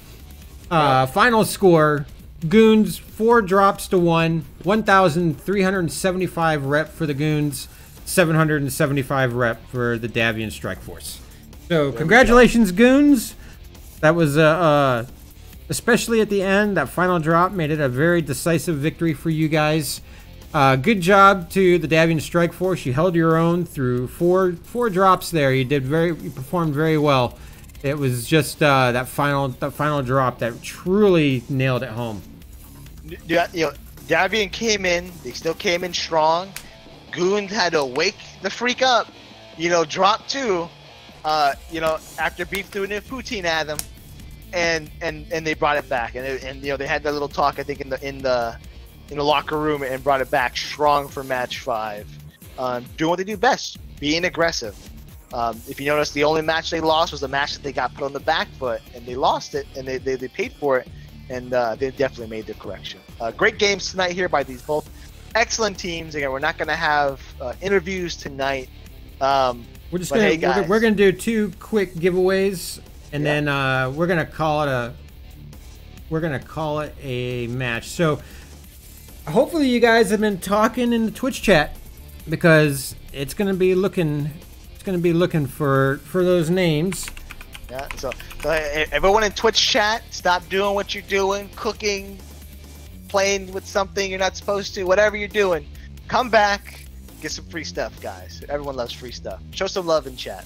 Final score: Goons 4 drops to 1, 1,375 rep for the Goons. 775 rep for the Davian Strike Force. So congratulations, Goons. That was especially at the end, that final drop made it a very decisive victory for you guys. Good job to the Davian Strike Force. You held your own through four drops there. You performed very well. It was just that final drop that truly nailed it home. Yeah, you know, Davian came in. They still came in strong. Goon had to wake the freak up. You know, drop 2. You know, after Beef threw in poutine at them, and they brought it back. And you know, they had that little talk, I think, in the locker room, and brought it back strong for match 5. Doing what they do best, being aggressive. If you notice, the only match they lost was the match that they got put on the back foot, and they lost it, and they paid for it, and they definitely made the correction. Great games tonight here by these both excellent teams. Again, we're not going to have interviews tonight. We're just gonna we're gonna do 2 quick giveaways, and then we're gonna call it a match. So hopefully you guys have been talking in the Twitch chat, because it's gonna be looking for those names. Yeah. So everyone in Twitch chat, stop doing what you're doing, cooking, playing with something you're not supposed to, whatever you're doing. Come back. Get some free stuff, guys. Everyone loves free stuff. Show some love in chat.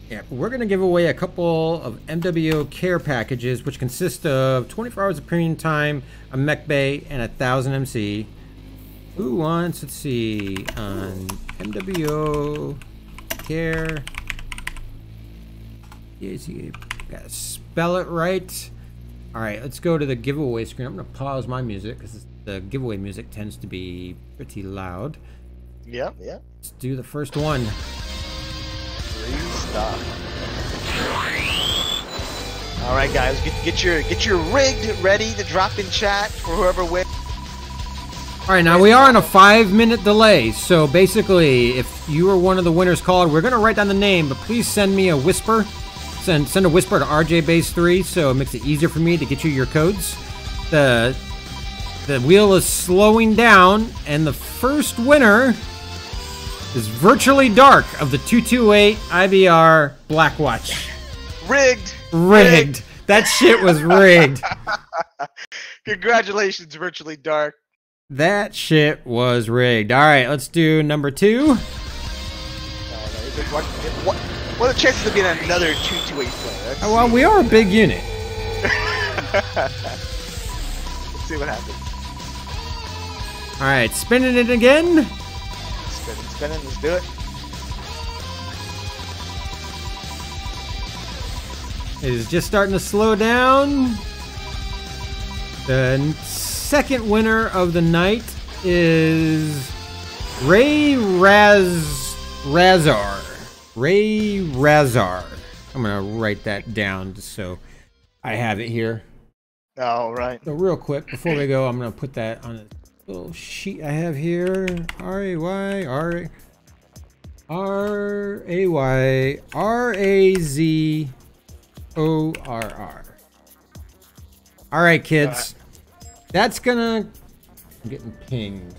Yeah, we're going to give away a couple of MWO care packages, which consist of 24 hours of premium time, a mech bay, and 1,000 MC. Who wants, let's see, on MWO care. Yes, you got to spell it right. All right, let's go to the giveaway screen. I'm going to pause my music because the giveaway music tends to be pretty loud. Yeah. Let's do the first one. Free stuff. All right, guys, get your rigged ready to drop in chat for whoever wins. All right, now we are on a 5-minute delay, so basically, if you are one of the winners called, we're gonna write down the name, but please send me a whisper. Send a whisper to RJBase3, so it makes it easier for me to get you your codes. The wheel is slowing down, and the first winner is Virtually Dark of the 228 IBR Blackwatch. Rigged. That shit was rigged. Congratulations, Virtually Dark. That shit was rigged. All right, let's do number 2. What are the chances of being another 228 player? Well, we are a big unit. Let's see what happens. All right, spinning it again. Spinning. Let's do it. It is just starting to slow down. The second winner of the night is Ray Razar. I'm gonna write that down just so I have it here. All right. So real quick before we go, I'm gonna put that on a little sheet I have here. RAYRAZORR. All right, kids. That's gonna. I'm getting pinged.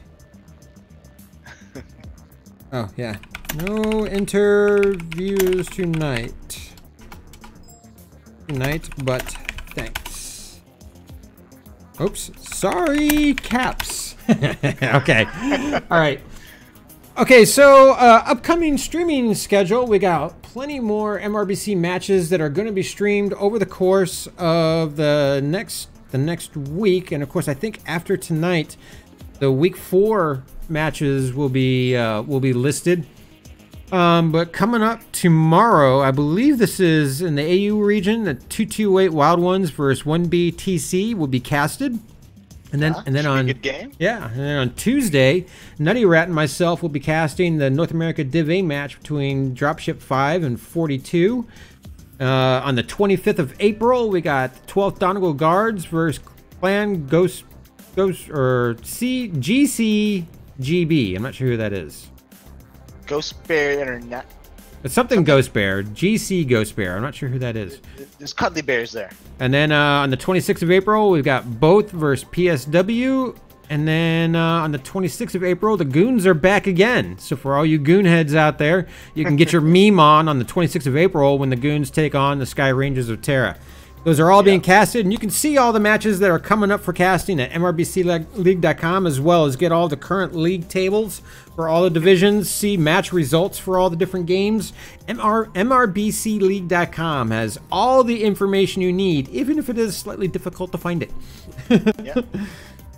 Oh yeah. No interviews tonight. But thanks. Oops. Sorry, caps. Okay. All right. Okay, so upcoming streaming schedule. We got plenty more MRBC matches that are going to be streamed over the course of the next week, and of course, I think after tonight, the week 4 matches will be listed. But coming up tomorrow, I believe this is in the AU region, the 228 Wild Ones versus 1B TC will be casted. And then on good game. Yeah, and then on Tuesday, Nutty Rat and myself will be casting the North America D4VE match between Dropship 5 and 42. On the 25th of April, we got 12th Donegal Guards versus Clan Ghost or GCGB. I'm not sure who that is. Ghost Bear Internet. It's something Ghost Bear. GC Ghost Bear. I'm not sure who that is. There's Cuddly Bears there. And then on the 26th of April, we've got Both versus PSW. And then on the 26th of April, the Goons are back again. So for all you Goon heads out there, you can get your meme on the 26th of April when the Goons take on the Sky Rangers of Terra. Those are all being casted, and you can see all the matches that are coming up for casting at MRBCleague.com, as well as get all the current league tables for all the divisions, see match results for all the different games. MRBCleague.com has all the information you need, even if it is slightly difficult to find it.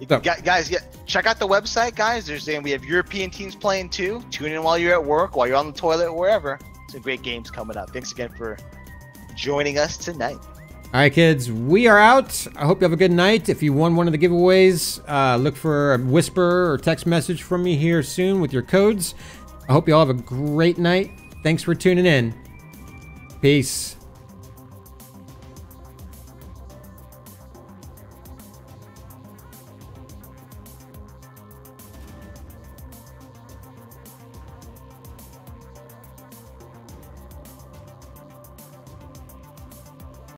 Guys, check out the website, guys. We have European teams playing too. Tune in while you're at work, while you're on the toilet, wherever. Some great games coming up. Thanks again for joining us tonight. All right, kids, we are out. I hope you have a good night. If you won one of the giveaways, look for a whisper or text message from me here soon with your codes. I hope you all have a great night. Thanks for tuning in. Peace.